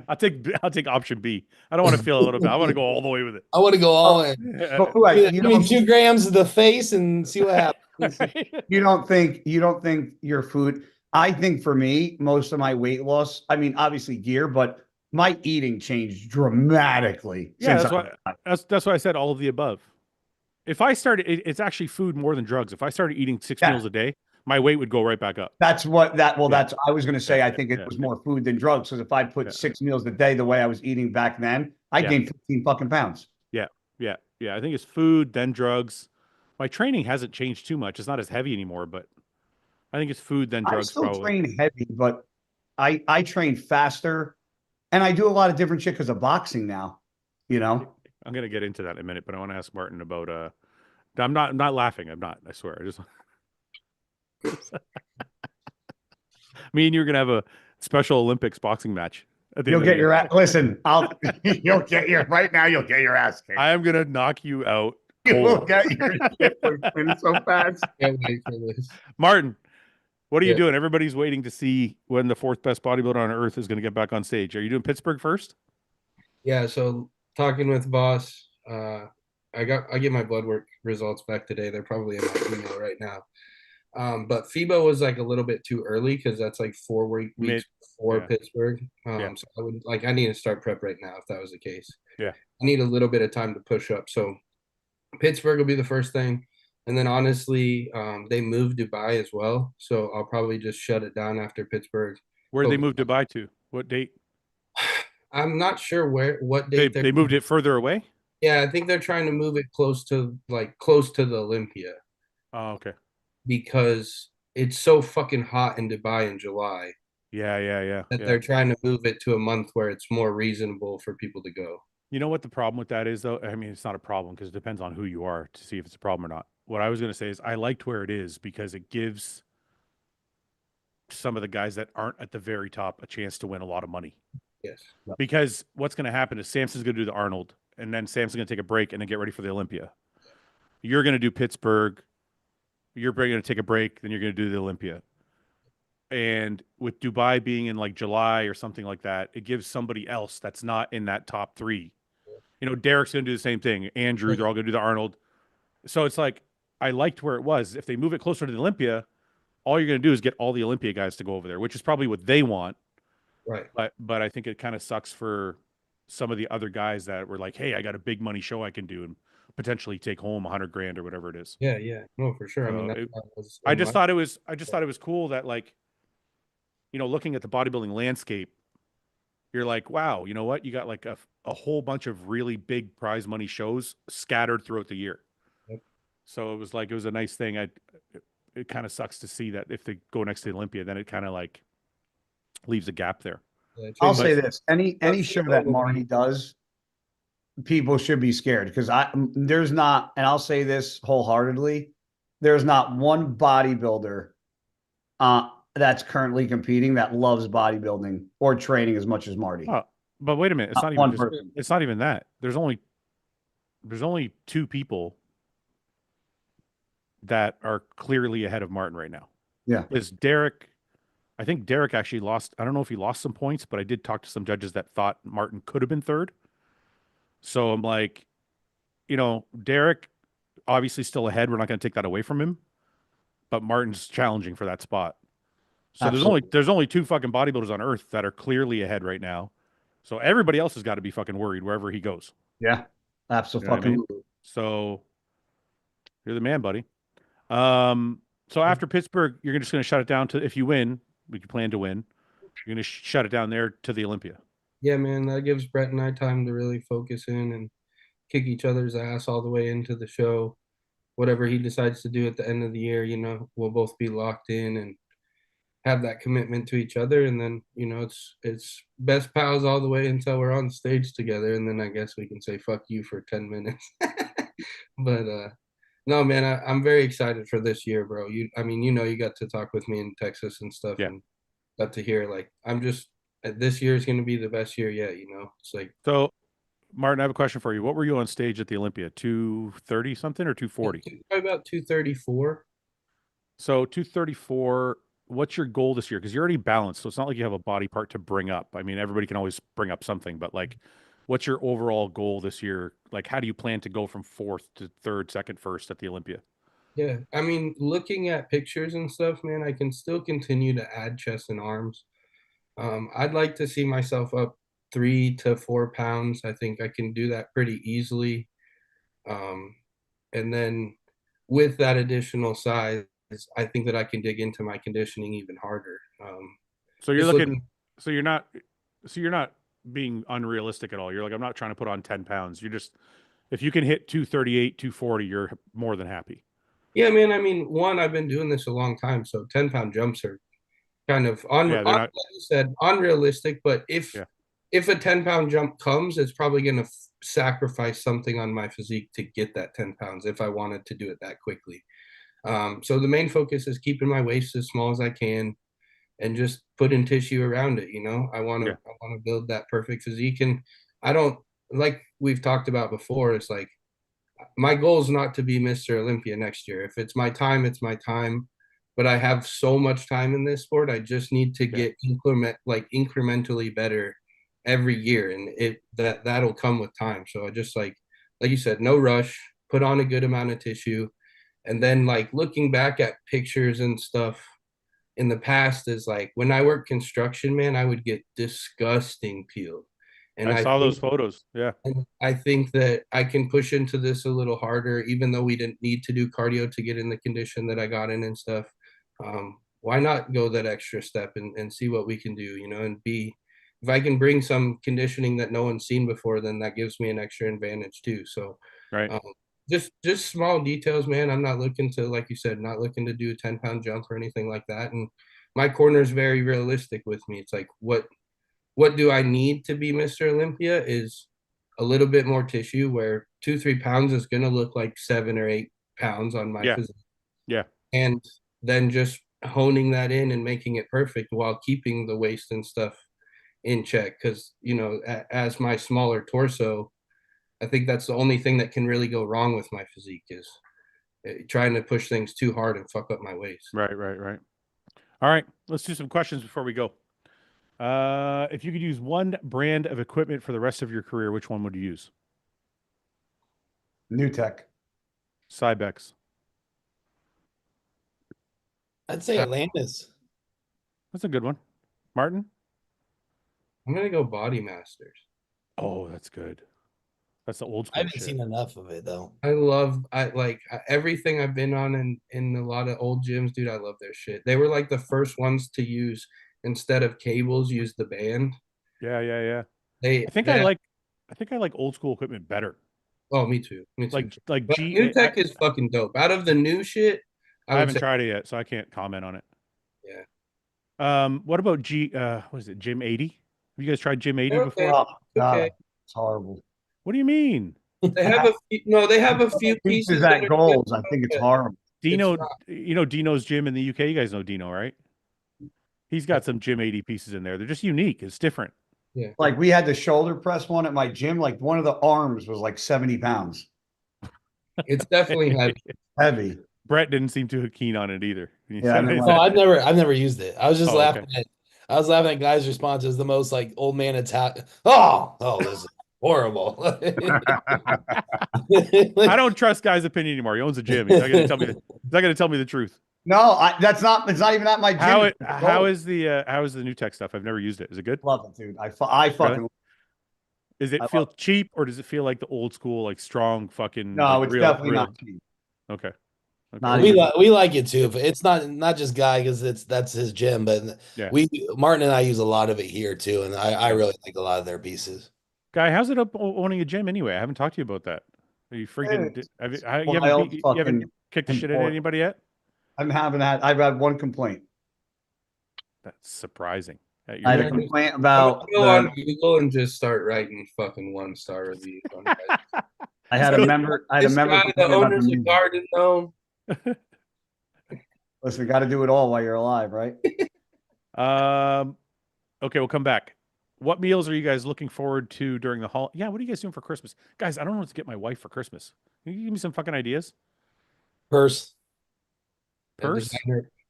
I'll take option B. I don't want to feel a little bit. I want to go all the way with it. I want to go all in. But Fouad, Give me 2 grams of the face and see what happens. you don't think your food. I think for me, most of my weight loss, I mean, obviously gear, but my eating changed dramatically. Yeah, since that's why I said all of the above. If I started, it's actually food more than drugs. If I started eating 6 Yeah. meals a day, my weight would go right back up. That's what that. Well, Yeah. that's I was going to say. Yeah, I think it yeah, was more food than drugs. Because if I put Yeah. 6 meals a day the way I was eating back then, I Yeah. gained 15 fucking pounds. Yeah. I think it's food, then drugs. My training hasn't changed too much. It's not as heavy anymore, but I think it's food, then I drugs. still Probably. train heavy, but I train faster, and I do a lot of different shit because of boxing now. You know. I'm gonna get into that in a minute, but I want to ask Martin about I'm not laughing. I'm not. I swear. I just. Me and you're gonna have a special Olympics boxing match. At the You'll end of the get your year. ass. Listen, you'll get your right now. You'll get your ass kicked. I am gonna knock you out. You will Cold. get your shit in so fast. Can't wait for this. Martin, what are you Yeah. doing? Everybody's waiting to see when the fourth best bodybuilder on earth is going to get back on stage. Are you doing Pittsburgh first? Yeah, so talking with boss, I get my blood work results back today. They're probably in my email right now. But FIBA was like a little bit too early because that's like 4 weeks before yeah. Pittsburgh. Yeah. So I need to start prep right now if that was the case. Yeah. I need a little bit of time to push up. So Pittsburgh will be the first thing. And then honestly, they moved Dubai as well. So I'll probably just shut it down after Pittsburgh. Where did they move Dubai to? What date? I'm not sure what date They moved it further away? Yeah, I think they're trying to move it close to the Olympia Oh, okay. because it's so fucking hot in Dubai in July Yeah. that they're trying to move it to a month where it's more reasonable for people to go. You know what the problem with that is, though? I mean, it's not a problem because it depends on who you are to see if it's a problem or not. What I was going to say is I liked where it is because it gives some of the guys that aren't at the very top a chance to win a lot of money. Yes. Because what's going to happen is Samson's going to do the Arnold, and then Samson's going to take a break and then get ready for the Olympia. You're going to do Pittsburgh. You're going to take a break, then you're going to do the Olympia. And with Dubai being in like July or something like that, it gives somebody else that's not in that top 3. You know, Derek's going to do the same thing. Andrew, they're all going to do the Arnold. So it's like, I liked where it was. If they move it closer to the Olympia, all you're going to do is get all the Olympia guys to go over there, which is probably what they want. Right. But I think it kind of sucks for some of the other guys that were like, hey, I got a big money show I can do and potentially take home $100,000 or whatever it is. Yeah. No, for sure. So I mean, I just thought it was cool that, like, you know, looking at the bodybuilding landscape, you're like, wow, you know what? You got like a whole bunch of really big prize money shows scattered throughout the year. Yep. So it was a nice thing. It kind of sucks to see that if they go next to the Olympia, then it kind of like leaves a gap there. I'll say this: any show that Marty does, people should be scared because there's not, and I'll say this wholeheartedly, there's not one bodybuilder that's currently competing that loves bodybuilding or training as much as Marty. Oh, but wait a minute, it's not even that. There's only 2 people that are clearly ahead of Martin right now. Yeah. Is I think Derek actually lost. I don't know if he lost some points, but I did talk to some judges that thought Martin could have been third. So I'm like, Derek obviously still ahead. We're not going to take that away from him, but Martin's challenging for that spot. So Absolutely. there's only two fucking bodybuilders on earth that are clearly ahead right now. So everybody else has got to be fucking worried wherever he goes. Yeah. You know what I mean? Absolutely. So you're the man, buddy. So after Pittsburgh, you're just going to shut it down to, if you win, we can plan to win. You're going to shut it down there to the Olympia. Yeah, man, that gives Brett and I time to really focus in and kick each other's ass all the way into the show. Whatever he decides to do at the end of the year, we'll both be locked in and have that commitment to each other. And then, it's best pals all the way until we're on stage together. And then I guess we can say fuck you for 10 minutes. But no, man, I'm very excited for this year, bro. You got to talk with me in Texas and stuff, Yeah. and got to hear, like, this year is going to be the best year yet. It's like, So, Martin, I have a question for you. What were you on stage at the Olympia? 230 something or 240? probably about 234. So 234, what's your goal this year? Because you're already balanced, so it's not like you have a body part to bring up. I mean, everybody can always bring up something, but like, what's your overall goal this year? Like, how do you plan to go from fourth to third, second, first at the Olympia? Yeah, I mean, looking at pictures and stuff, man, I can still continue to add chest and arms. I'd like to see myself up 3 to 4 pounds. I think I can do that pretty easily. And then with that additional size, I think that I can dig into my conditioning even harder. So you're just looking, so you're not being unrealistic at all. You're like, I'm not trying to put on 10 pounds. You're just, if you can hit 238, 240, you're more than happy. Yeah, man. I mean, one, I've been doing this a long time, so 10-pound jumps are kind of Yeah, they're not, like you said, unrealistic. But if Yeah. if a 10-pound jump comes, it's probably going to sacrifice something on my physique to get that 10 pounds if I wanted to do it that quickly. So the main focus is keeping my waist as small as I can and just putting tissue around it. I want to Yeah. I want to build that perfect physique, and I don't, like we've talked about before. It's like my goal is not to be Mr. Olympia next year. If it's my time, it's my time. But I have so much time in this sport. I just need to Yeah. get incrementally better every year, and that'll come with time. So I just like you said, no rush. Put on a good amount of tissue, and then like looking back at pictures and stuff in the past is like when I worked construction, man, I would get disgusting peeled. And I saw those think photos. Yeah. and I think that I can push into this a little harder, even though we didn't need to do cardio to get in the condition that I got in and stuff. Why not go that extra step and see what we can do, and if I can bring some conditioning that no one's seen before, then that gives me an extra advantage too. So, Right. just small details, man. I'm not looking to, like you said, not looking to do a 10-pound jump or anything like that. And my corner is very realistic with me. It's like, what do I need to be Mr. Olympia is a little bit more tissue, where 2-3 pounds is going to look like 7 or 8 pounds on my Yeah. physique. Yeah. And then just honing that in and making it perfect while keeping the waist and stuff in check. Because, as my smaller torso, I think that's the only thing that can really go wrong with my physique is trying to push things too hard and fuck up my waist. Right. All right. Let's do some questions before we go. If you could use one brand of equipment for the rest of your career, which one would you use? New tech. Cybex. I'd say Atlantis. That's a good one. Martin? I'm going to go Body Masters. Oh, that's good. That's the old I school haven't shit. seen enough of it though. I like everything I've been on in a lot of old gyms, dude. I love their shit. They were like the first ones to use, instead of cables, use the band. Yeah. They I think they I like old school equipment better. Oh, me too. Like But G. new tech is fucking dope. Out of the new shit, I would haven't say, tried it yet, so I can't comment on it. yeah. What about what is it, Gym 80? Have you guys tried Gym 80 They're before? okay. Oh, God, Okay. it's horrible. What do you mean? They have a few pieces that at are goals. good, I think it's but horrible. Dino, not. Dino's gym in the UK. You guys know Dino, right? He's got some Gym 80 pieces in there. They're just unique. It's different. Yeah. Like we had the shoulder press one at my gym. Like one of the arms was like 70 pounds. It's definitely heavy. Heavy. Brett didn't seem too keen on it either. Yeah, I didn't Oh, like I've never used it. I was just Oh, okay. laughing at. I was laughing at guys' responses. The most like old man attack. Oh, this is horrible. I don't trust Guy's opinion anymore. He owns a gym. He's not going to tell me. He's not going to tell me the truth. No, that's not. It's not even at my gym. How is the new tech stuff? I've never used it. Is it good? Love it, dude. I fucking. Really? Does it feel cheap or does it feel like the old school, like strong fucking? No, like, it's definitely not cheap. Okay. Not we even- we like it too. It's not just Guy because that's his gym, but Yeah. Martin and I use a lot of it here too, and I really like a lot of their pieces. Guy, how's it up owning a gym anyway? I haven't talked to you about that. Are you freaking? You haven't kicked the shit out of anybody yet? I've had one complaint. That's surprising. I had a complaint about. Go on Google and just start writing fucking 1-star reviews. I had a member. I had a This member. guy, the owner's a garden gnome. Listen, got to do it all while you're alive, right? Okay, we'll come back. What meals are you guys looking forward to during the holiday? Yeah, what are you guys doing for Christmas? Guys, I don't know what to get my wife for Christmas. Can you give me some fucking ideas? Purse. Purse?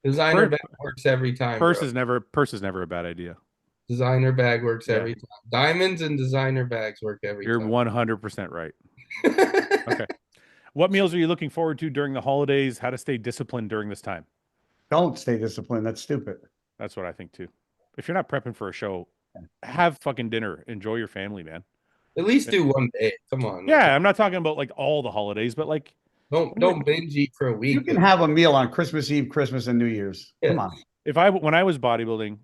Designer bag works every time. Purse bro. is never a bad idea. Designer bag works Yeah. every time. Diamonds and designer bags work every You're time. 100% right. Okay. What meals are you looking forward to during the holidays? How to stay disciplined during this time? Don't stay disciplined. That's stupid. That's what I think too. If you're not prepping for a show, have fucking dinner. Enjoy your family, man. At least do one day. Come on. Yeah, I'm not talking about like all the holidays, but like Don't binge eat for a week. You can have a meal on Christmas Eve, Christmas, and New Year's. Come on. when I was bodybuilding,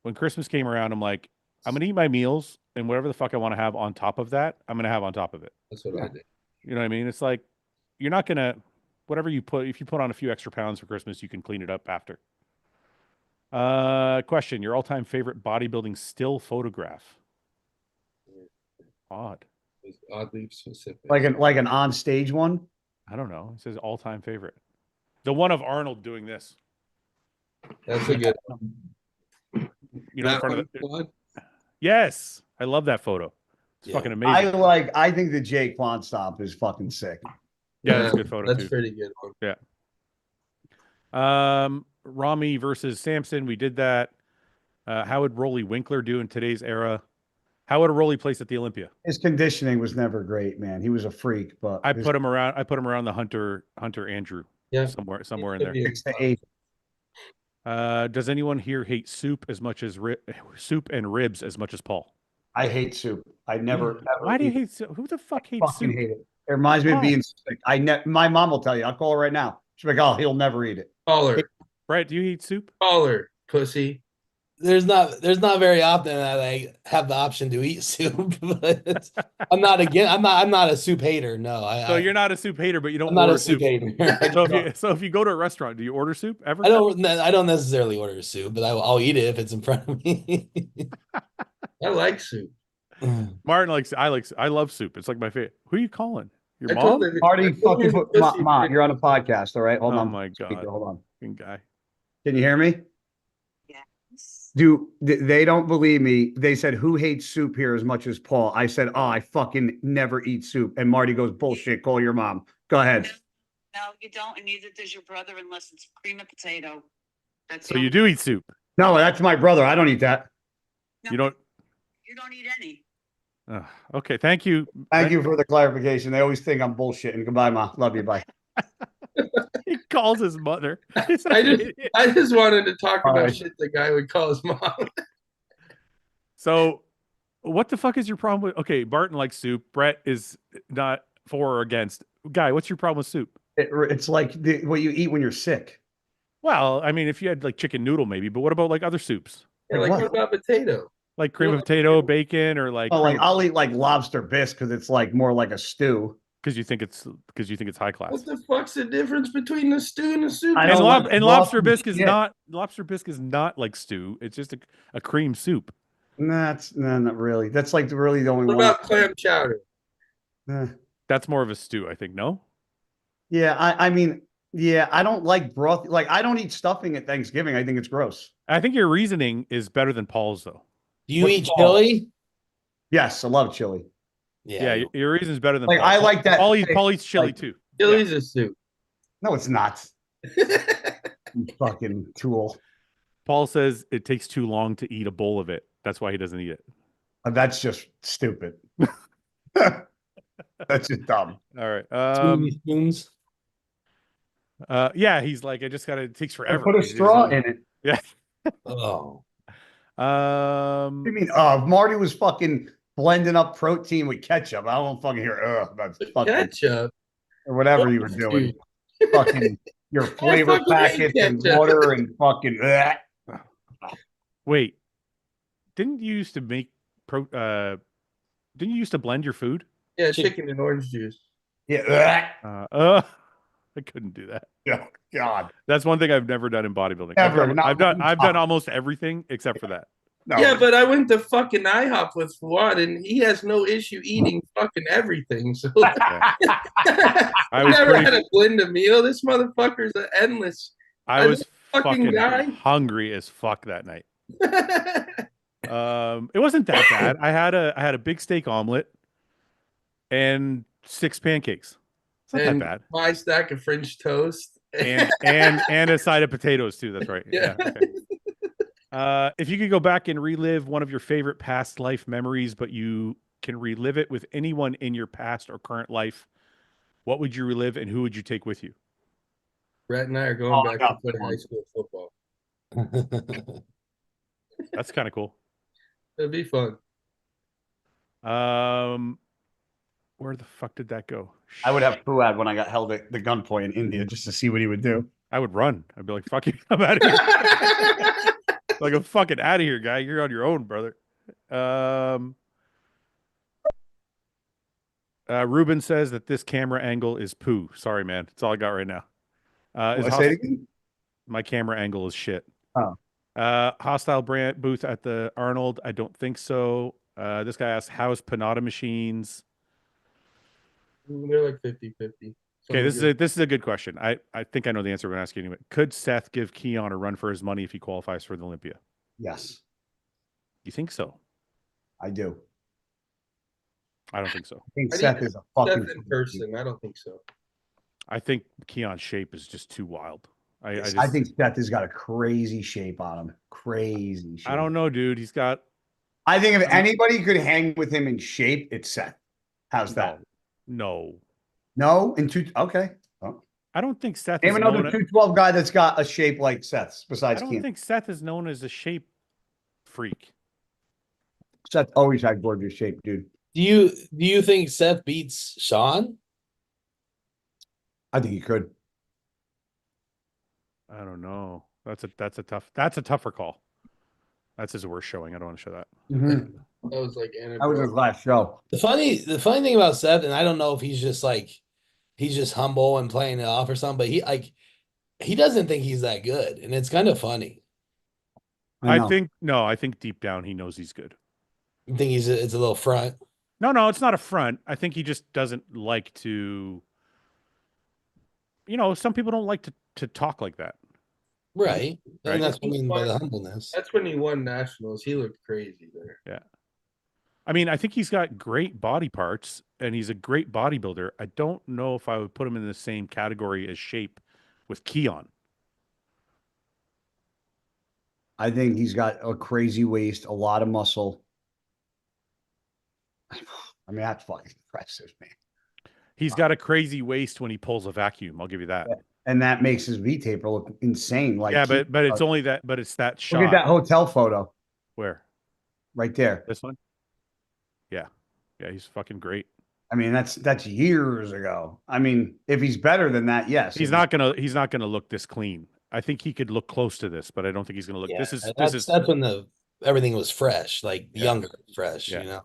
when Christmas came around, I'm like, I'm gonna eat my meals and whatever the fuck I want to have on top of that, I'm gonna have on top of it. That's what I did. You know what I mean? It's like you're not gonna whatever you put. If you put on a few extra pounds for Christmas, you can clean it up after. Question: your all-time favorite bodybuilding still photograph? Odd. It's oddly specific. Like an on stage one. I don't know. It says all-time favorite. The one of Arnold doing this. That's a good one. You know, in front of the. one? Yes, I love that photo. It's fucking amazing. I think the Jake Quan stop is fucking sick. Yeah, that's a good photo. That's too. pretty good one. Yeah. Rami versus Samson. We did that. How would Rolly Winkler do in today's era? How would a Rolly place at the Olympia? His conditioning was never great, man. He was a freak, but I put him around the Hunter Andrew. Yeah, somewhere in there. 6 to 8. Does anyone here hate soup as much as soup and ribs as much as Paul? I hate soup. I never. Why do you hate soup? Who the fuck hates fucking soup? hate it. It reminds me of being sick. My mom will tell you. I'll call her right now. She's like, "Oh, he'll never eat it." Caller, Brett, do you eat soup? caller, pussy. There's not very often that I have the option to eat soup, but I'm not a soup hater. No, So you're not a soup hater, but you don't. I'm not order a soup hater. So if you go to a restaurant, do you order soup ever? I don't necessarily order soup, but I'll eat it if it's in front of me. I like soup. Martin likes. I love soup. It's like my favorite. Who are you calling? Your I mom? told him- Marty, I told him fucking pussy Ma, pretty- you're on a podcast, all right? Hold Oh on. my God. Hold on. Fucking guy. Can you hear me? Yes. They don't believe me. They said, "Who hates soup here as much as Paul?" I said, "Oh, I fucking never eat soup." And Marty goes, "Bullshit. Call your mom." Go ahead. No, you don't, and neither does your brother unless it's cream of potato. That's So the you only- do eat soup. No, that's my brother. I don't eat that. No, You don't. You don't eat any. Okay. Thank you. Thank you for the clarification. They always think I'm bullshitting. Goodbye, Ma. Love you. Bye. He calls his mother. I just wanted to talk about Alright. shit the guy would call his mom. So, what the fuck is your problem with? Okay, Barton likes soup. Brett is not for or against. Guy, what's your problem with soup? It's like what you eat when you're sick. Well, I mean, if you had like chicken noodle, maybe. But what about like other soups, Yeah, like, what about potato? like cream of potato, bacon, or like? Oh, like I'll eat like lobster bisque because it's like more like a stew. Because you think it's high class. What the fuck's the difference between the stew and the soup? I And, don't like lobster lobster bisque is shit. not like stew. It's just a cream soup. No, not really. That's like really the only What one. about clam chowder? Eh. That's more of a stew, I think. No. Yeah, I mean, yeah, I don't like broth. Like I don't eat stuffing at Thanksgiving. I think it's gross. I think your reasoning is better than Paul's, though. Do you What's eat Paul? chili? Yes, I love chili. Yeah, your reason is better than Like Paul. I like that. Paul eats chili too. Chili's a soup. No, it's not. You fucking tool. Paul says it takes too long to eat a bowl of it. That's why he doesn't eat it. That's just stupid. That's just dumb. All right. Too many spoons. Yeah, he's like, it takes forever. Put a straw in it. Yeah. Oh, What do you mean? Marty was fucking blending up protein with ketchup. I don't fucking hear that's fucking Ketchup. or whatever you were doing. Fucking your flavor fucking hate packets and ketchup. water and fucking. Wait, didn't you used to make didn't you used to blend your food? Yeah, chicken and orange juice. Yeah. I couldn't do that. Oh, God. That's one thing I've never done in bodybuilding. Ever, I've done almost everything except for that. No. Yeah, but I went to fucking IHOP with Fouad, and he has no issue eating fucking everything. So I was never pretty- had to blend a meal. This motherfucker's endless. I was fucking guy. hungry as fuck that night. It wasn't that bad. I had a big steak omelet and 6 pancakes. It's not and that bad. 5 stack of French toast. And a side of potatoes too. That's right. Yeah. Okay. If you could go back and relive one of your favorite past life memories, but you can relive it with anyone in your past or current life, what would you relive and who would you take with you? Brett and I are going back to play one. high school football. That's kind of cool. It'd be fun. Where the fuck did that go? I would have Fouad when I got held at the gunpoint in India just to see what he would do. I would run. I'd be like, fuck you. I'm out of here. Like, I'm fucking out of here, guy. You're on your own, brother. Ruben says that this camera angle is poo. Sorry, man. That's all I got right now. Say it again? My camera angle is shit. Oh. Hostile brand booth at the Arnold. I don't think so. This guy asked, how's Panada machines? They're like 50-50. Okay, this is a good question. I think I know the answer. I'm going to ask you anyway. Could Seth give Keon a run for his money if he qualifies for the Olympia? Yes, You think so? I do. I don't think so. I think I Seth think is a fucking Seth in person. I don't think so. I think Keon's shape is just too wild. I think Seth has got a crazy shape on him. Crazy shape. I don't know, dude. He's got. I think if anybody could hang with him in shape, it's Seth. How's that? No. No, okay. Oh. I don't think Seth Name is another known. 212 guy that's got a shape like Seth's I besides don't Keon. think Seth is known as a shape freak. Seth always had gorgeous shape, dude. do you think Seth beats Sean? I think he could. I don't know. That's a tougher call. That's his worst showing. I don't want to show that. Mm-hmm. That was like That was his last show. The funny thing about Seth, and I don't know if he's just humble and playing it off or something, but he doesn't think he's that good, and it's kind of funny. I think deep down he knows he's good. I think it's a little front. No, it's not a front. I think he just doesn't like to. Some people don't like to talk like that. Right. Right. And that's what I mean by the humbleness. That's when he won nationals. He looked crazy there. Yeah. I mean, I think he's got great body parts and he's a great bodybuilder. I don't know if I would put him in the same category as shape with Keon. I think he's got a crazy waist, a lot of muscle. I mean, that's fucking impressive, man. He's got a crazy waist when he pulls a vacuum. I'll give you that. And that makes his V taper look insane. Like, Yeah, but it's only that. But it's that shot. look at that hotel photo Where? right there. This one? Yeah, he's fucking great. I mean, that's years ago. I mean, if he's better than that, yes. He's not gonna look this clean. I think he could look close to this, but I don't think he's gonna look. Yeah, This is that's when everything was fresh, like younger, fresh. Yeah.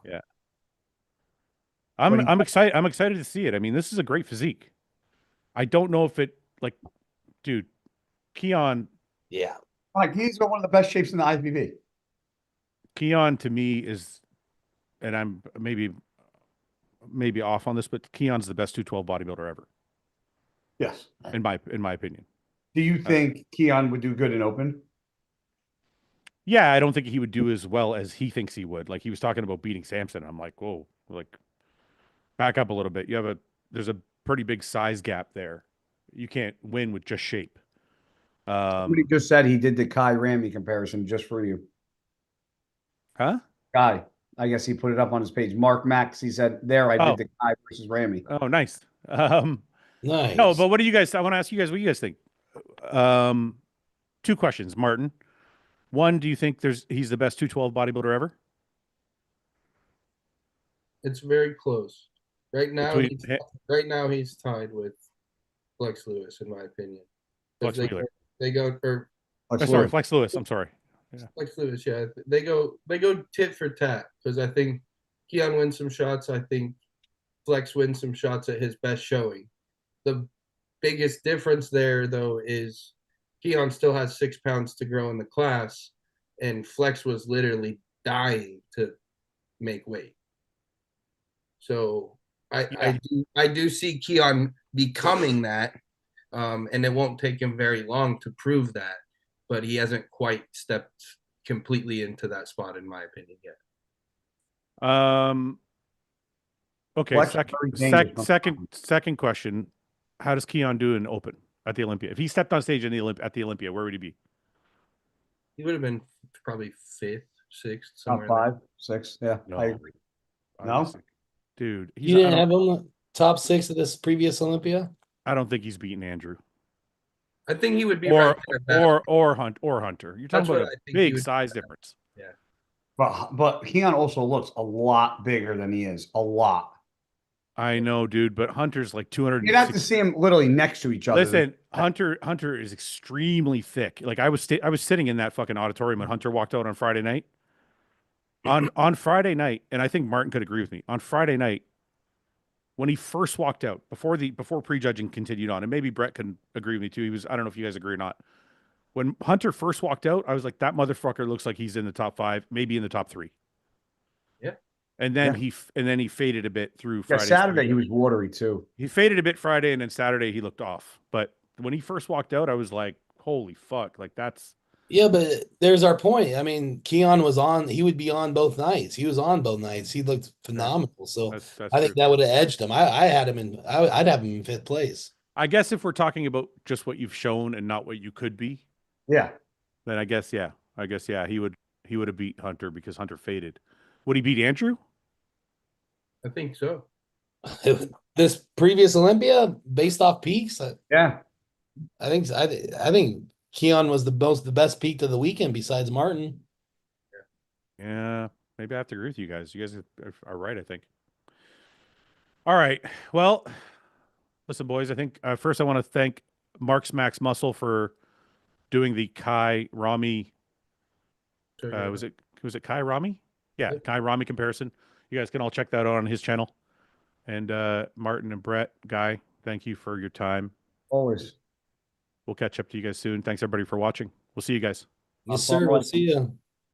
I'm excited. I'm excited to see it. I mean, this is a great physique. I don't know if it dude, Keon. Yeah. Like, he's got one of the best shapes in the IFBB. Keon to me is, and I'm maybe off on this, but Keon's the best 212 bodybuilder ever, Yes. in my opinion. Do you think Keon would do good in open? Yeah, I don't think he would do as well as he thinks he would. Like, he was talking about beating Samson. I'm like, whoa, like, back up a little bit. There's a pretty big size gap there. You can't win with just shape. Somebody just said he did the Kai Rami comparison just for you. Huh? Kai, I guess he put it up on his page. Mark Max, he said, there, I Oh. did the Kai versus Rami. Oh, nice. Nice. No, but what do you guys? I want to ask you guys what you guys think. Two questions, Martin. One, do you think he's the best 212 bodybuilder ever? It's very close. Right now, Between he's tied with Flex Lewis, in my opinion. Flex Wheeler. They go or Sorry, Flex Lewis. I'm sorry. Yeah. Flex Lewis, yeah. They go tit for tat because I think Keon wins some shots. I think Flex wins some shots at his best showing. The biggest difference there, though, is Keon still has 6 pounds to grow in the class, and Flex was literally dying to make weight. So I do see Keon becoming that, and it won't take him very long to prove that, but he hasn't quite stepped completely into that spot, in my opinion, yet. Okay. Flex is very dangerous. Second question: how does Keon do in open at the Olympia? If he stepped on stage in at the Olympia, where would he be? He would have been probably 5th, 6th, Top somewhere. 5, 6. Yeah, No. I agree. No? Dude, You didn't have him top 6 of this previous Olympia? I don't think he's beaten Andrew. I think he would be Or right Hunter. You're That's talking what about I a think he big would size be. difference. Yeah. But Keon also looks a lot bigger than he is. A lot. I know, dude, but Hunter's like 200. You'd have to see him literally next to each other. Listen, Hunter is extremely thick. Like I was sitting in that fucking auditorium when Hunter walked out on Friday night. On Friday night, and I think Martin could agree with me. On Friday night, when he first walked out, before prejudging continued on, and maybe Brett can agree with me too. I don't know if you guys agree or not. When Hunter first walked out, I was like, that motherfucker looks like he's in the top 5, maybe in the top 3. Yeah. And then he faded a bit through Friday. Saturday he was watery too. He faded a bit Friday, and then Saturday he looked off. But when he first walked out, I was like, holy fuck. Like that's. Yeah, but there's our point. I mean, Keon was on, he would be on both nights. He was on both nights. He looked phenomenal. So That's I think true. that would have edged him. I had him I'd have him in 5th place. I guess if we're talking about just what you've shown and not what you could be, Yeah. then I guess, yeah, he would have beat Hunter because Hunter faded. Would he beat Andrew? I think so. This previous Olympia, based off peaks, Yeah. I think Keon was the best peak of the weekend besides Martin. Yeah, maybe I have to agree with you guys. You guys are right, I think. All right. Well, listen, boys, I think first I want to thank Mark's Max Muscle for doing the Kai Rami. Was it Kai Rami? Yeah, Kai Rami comparison. You guys can all check that out on his channel. And Martin and Brett, Guy, thank you for your time. Always. We'll catch up to you guys soon. Thanks everybody for watching. We'll see you guys. Yes, sir. We'll see you.